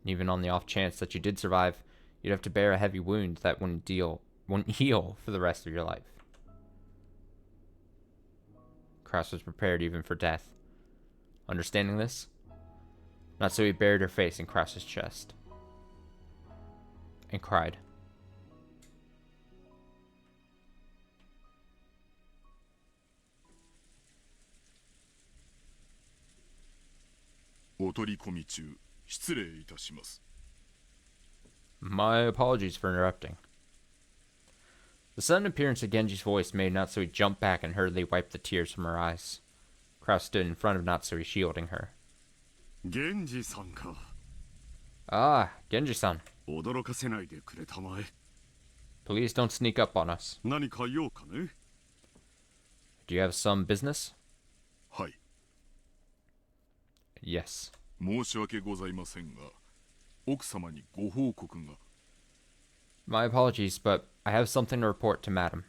And even on the off chance that you did survive, You'd have to bear a heavy wound that wouldn't heal for the rest of your life. Kraus was prepared even for death. Understanding this, Natsui buried her face in Kraus's chest and cried. My apologies for interrupting. The sudden appearance of Genji's voice made Natsui jump back and hurriedly wipe the tears from her eyes. Kraus stood in front of Natsui, shielding her. Genji-san ka. Ah, Genji-san. 驚かせないでくれたまえ。 Please don't sneak up on us. 何か用かね? Do you have some business? はい。 Yes. 申し訳ございませんが、奥様にご報告が。 My apologies, but I have something to report to Madam.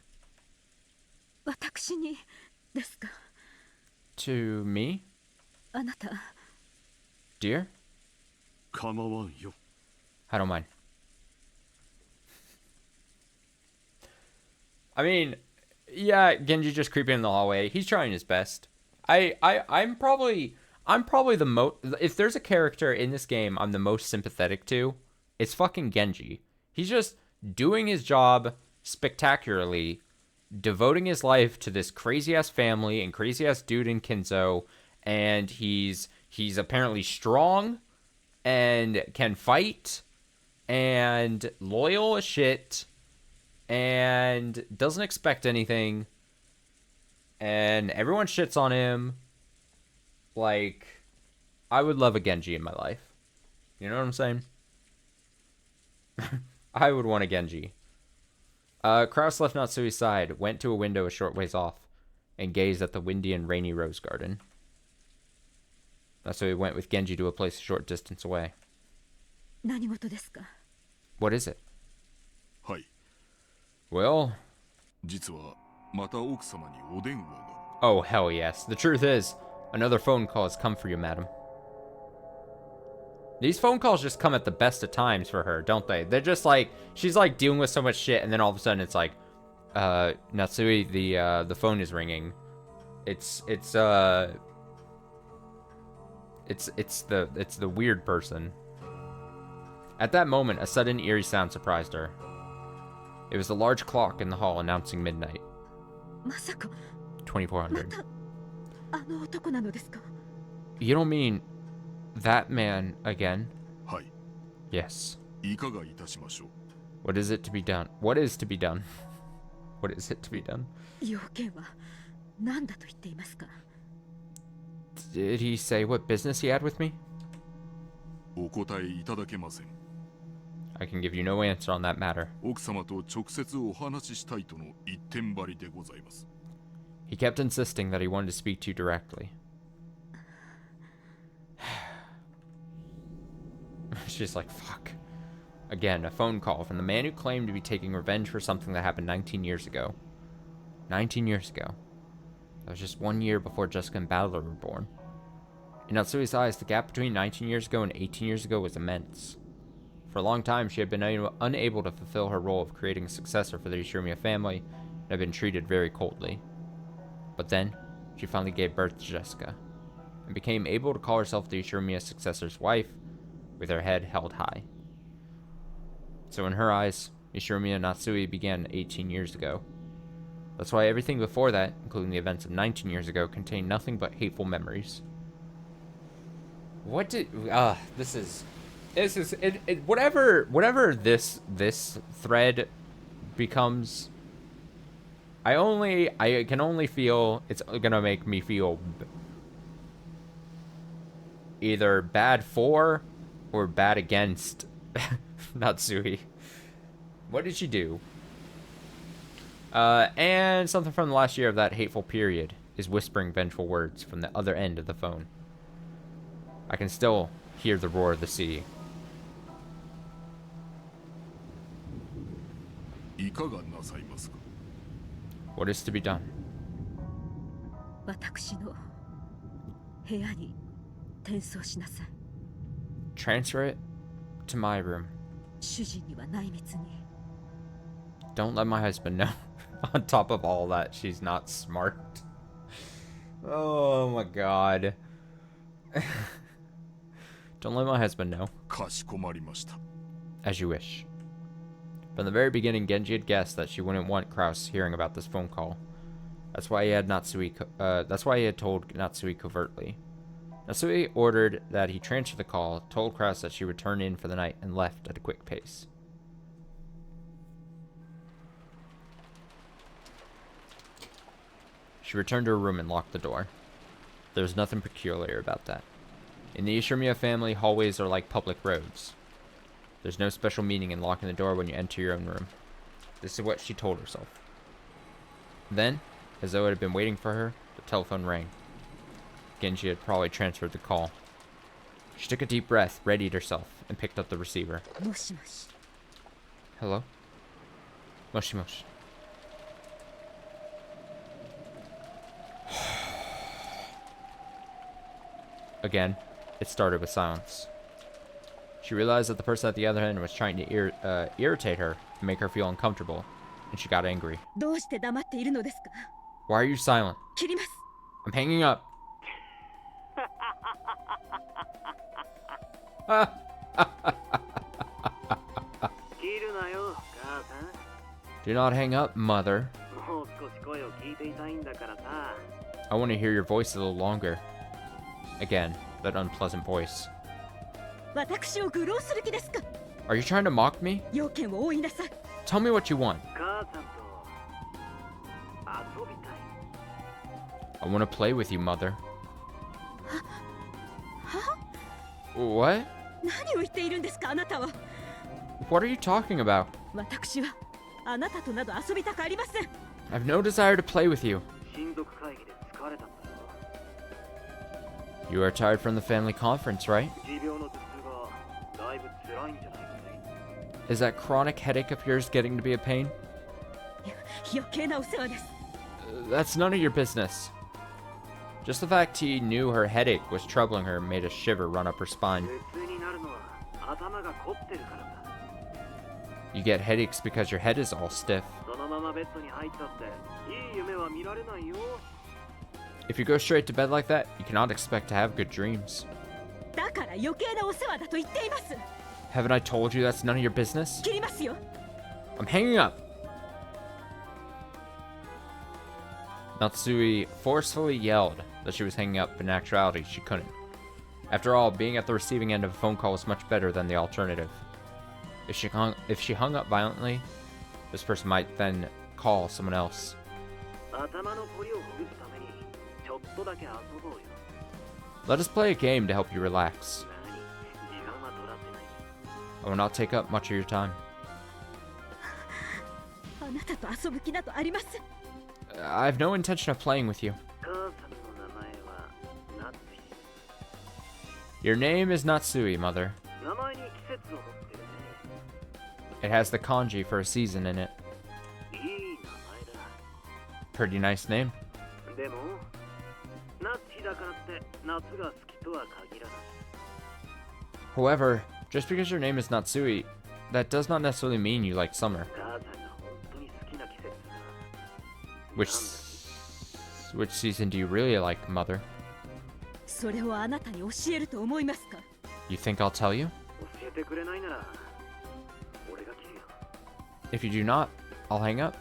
私にですか? To me? あなた。 Dear? 構わんよ。 I don't mind. I mean, yeah, Genji just creeping in the hallway. He's trying his best. I'm probably the most. If there's a character in this game I'm the most sympathetic to, it's fucking Genji. He's just doing his job spectacularly, devoting his life to this crazy ass family and crazy ass dude in Kinzo, and he's apparently strong and can fight and loyal as shit and doesn't expect anything, and everyone shits on him. Like, I would love a Genji in my life. You know what I'm saying? I would want a Genji. Kraus left Natsui's side, went to a window a short ways off, and gazed at the windy and rainy rose garden. Natsui went with Genji to a place a short distance away. 何事ですか? What is it? はい。 Well... 実はまた奥様にお電話が。 Oh, hell yes. The truth is, another phone call has come for you, madam. These phone calls just come at the best of times for her, don't they? They're just like, she's like dealing with so much shit, and then all of a sudden it's like, Natsui, the phone is ringing. It's the weird person. At that moment, a sudden eerie sound surprised her. It was the large clock in the hall announcing midnight. まさか 2400. あの男なのですか? You don't mean that man again? はい。 Yes. いかがいたしましょう? What is it to be done? What is to be done? What is it to be done? 要件は何だと言っていますか? Did he say what business he had with me? お答えいただけません。 I can give you no answer on that matter. 奥様と直接お話ししたいとの一点張りでございます。 He kept insisting that he wanted to speak to you directly. She's like, fuck. Again, a phone call from the man who claimed to be taking revenge for something that happened 19 years ago. 19 years ago. That was just 1 year before Jessica and Battler were born. In Natsui's eyes, the gap between 19 years ago and 18 years ago was immense. For a long time, she had been unable to fulfill her role of creating a successor for the Ishimiya family and had been treated very coldly. But then, she finally gave birth to Jessica, and became able to call herself the Ishimiya successor's wife, with her head held high. So in her eyes, Ishimiya Natsui began 18 years ago. That's why everything before that, including the events of 19 years ago, contained nothing but hateful memories. What did... whatever this thread becomes... I can only feel it's gonna make me feel either bad for or bad against Natsui. What did she do? And something from the last year of that hateful period is whispering vengeful words from the other end of the phone. I can still hear the roar of the sea. What is to be done? 私の部屋に転送しなさい. Transfer it to my room. 主人には内密に。 Don't let my husband know. On top of all that, she's not smart. Oh my god. Don't let my husband know. かしこまりました。 As you wish. From the very beginning, Genji had guessed that she wouldn't want Kraus hearing about this phone call. That's why he had told Natsui covertly. Natsui ordered that he transfer the call, told Kraus that she would turn in for the night, and left at a quick pace. She returned to her room and locked the door. There was nothing peculiar about that. In the Ishimiya family, hallways are like public roads. There's no special meaning in locking the door when you enter your own room. This is what she told herself. Then, as though it had been waiting for her, the telephone rang. Genji had probably transferred the call. She took a deep breath, readied herself, and picked up the receiver. もしもし。 Hello? Moshi moshi. Again, it started with silence. She realized that the person at the other end was trying to irritate her and make her feel uncomfortable, and she got angry. どうして黙っているのですか。 Why are you silent? 切ります。 I'm hanging up. Do not hang up, mother. I want to hear your voice a little longer. Again, that unpleasant voice. 私を愚弄する気ですか。 Are you trying to mock me? 要件を追いなさい。 Tell me what you want. I want to play with you, mother. What? 何を言っているんですか、あなたは。 What are you talking about? 私はあなたとなど遊びたくありません。 I have no desire to play with you. You are tired from the family conference, right? Is that chronic headache of yours getting to be a pain? 余計なお世話です。 That's none of your business. Just the fact he knew her headache was troubling her made a shiver run up her spine. You get headaches because your head is all stiff. If you go straight to bed like that, you cannot expect to have good dreams. だから余計なお世話だと言っています。 Haven't I told you that's none of your business? 切りますよ。 I'm hanging up. Natsui forcefully yelled that she was hanging up, but in actuality, she couldn't. After all, being at the receiving end of a phone call was much better than the alternative. If she hung up violently, this person might then call someone else. Let us play a game to help you relax. I will not take up much of your time. あなたと遊ぶ気などありません。 I have no intention of playing with you. Your name is Natsui, mother. It has the kanji for a season in it. Pretty nice name. However, just because your name is Natsui, that does not necessarily mean you like summer. Which season do you really like, mother? それをあなたに教えると思いますか。 You think I'll tell you? If you do not, I'll hang up.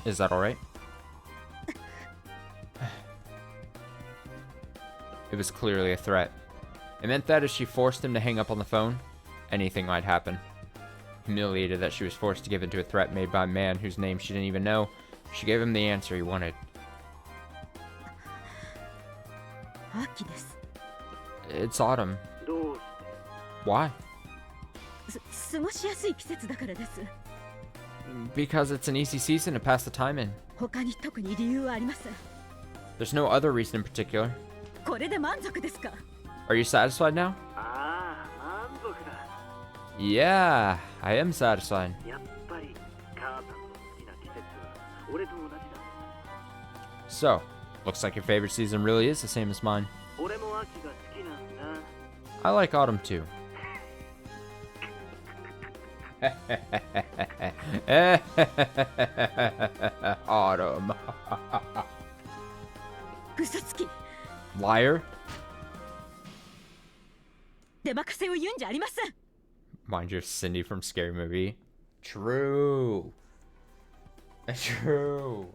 Is that alright? It was clearly a threat. It meant that if she forced him to hang up on the phone, anything might happen. Humiliated that she was forced to give in to a threat made by a man whose name she didn't even know, she gave him the answer he wanted. 秋です。 It's autumn. Why? 過ごしやすい季節だからです。 Because it's an easy season to pass the time in. 他に特に理由はありません。 There's no other reason in particular. これで満足ですか。 Are you satisfied now? Yeah, I am satisfied. So, looks like your favorite season really is the same as mine. I like autumn too. Autumn. 嘘つき Liar. 出任せを言うんじゃありません。 Mind you, Cindy from Scary Movie. True. True.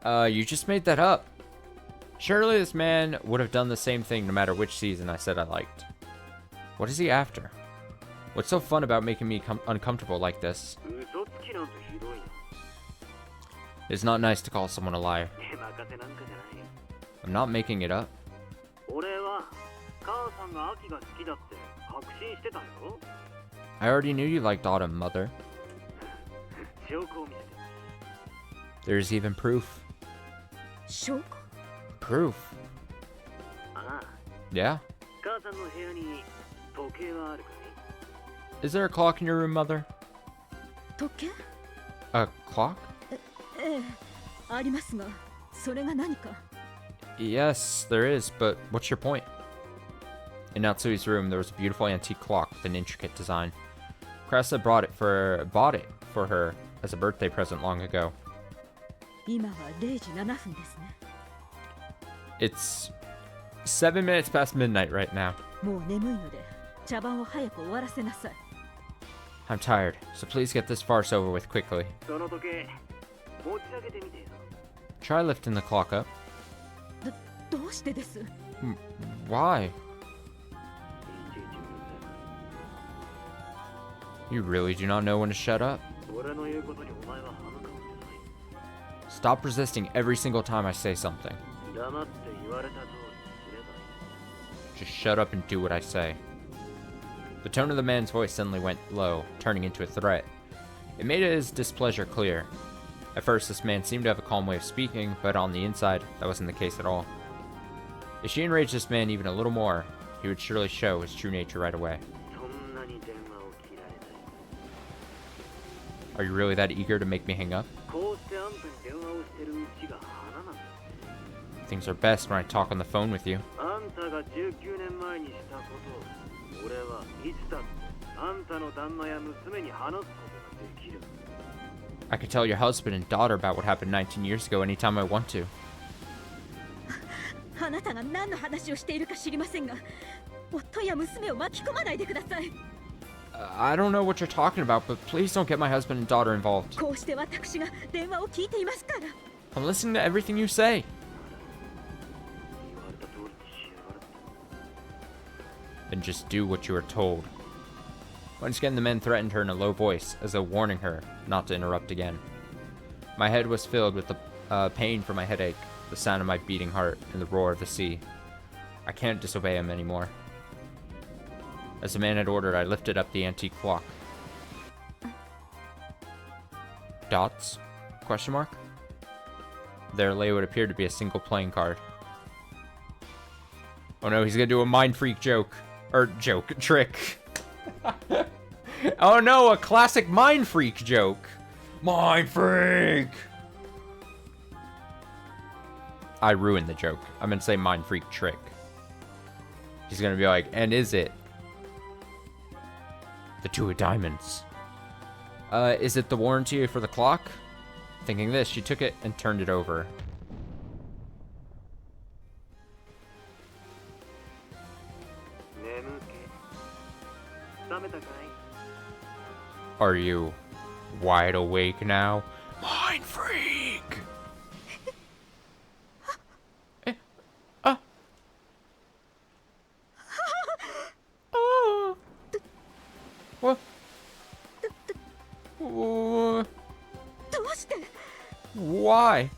You just made that up. Surely this man would have done the same thing no matter which season I said I liked. What is he after? What's so fun about making me uncomfortable like this? 嘘つきなんてひどいな。 It's not nice to call someone a liar. 任せなんかじゃない。 I'm not making it up. 俺は母さんが秋が好きだって確信してたよ。 I already knew you liked Autumn, Mother. 証拠を見せて。 There's even proof. 証拠 Proof? ああ、 Yeah? 母さんの部屋に時計はあるかい？ Is there a clock in your room, Mother? 時計 A clock? ええ、ありますが、それが何か。 Yes, there is, but what's your point? In Natsui's room, there was a beautiful antique clock with an intricate design. Krasa bought it for her as a birthday present long ago. 今は0時7分ですね。 It's 7 minutes past midnight right now. もう眠いので、茶番を早く終わらせなさい。 I'm tired, so please get this farce over with quickly. その時計持ち上げてみてよ。 Try lifting the clock up. どうしてです？ Why? いちいちうるさい。 You really do not know when to shut up? 俺の言うことにお前は歯向かうんじゃない。 Stop resisting every single time I say something. 黙って言われた通りすればいい。 Just shut up and do what I say. The tone of the man's voice suddenly went low, turning into a threat. It made his displeasure clear. At first, this man seemed to have a calm way of speaking, but on the inside, that wasn't the case at all. If she enraged this man even a little more, he would surely show his true nature right away. そんなに電話を切られたい。 Are you really that eager to make me hang up? こうしてあんたに電話をしてるうちが花なんだ。 Things are best when I talk on the phone with you. あんたが19年前にしたことを俺はいつだってあんたの旦那や娘に話すことができる。 I could tell your husband and daughter about what happened 19 years ago anytime I want to. あなたが何の話をしているか知りませんが、夫や娘を巻き込まないでください。 I don't know what you're talking about, but please don't get my husband and daughter involved. こうして私が電話を聞いていますから。 I'm listening to everything you say. 言われた通りにしやがる。 Then just do what you are told. Once again, the men threatened her in a low voice, as though warning her not to interrupt again. My head was filled with the pain from my headache, the sound of my beating heart, and the roar of the sea. I can't disobey him anymore. As the man had ordered, I lifted up the antique clock. Dots? Question mark? There lay what appeared to be a single playing card. Oh no, he's gonna do a mind freak joke. Or trick. Oh no, a classic mind freak joke. Mind freak! I ruined the joke. I'm gonna say mind freak trick. He's gonna be like, and is it the 2 of diamonds? Is it the warranty for the clock? Thinking this, she took it and turned it over. Are you wide awake now? Mind freak! What? Why?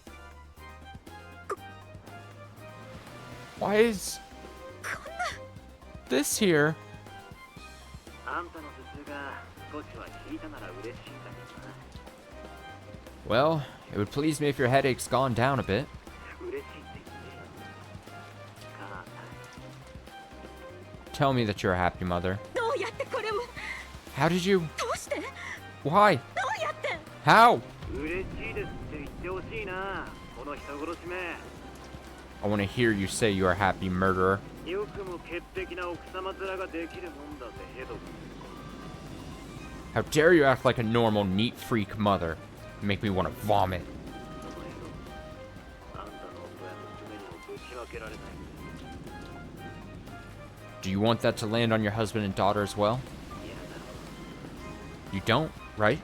Why is this here? Well, it would please me if your headache's gone down a bit. Tell me that you're happy, Mother. How did you? Why? How? I want to hear you say you are happy, murderer. How dare you act like a normal, neat freak mother? You make me want to vomit. Do you want that to land on your husband and daughter as well? You don't, right?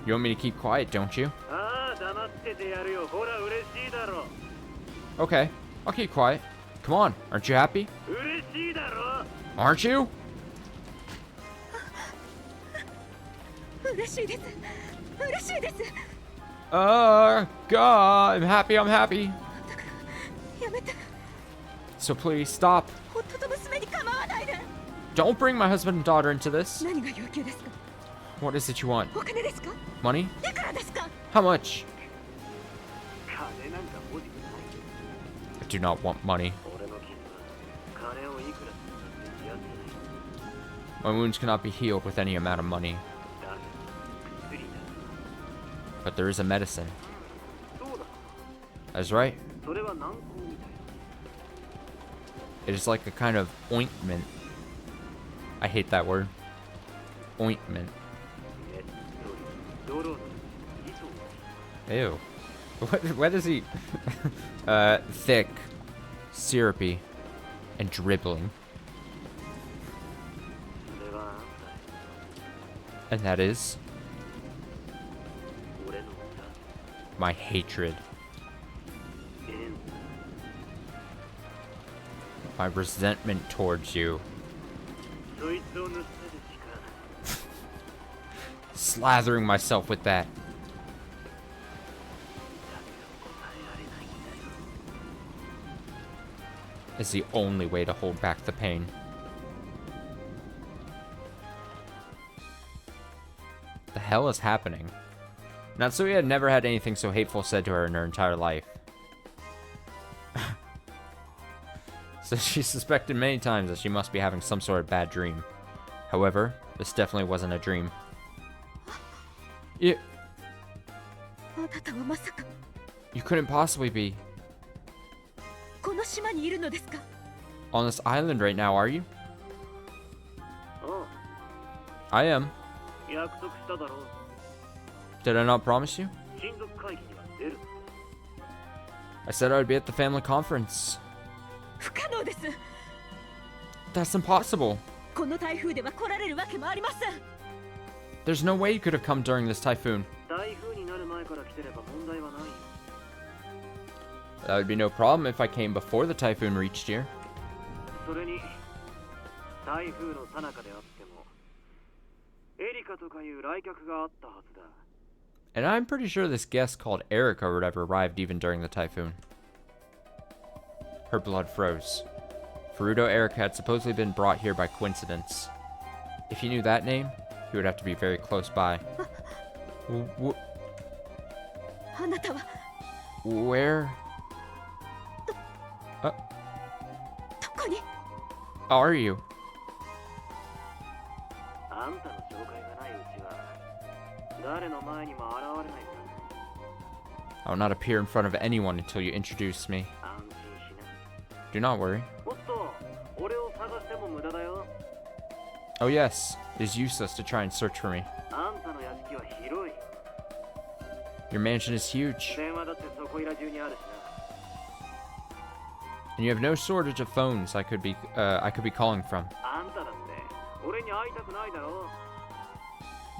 You want me to keep quiet, don't you? Okay, I'll keep quiet. Come on, aren't you happy? Aren't you? God, I'm happy, I'm happy. So please, stop. Don't bring my husband and daughter into this. What is it you want? Money? How much? I do not want money. My wounds cannot be healed with any amount of money. But there is a medicine. That's right. It is like a kind of ointment. I hate that word. Ointment. Ew. What is he? Thick, syrupy, and dribbling. And that is my hatred. My resentment towards you. Slathering myself with that. Is the only way to hold back the pain. The hell is happening? Natsuya had never had anything so hateful said to her in her entire life. So she suspected many times that she must be having some sort of bad dream. However, this definitely wasn't a dream. You couldn't possibly be on this island right now, are you? I am. Did I not promise you? I said I would be at the family conference. That's impossible. There's no way you could have come during this typhoon. That would be no problem if I came before the typhoon reached here. And I'm pretty sure this guest called Erica or whatever arrived even during the typhoon. Her blood froze. Furuto Erica had supposedly been brought here by coincidence. If he knew that name, he would have to be very close by. Where are you? I will not appear in front of anyone until you introduce me. Do not worry. Oh yes, it is useless to try and search for me. Your mansion is huge. And you have no shortage of phones I could be calling from.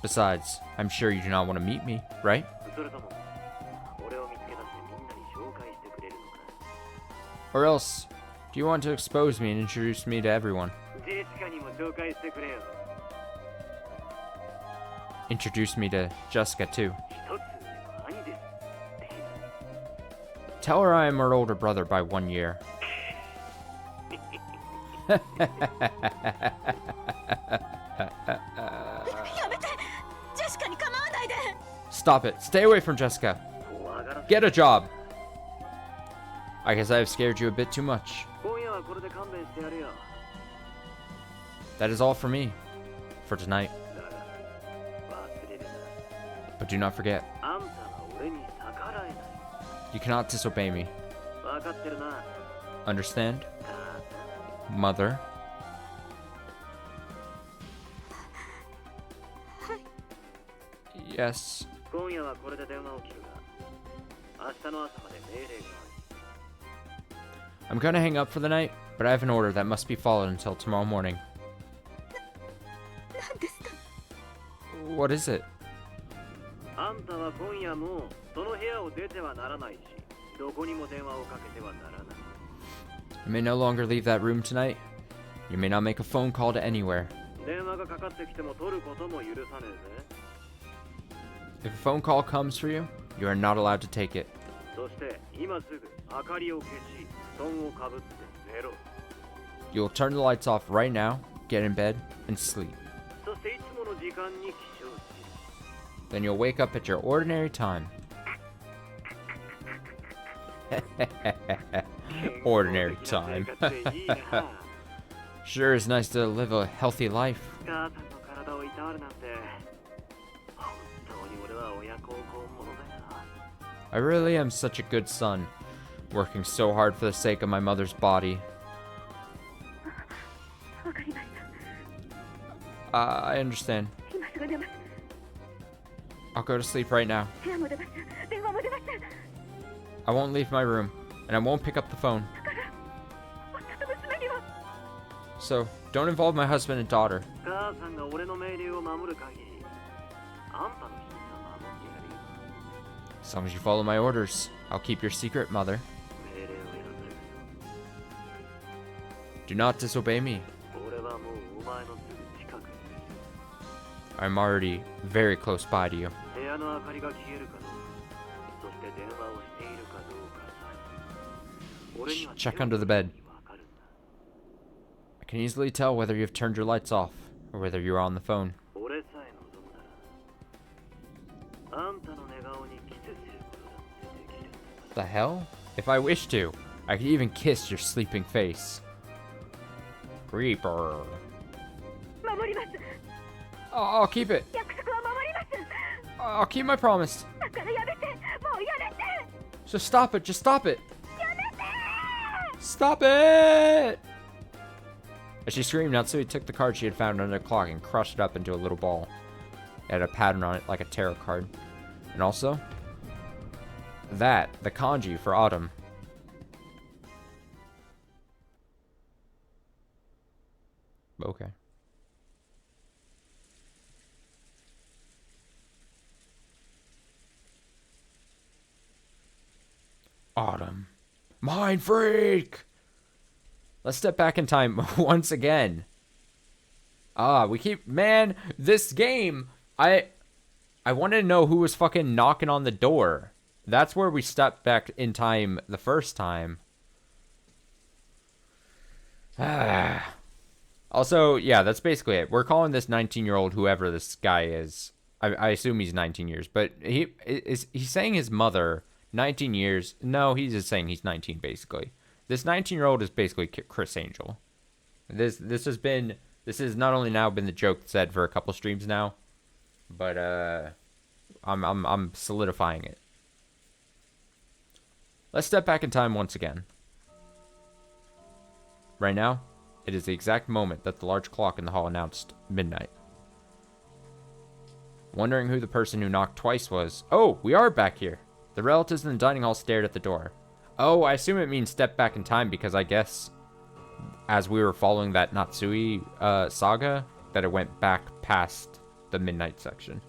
Besides, I'm sure you do not want to meet me, right? Or else, do you want to expose me and introduce me to everyone? Introduce me to Jessica too. Tell her I am her older brother by 1 year. Stop it. Stay away from Jessica. Get a job. I guess I have scared you a bit too much. That is all for me. For tonight. But do not forget. You cannot disobey me. Understand? Mother. Yes. 今夜はこれで電話を切るが、明日の朝まで命令がある。 I'm gonna hang up for the night, but I have an order that must be followed until tomorrow morning. 何ですか？ What is it? あんたは今夜もうその部屋を出てはならないし、どこにも電話をかけてはならない。 You may no longer leave that room tonight. You may not make a phone call to anywhere. 電話がかかってきても取ることも許さねえぜ。 If a phone call comes for you, you are not allowed to take it. そして今すぐ明かりを消し、布団をかぶって寝ろ。 You'll turn the lights off right now, get in bed, and sleep. そしていつもの時間に起床し。 Then you'll wake up at your ordinary time. Ordinary time. Sure is nice to live a healthy life. I really am such a good son, working so hard for the sake of my mother's body. I understand. I'll go to sleep right now. I won't leave my room, and I won't pick up the phone. So, don't involve my husband and daughter. As long as you follow my orders, I'll keep your secret, mother. Do not disobey me. I'm already very close by to you. Check under the bed. I can easily tell whether you've turned your lights off or whether you're on the phone. The hell? If I wish to, I could even kiss your sleeping face. Creeper. I'll keep it. I'll keep my promise. So stop it. Just stop it. Stop it! As she screamed, Natsui took the card she had found under the clock and crushed it up into a little ball. It had a pattern on it like a tarot card. And also, the kanji for autumn. Okay. Autumn. Mind freak! Let's step back in time once again. Man, this game, I wanted to know who was fucking knocking on the door. That's where we stepped back in time the first time. Also, yeah, that's basically it. We're calling this 19-year-old whoever this guy is. I assume he's 19 years, but he's saying his mother 19 years. No, he's just saying he's 19 basically. This 19-year-old is basically Chris Angel. This has not only now been the joke said for a couple streams now, but I'm solidifying it. Let's step back in time once again. Right now, it is the exact moment that the large clock in the hall announced midnight. Wondering who the person who knocked twice was. Oh, we are back here. The relatives in the dining hall stared at the door. Oh, I assume it means step back in time because I guess as we were following that Natsui saga, that it went back past the midnight section.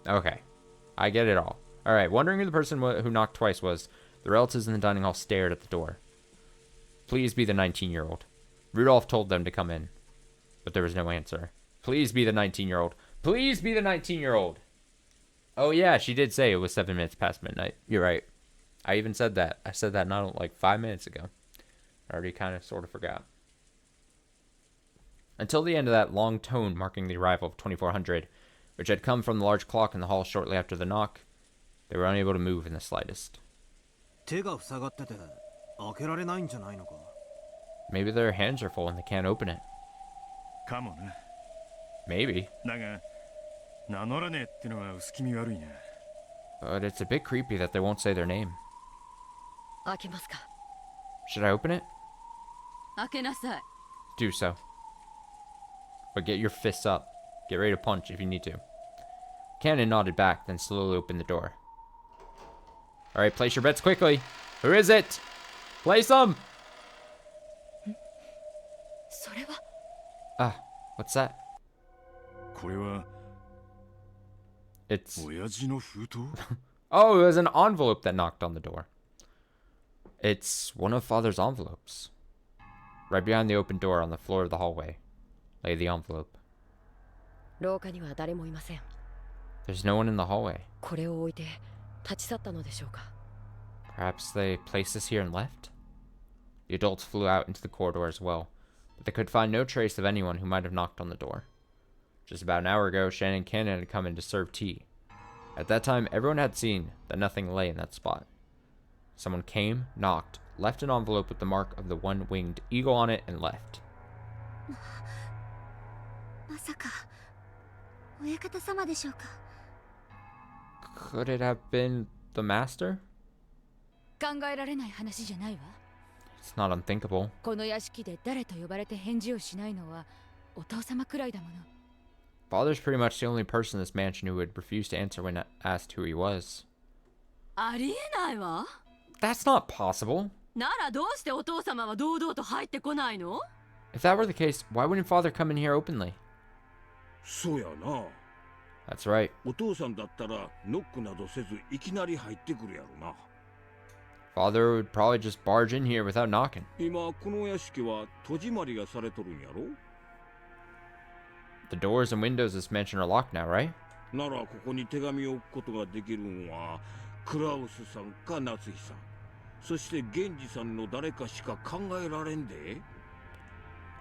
Okay. I get it all. Alright, wondering who the person who knocked twice was, the relatives in the dining hall stared at the door. Please be the 19-year-old. Rudolph told them to come in, but there was no answer. Please be the 19-year-old. Please be the 19-year-old. Oh yeah, she did say it was 7 minutes past midnight. You're right. I even said that. I said that not like 5 minutes ago. I already kind of sort of forgot. Until the end of that long tone marking the arrival of 2400, which had come from the large clock in the hall shortly after the knock, they were unable to move in the slightest. Maybe their hands are full and they can't open it. Maybe. But it's a bit creepy that they won't say their name. Should I open it? Do so. But get your fists up. Get ready to punch if you need to. Cannon nodded back, then slowly opened the door. Alright, place your bets quickly. Who is it? Place them! Ah, what's that? これは It's... 親父の封筒 Oh, it was an envelope that knocked on the door. It's one of Father's envelopes. Right behind the open door on the floor of the hallway lay the envelope. 廊下には誰もいません。 There's no one in the hallway. これを置いて立ち去ったのでしょうか。 Perhaps they placed this here and left? The adults flew out into the corridor as well, but they could find no trace of anyone who might have knocked on the door. Just about an hour ago, Shannon and Cannon had come in to serve tea. At that time, everyone had seen that nothing lay in that spot. Someone came, knocked, left an envelope with the mark of the one-winged eagle on it, and left. まさか親方様でしょうか。 Could it have been the master? 考えられない話じゃないわ。 It's not unthinkable. この屋敷で誰と呼ばれて返事をしないのはお父様くらいだもの。 Father's pretty much the only person in this mansion who would refuse to answer when asked who he was. ありえないわ。 That's not possible. ならどうしてお父様は堂々と入ってこないの？ If that were the case, why wouldn't Father come in here openly? そうやな。 That's right. お父さんだったらノックなどせずいきなり入ってくるやろな。 Father would probably just barge in here without knocking. 今この屋敷は戸締まりがされとるんやろ。 The doors and windows of this mansion are locked now, right? ならここに手紙を置くことができるんはクラウスさんか夏日さん、そして源氏さんの誰かしか考えられんで。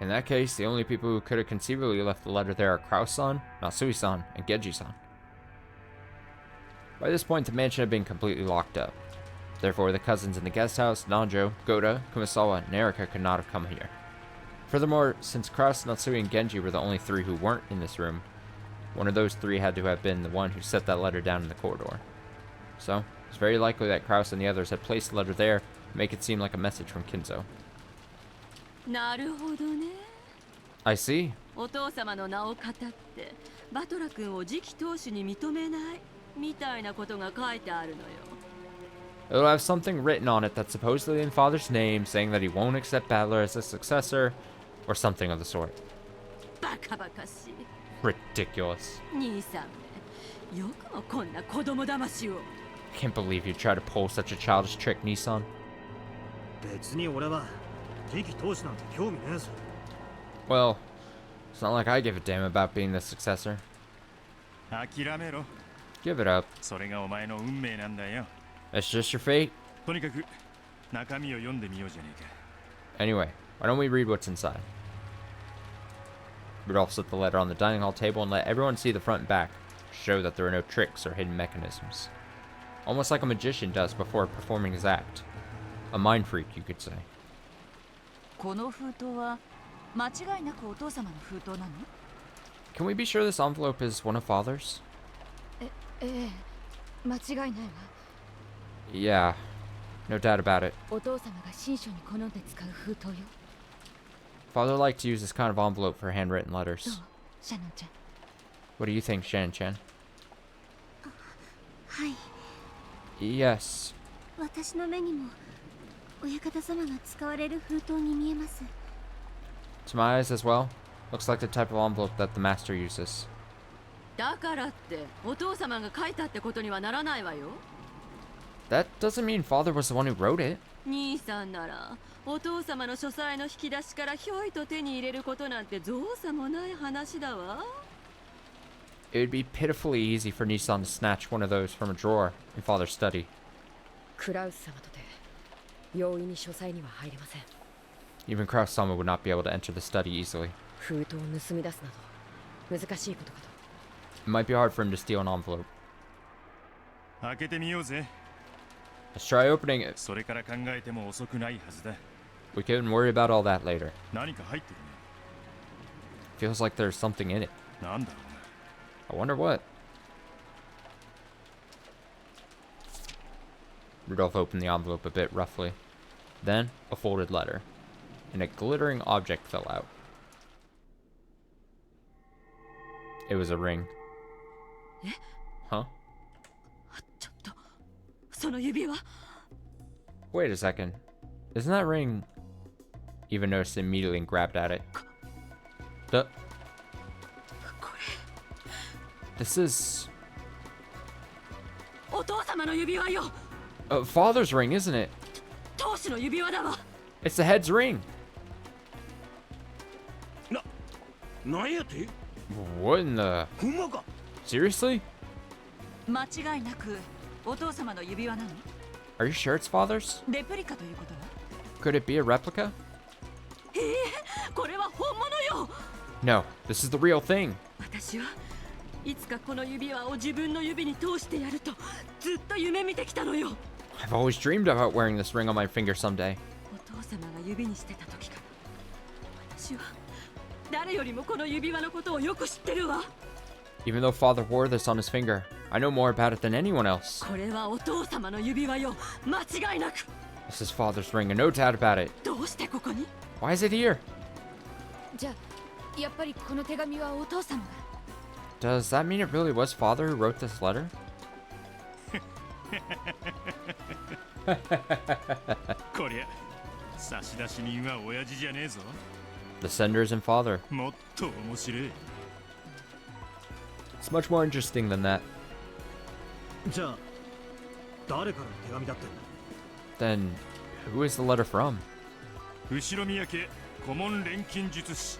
In that case, the only people who could have conceivably left the letter there are Kraus-san, Natsui-san, and Genji-san. By this point, the mansion had been completely locked up. Therefore, the cousins in the guest house, Nanjo, Goda, Kumasawa, and Erika could not have come here. Furthermore, since Kraus, Natsui, and Genji were the only three who weren't in this room, one of those three had to have been the one who set that letter down in the corridor. So, it's very likely that Kraus and the others had placed the letter there to make it seem like a message from Kinzo. なるほどね。 I see. お父様の名を語ってバトラ君を次期当主に認めないみたいなことが書いてあるのよ。 It'll have something written on it that's supposedly in Father's name, saying that he won't accept Battler as a successor, or something of the sort. バカバカしい。 Ridiculous. 兄さんめ、よくもこんな子供騙しを。 Can't believe you try to pull such a childish trick, Nissan. 別に俺は次期当主なんて興味ねえぞ。 Well, it's not like I give a damn about being the successor. 諦めろ。 Give it up. それがお前の運命なんだよ。 It's just your fate. とにかく中身を読んでみようじゃねえか。 Anyway, why don't we read what's inside? Rudolph set the letter on the dining hall table and let everyone see the front and back, to show that there were no tricks or hidden mechanisms. Almost like a magician does before performing his act. A mind freak, you could say. この封筒は間違いなくお父様の封筒なの？ Can we be sure this envelope is one of Father's? ええ、間違いないわ。 Yeah, no doubt about it. お父様が信書に好んで使う封筒よ。 Father liked to use this kind of envelope for handwritten どう letters. シャノンちゃん。 What do you think, Shan-chan? はい、 Yes. 私の目にも親方様が使われる封筒に見えます。 To my eyes as well. Looks like the type of envelope that the master uses. だからってお父様が書いたってことにはならないわよ。 That doesn't mean Father was the one who wrote it. 兄さんならお父様の書斎の引き出しからひょいと手に入れることなんて造作もない話だわ。 It would be pitifully easy for Nissan to snatch one of those from a drawer in Father's study. クラウス様とて容易に書斎には入れません。 Even Kraus-sama would not be able to enter the study easily. 封筒を盗み出すなど難しいことかと。 It might be hard for him to steal an envelope. 開けてみようぜ。 Let's try opening it. それから考えても遅くないはずだ。 We can worry about all that later. 何か入ってるね。 Feels like there's something in it. なんだろうな。 I wonder what. Rudolph opened the envelope a bit roughly. Then, a folded letter. And a glittering object fell out. It was a ring. Huh? ちょっとその指輪 Wait a second. Isn't that ring... Even noticed immediately and grabbed at it. Duh. This is... お父様の指輪よ a father's ring, isn't it? 当主の指輪だわ It's the head's ring. なんやて What in the... ほんまか Seriously? 間違いなくお父様の指輪なの Are you sure it's father's? レプリカということは Could it be a replica? これは本物よ No, this is the real thing. 私はいつかこの指輪を自分の指に通してやるとずっと夢見てきたのよ I've always dreamed about wearing this ring on my finger someday. お父様が指にしてた時から私は誰よりもこの指輪のことをよく知ってるわ Even though father wore this on his finger, I know more about it than anyone else. これはお父様の指輪よ間違いなく This is father's ring and no doubt about it. どうしてここに Why is it here? じゃあやっぱりこの手紙はお父様が Does that mean it really was father who wrote this letter? こりゃ差出人は親父じゃねえぞ The sender isn't father. もっと面白い It's much more interesting than that. じゃあ誰からの手紙だってんだ Then, who is the letter from? 後ろ宮家顧問錬金術師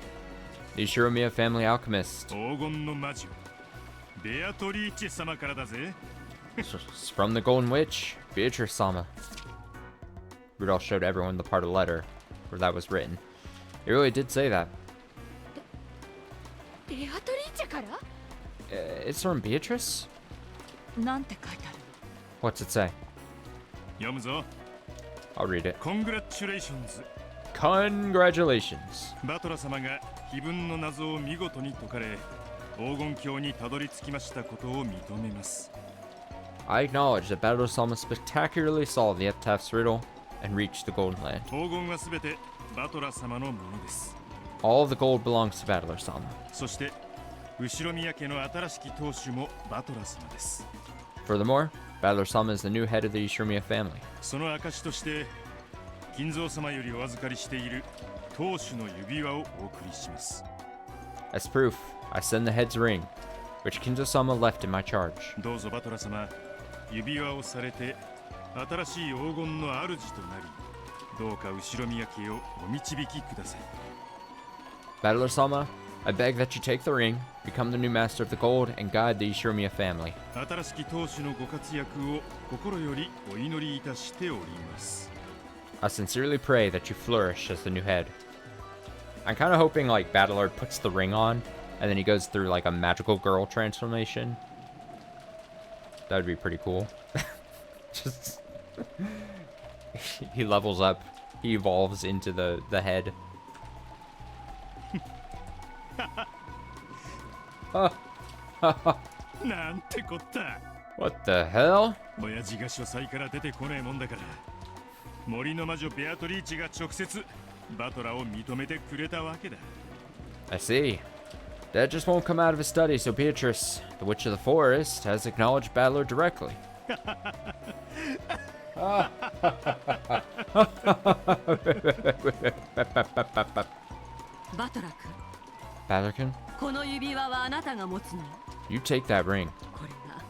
The Shiromiya family alchemist. 黄金の魔女ベアトリーチェ様からだぜ It's from the Golden Witch, Beatrice-sama. Rudolph showed everyone the part of the letter where that was written. It really did say that. ベアトリーチェから It's from Beatrice? なんて書いてある What's it say? 読むぞ I'll read it. Congratulations Congratulations. バトラ様が碑文の謎を見事に解かれ黄金鏡にたどり着きましたことを認めます I acknowledge that Battle-sama spectacularly solved the epitaph's riddle and reached the Golden Land. 黄金はすべてバトラ様のものです All of the gold belongs to Battler-sama. そして後ろ宮家の新しき当主もバトラ様です Furthermore, Battler-sama is the new head of the Shiromiya family. その証として金蔵様よりお預かりしている当主の指輪をお送りします As proof, I send the head's ring, which Kinzo-sama left in my charge. どうぞバトラ様指輪をされて新しい黄金の主となりどうか後ろ宮家をお導きください Battler-sama, I beg that you take the ring, become the new master of the gold, and guide the Shiromiya family. 新しき当主のご活躍を心よりお祈りいたしております I sincerely pray that you flourish as the new head. I'm kind of hoping like Battler puts the ring on, and then he goes through like a magical girl transformation. That would be pretty cool. Just he levels up, he evolves into the head. What the hell? 親父が書斎から出てこねえもんだから森の魔女ベアトリーチが直接バトラを認めてくれたわけだ I see. Dad just won't come out of his study, so Beatrice, the Witch of the Forest, has acknowledged Battler directly. Battler-kun, この指輪はあなたが持つのよ you take that ring. これが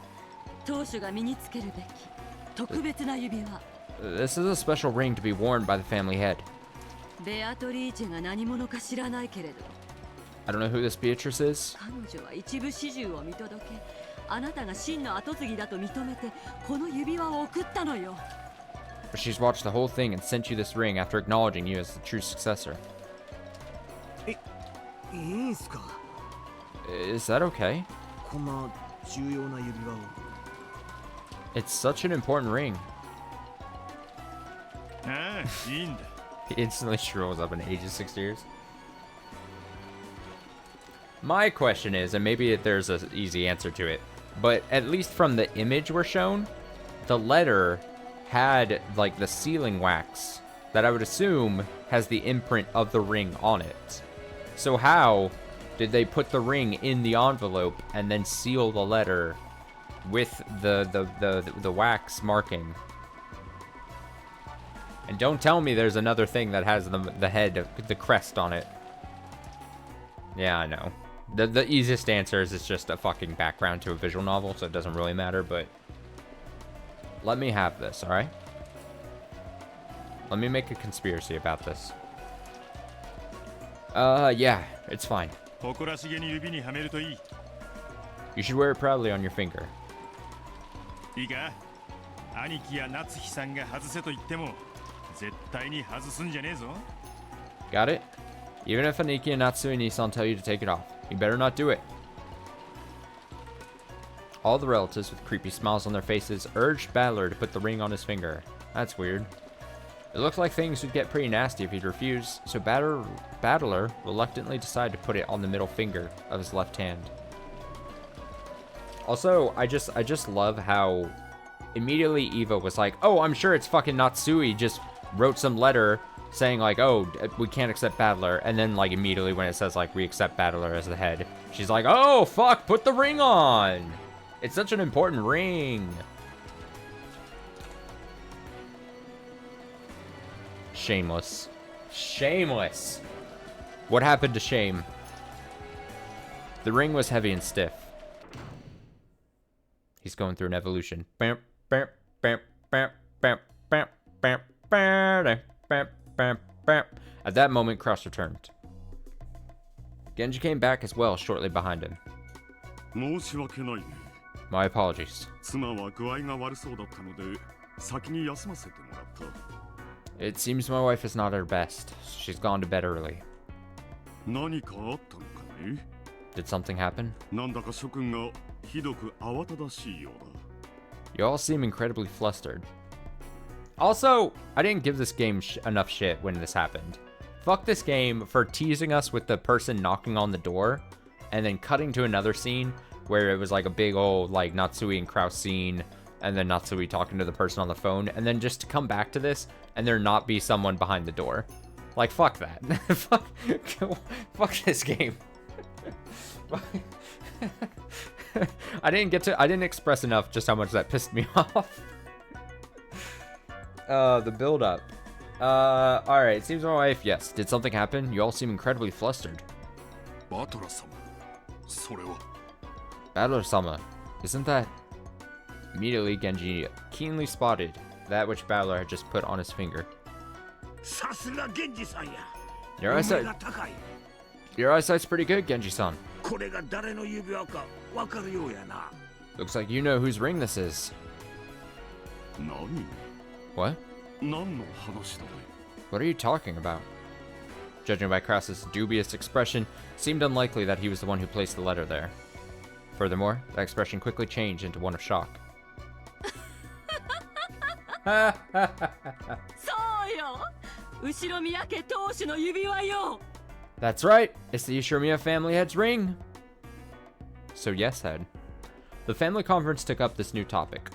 当主が身につけるべき特別な指輪 This is a special ring to be worn by the family head. ベアトリーチェが何者か知らないけれど I don't know who this Beatrice is. 彼女は一部始終を見届けあなたが真の跡継ぎだと認めてこの指輪を送ったのよ But she's watched the whole thing and sent you this ring after acknowledging you as the true successor. いいんすか Is that okay? こんな重要な指輪を It's such an important ring. ああいいんだ He instantly shrivels up and ages 6 years. My question is, and maybe there's an easy answer to it, but at least from the image we're shown, the letter had like the sealing wax that I would assume has the imprint of the ring on it. So how did they put the ring in the envelope and then seal the letter with the wax marking. And don't tell me there's another thing that has the head, the crest on it. Yeah, I know. The easiest answer is it's just a fucking background to a visual novel, so it doesn't really matter, but let me have this, alright? Let me make a conspiracy about this. Yeah, it's fine. You should wear it proudly on your finger. Got it? Even if Aniki and Natsui-Nisan tell you to take it off, you better not do it. All the relatives with creepy smiles on their faces urged Battler to put the ring on his finger. That's weird. It looked like things would get pretty nasty if he'd refuse, so Battler reluctantly decided to put it on the middle finger of his left hand. Also, I just love how immediately Eva was like, oh, I'm sure it's fucking Natsui just wrote some letter saying like, oh, we can't accept Battler, and then like immediately when it says like we accept Battler as the head, she's like, oh fuck, put the ring on. It's such an important ring. Shameless. Shameless. What happened to shame? The ring was heavy and stiff. He's going through an evolution. At that moment, Cross returned. Genji came back as well shortly behind him. My apologies. It seems my wife is not at her best. She's gone to bed early. Did something happen? You all seem incredibly flustered. Also, I didn't give this game enough shit when this happened. Fuck this game for teasing us with the person knocking on the door and then cutting to another scene where it was like a big old like Natsui and Kraus scene and then Natsui talking to the person on the phone, and then just to come back to this and there not be someone behind the door. Like, fuck that. fuck this game. I didn't express enough just how much that pissed me off. The build up. Alright, it seems my wife, yes. Did something happen? You all seem incredibly flustered. Battler-sama, isn't that... Immediately, Genji keenly spotted that which Battler had just put on his finger. Your eyesight's pretty good, Genji-san. Looks like you know whose ring this is. What? What are you talking about? Judging by Krause's dubious expression, it seemed unlikely that he was the one who placed the letter there. Furthermore, that expression quickly changed into one of shock. That's right, it's the Ishiromiya family head's ring. So yes, head. The family conference took up this new topic.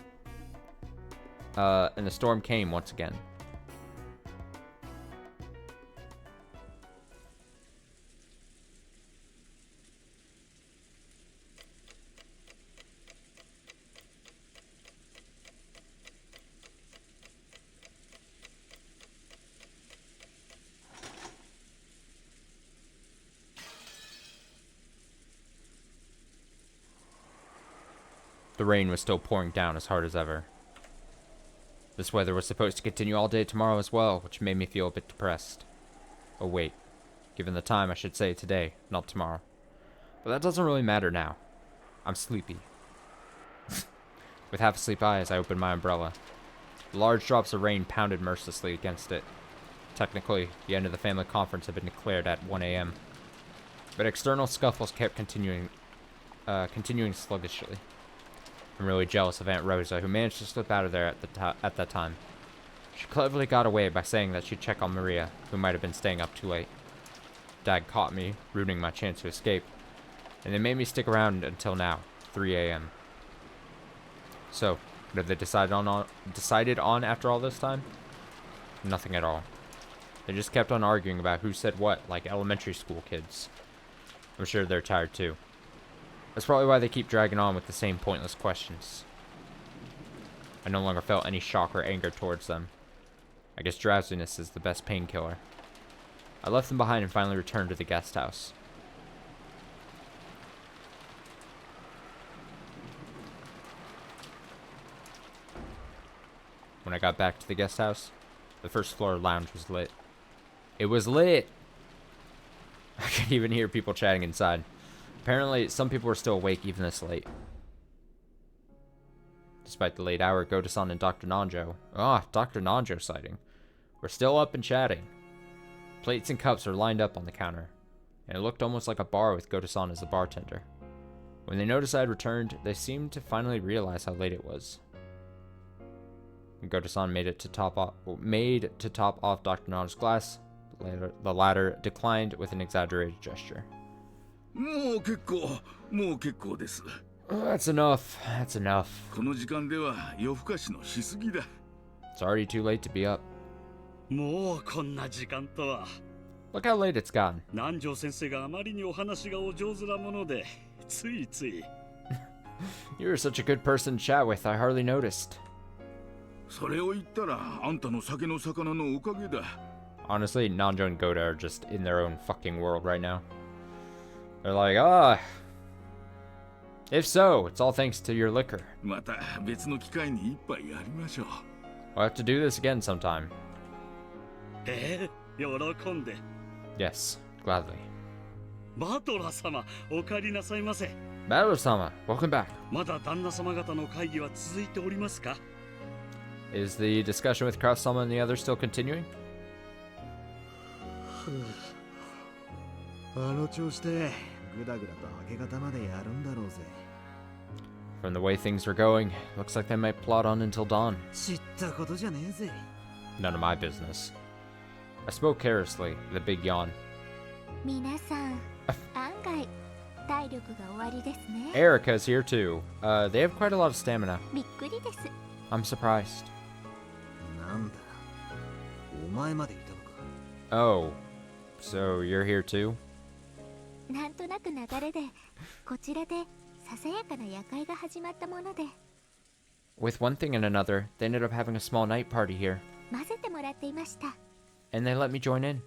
And the storm came once again. The rain was still pouring down as hard as ever. This weather was supposed to continue all day tomorrow as well, which made me feel a bit depressed. Oh wait, given the time I should say today, not tomorrow. But that doesn't really matter now. I'm sleepy. With half-asleep eyes, I opened my umbrella. The large drops of rain pounded mercilessly against it. Technically, the end of the family conference had been declared at 1 a.m. But external scuffles kept continuing sluggishly. I'm really jealous of Aunt Rosa, who managed to slip out of there at that time. She cleverly got away by saying that she'd check on Maria, who might have been staying up too late. Dad caught me, ruining my chance to escape, and they made me stick around until now, 3 a.m. So, what have they decided on after all this time? Nothing at all. They just kept on arguing about who said what, like elementary school kids. I'm sure they're tired too. That's probably why they keep dragging on with the same pointless questions. I no longer felt any shock or anger towards them. I guess drowsiness is the best painkiller. I left them behind and finally returned to the guest house. When I got back to the guest house, the first floor lounge was lit. It was lit! I could even hear people chatting inside. Apparently, some people were still awake even this late. Despite the late hour, Goto-san and Dr. Nanjo, Dr. Nanjo sighting, were still up and chatting. Plates and cups were lined up on the counter, and it looked almost like a bar with Goto-san as the bartender. When they noticed I had returned, they seemed to finally realize how late it was. Goto-san made to top off Dr. Nanjo's glass. The latter declined with an exaggerated gesture. That's enough. That's enough. It's already too late to be up. Look how late it's gotten. You were such a good person to chat with, I hardly noticed. Honestly, Nanjo and Goto are just in their own fucking world right now. They're like, if so, it's all thanks to your liquor. We'll have to do this again sometime. Yes, gladly. Battle-sama, welcome back. Is the discussion with Kraus-sama and the others still continuing? From the way things were going, looks like they might plot on until dawn. None of my business. I spoke carelessly, with a big yawn. Erica's here too. They have quite a lot of stamina. I'm surprised. Oh, so you're here too? With one thing and another, they ended up having a small night party here. And they let me join in.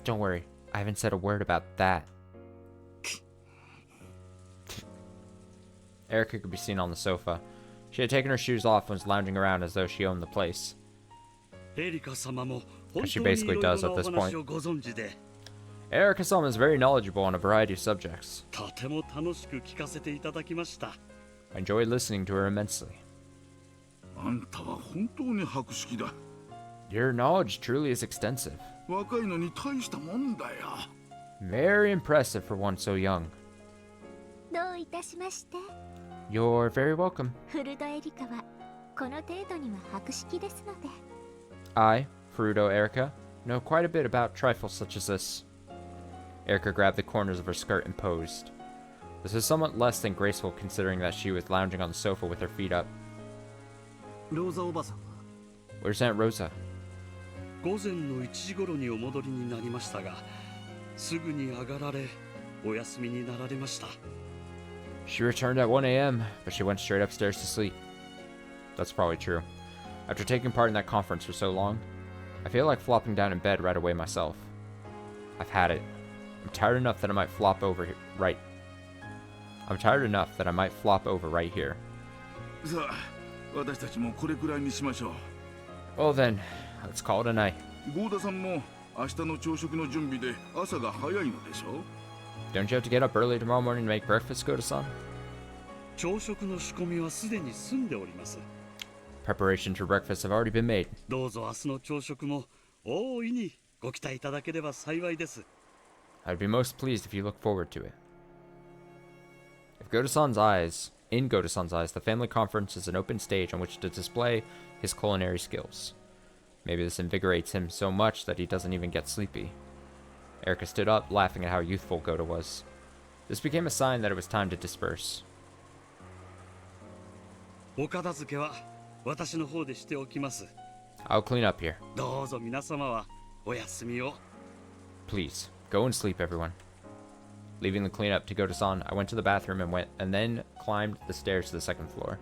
Don't worry, I haven't said a word about that. Erica could be seen on the sofa. She had taken her shoes off and was lounging around as though she owned the place. As she basically does at this point. Erika-sama is very knowledgeable on a variety of subjects. I enjoyed listening to her immensely. Your knowledge truly is extensive. Very impressive for one so young. You're very welcome. I, Furuto Erica, know quite a bit about trifles such as this. Erica grabbed the corners of her skirt and posed. This is somewhat less than graceful considering that she was lounging on the sofa with her feet up. Where's Aunt Rosa? She returned at 1 a.m., but she went straight upstairs to sleep. That's probably true. After taking part in that conference for so long, I feel like flopping down in bed right away myself. I've had it. I'm tired enough that I might flop over right here. Well then, let's call it a night. Don't you have to get up early tomorrow morning to make breakfast, Goto-san? Preparations for breakfast have already been made. I'd be most pleased if you look forward to it. In Goto-san's eyes, the family conference is an open stage on which to display his culinary skills. Maybe this invigorates him so much that he doesn't even get sleepy. Erica stood up, laughing at how youthful Goto was. This became a sign that it was time to disperse. I'll clean up here. Please, Go and sleep, everyone. Leaving the cleanup to go to San, I went to the bathroom and then climbed the stairs to the second floor.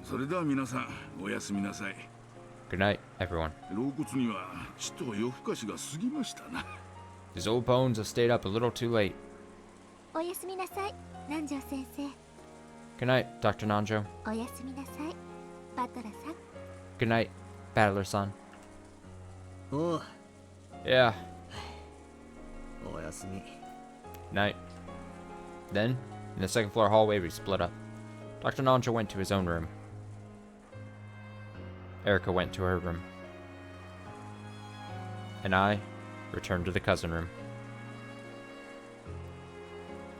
それでは皆さん、おやすみなさい。 Good night, everyone. 老骨にはちと夜更かしが過ぎましたな。 These old bones have stayed up a little too late. おやすみなさい、南條先生。 Good night, Dr. Nanjo. おやすみなさい、バトラさん。 Good night, Battler-san. おう。 Yeah. おやすみ。 Night. Then, in the second floor hallway, we split up. Dr. Nanjo went to his own room. Erica went to her room. And I returned to the cousin room.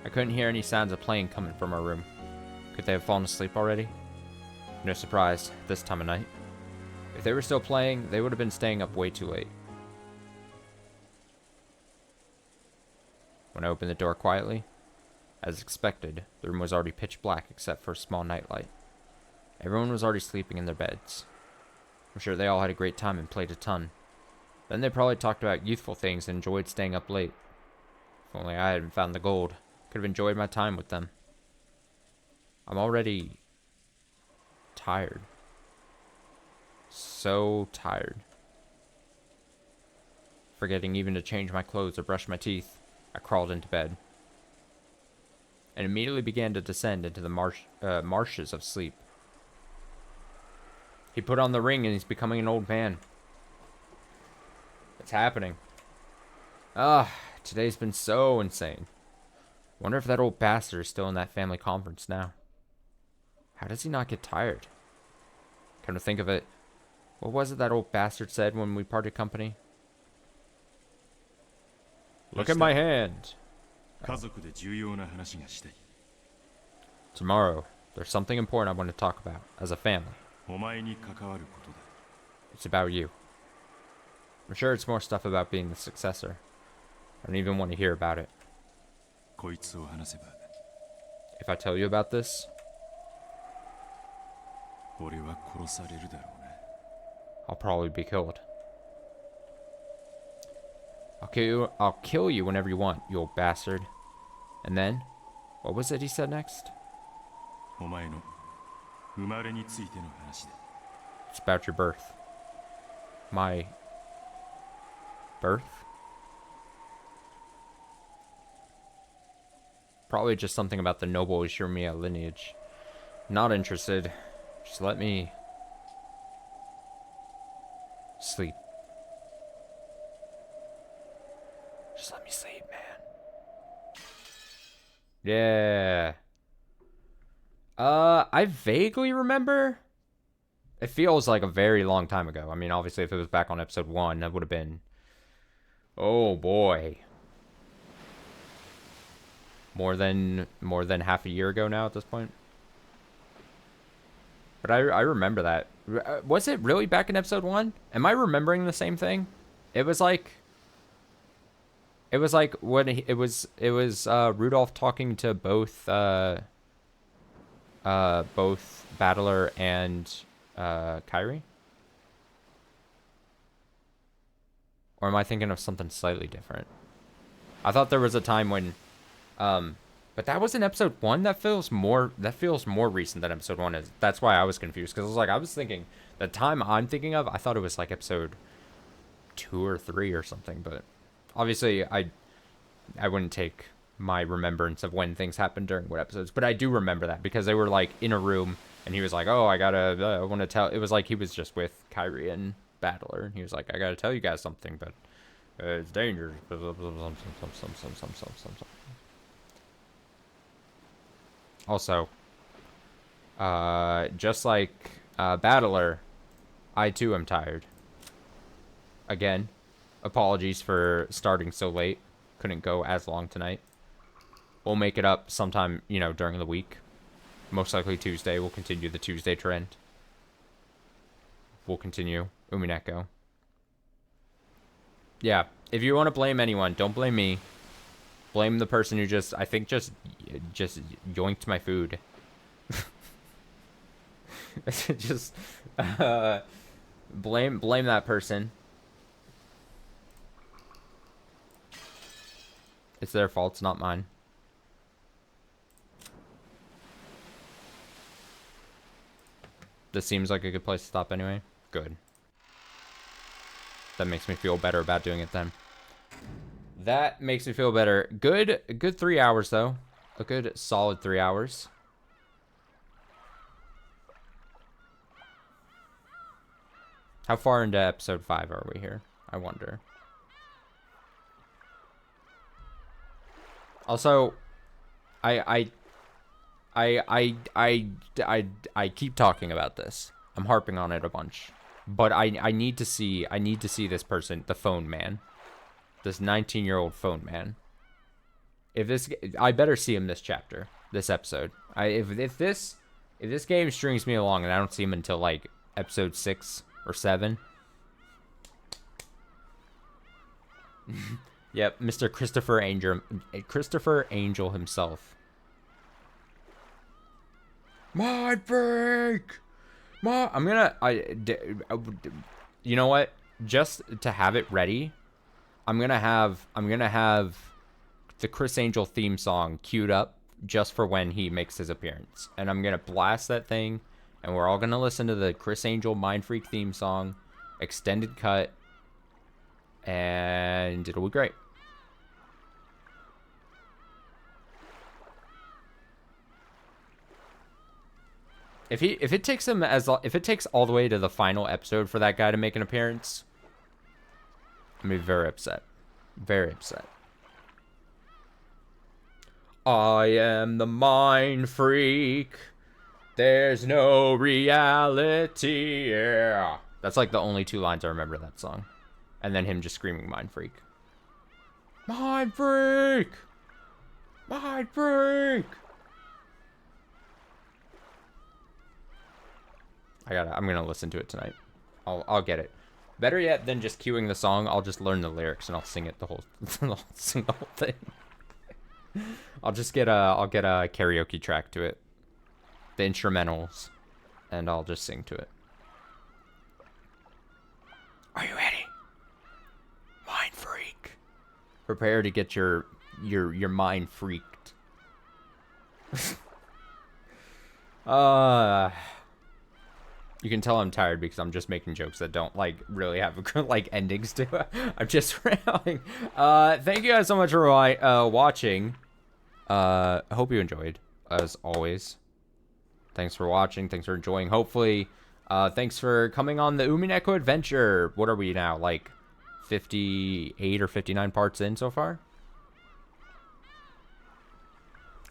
I couldn't hear any sounds of playing coming from our room. Could they have fallen asleep already? No surprise, this time of night. If they were still playing, they would have been staying up way too late. When I opened the door quietly, as expected, the room was already pitch black except for a small nightlight. Everyone was already sleeping in their beds. I'm sure they all had a great time and played a ton. Then they probably talked about youthful things and enjoyed staying up late. If only I hadn't found the gold, could have enjoyed my time with them. I'm already tired. So tired. Forgetting even to change my clothes or brush my teeth, I crawled into bed and immediately began to descend into the marshes of sleep. He put on the ring and he's becoming an old man. It's happening. Today's been so insane. Wonder if that old bastard is still in that family conference now. How does he not get tired? Come to think of it, what was it that old bastard said when we parted company? Look at my hand. Tomorrow, there's something important I want to talk about as a family. It's about you. I'm sure it's more stuff about being the successor. I don't even want to hear about it. If I tell you about this, I'll probably be killed. I'll kill you whenever you want, you old bastard. And then, what was it he said next? It's about your birth. My birth? Probably just something about the noble Ishimiya lineage. Not interested. Just let me sleep. Just let me sleep, man. Yeah. I vaguely remember. It feels like a very long time ago. I mean, obviously, if it was back on episode 1, that would have been... Oh, boy. More than half a year ago now at this point. But I remember that. Was it really back in episode 1? Am I remembering the same thing? It was like when it was Rudolph talking to both Battler and Kairi? Or am I thinking of something slightly different? I thought there was a time when but that was in episode 1. That feels more recent than episode 1 is. That's why I was confused, because I was thinking the time I'm thinking of, I thought it was like episode 2 or 3 or something, but obviously I wouldn't take my remembrance of when things happened during what episodes, but I do remember that because they were like in a room and he was like, "Oh, I want to tell." It was like he was just with Kairi and Battler and he was like, "I got to tell you guys something, but it's dangerous." Also, just like Battler, I too am tired. Again, apologies for starting so late. Couldn't go as long tonight. We'll make it up sometime, during the week. Most likely Tuesday. We'll continue the Tuesday trend. We'll continue Umineko. Yeah, if you want to blame anyone, don't blame me. Blame the person who just yoinked my food. blame that person. It's their fault, it's not mine. This seems like a good place to stop anyway. Good. That makes me feel better about doing it then. That makes me feel better. Good 3 hours though. A good solid 3 hours. How far into episode 5 are we here? I wonder. Also, I keep talking about this. I'm harping on it a bunch. But I need to see this person, the phone man. This 19-year-old phone man. I better see him this chapter, this episode. If this game strings me along and I don't see him until like episode 6 or 7. Yep, Mr. Christopher Angel himself. MINDFREAK! I'm gonna you know what? Just to have it ready, I'm gonna have the Chris Angel theme song queued up just for when he makes his appearance. And I'm gonna blast that thing, and we're all gonna listen to the Chris Angel MINDFREAK theme song, extended cut, and it'll be great. If it takes all the way to the final episode for that guy to make an appearance, I'm gonna be very upset. Very upset. I am the MINDFREAK. There's no reality. Yeah. That's like the only 2 lines I remember of that song. And then him just screaming MINDFREAK. MINDFREAK! MINDFREAK! I'm gonna listen to it tonight. I'll get it. Better yet than just queuing the song, I'll just learn the lyrics and I'll sing it I'll sing the whole thing. I'll get a karaoke track to it. The instrumentals. And I'll just sing to it. Are you ready? MINDFREAK. Prepare to get your mind freaked. You can tell I'm tired because I'm just making jokes that don't like really have like endings to it. I'm just railing. Thank you guys so much for watching. I hope you enjoyed, as always. Thanks for watching. Thanks for enjoying. Hopefully, thanks for coming on the Umineko adventure. What are we now, like 58 or 59 parts in so far?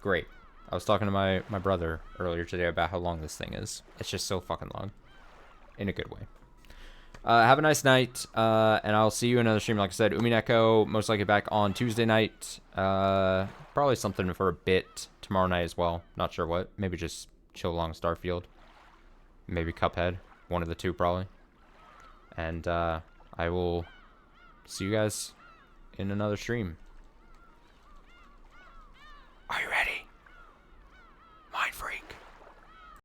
Great. I was talking to my brother earlier today about how long this thing is. It's just so fucking long. In a good way. Have a nice night, and I'll see you in another stream. Like I said, Umineko, most likely back on Tuesday night. Probably something for a bit tomorrow night as well. Not sure what. Maybe just chill along Starfield. Maybe Cuphead. One of the two, probably. And I will see you guys in another stream.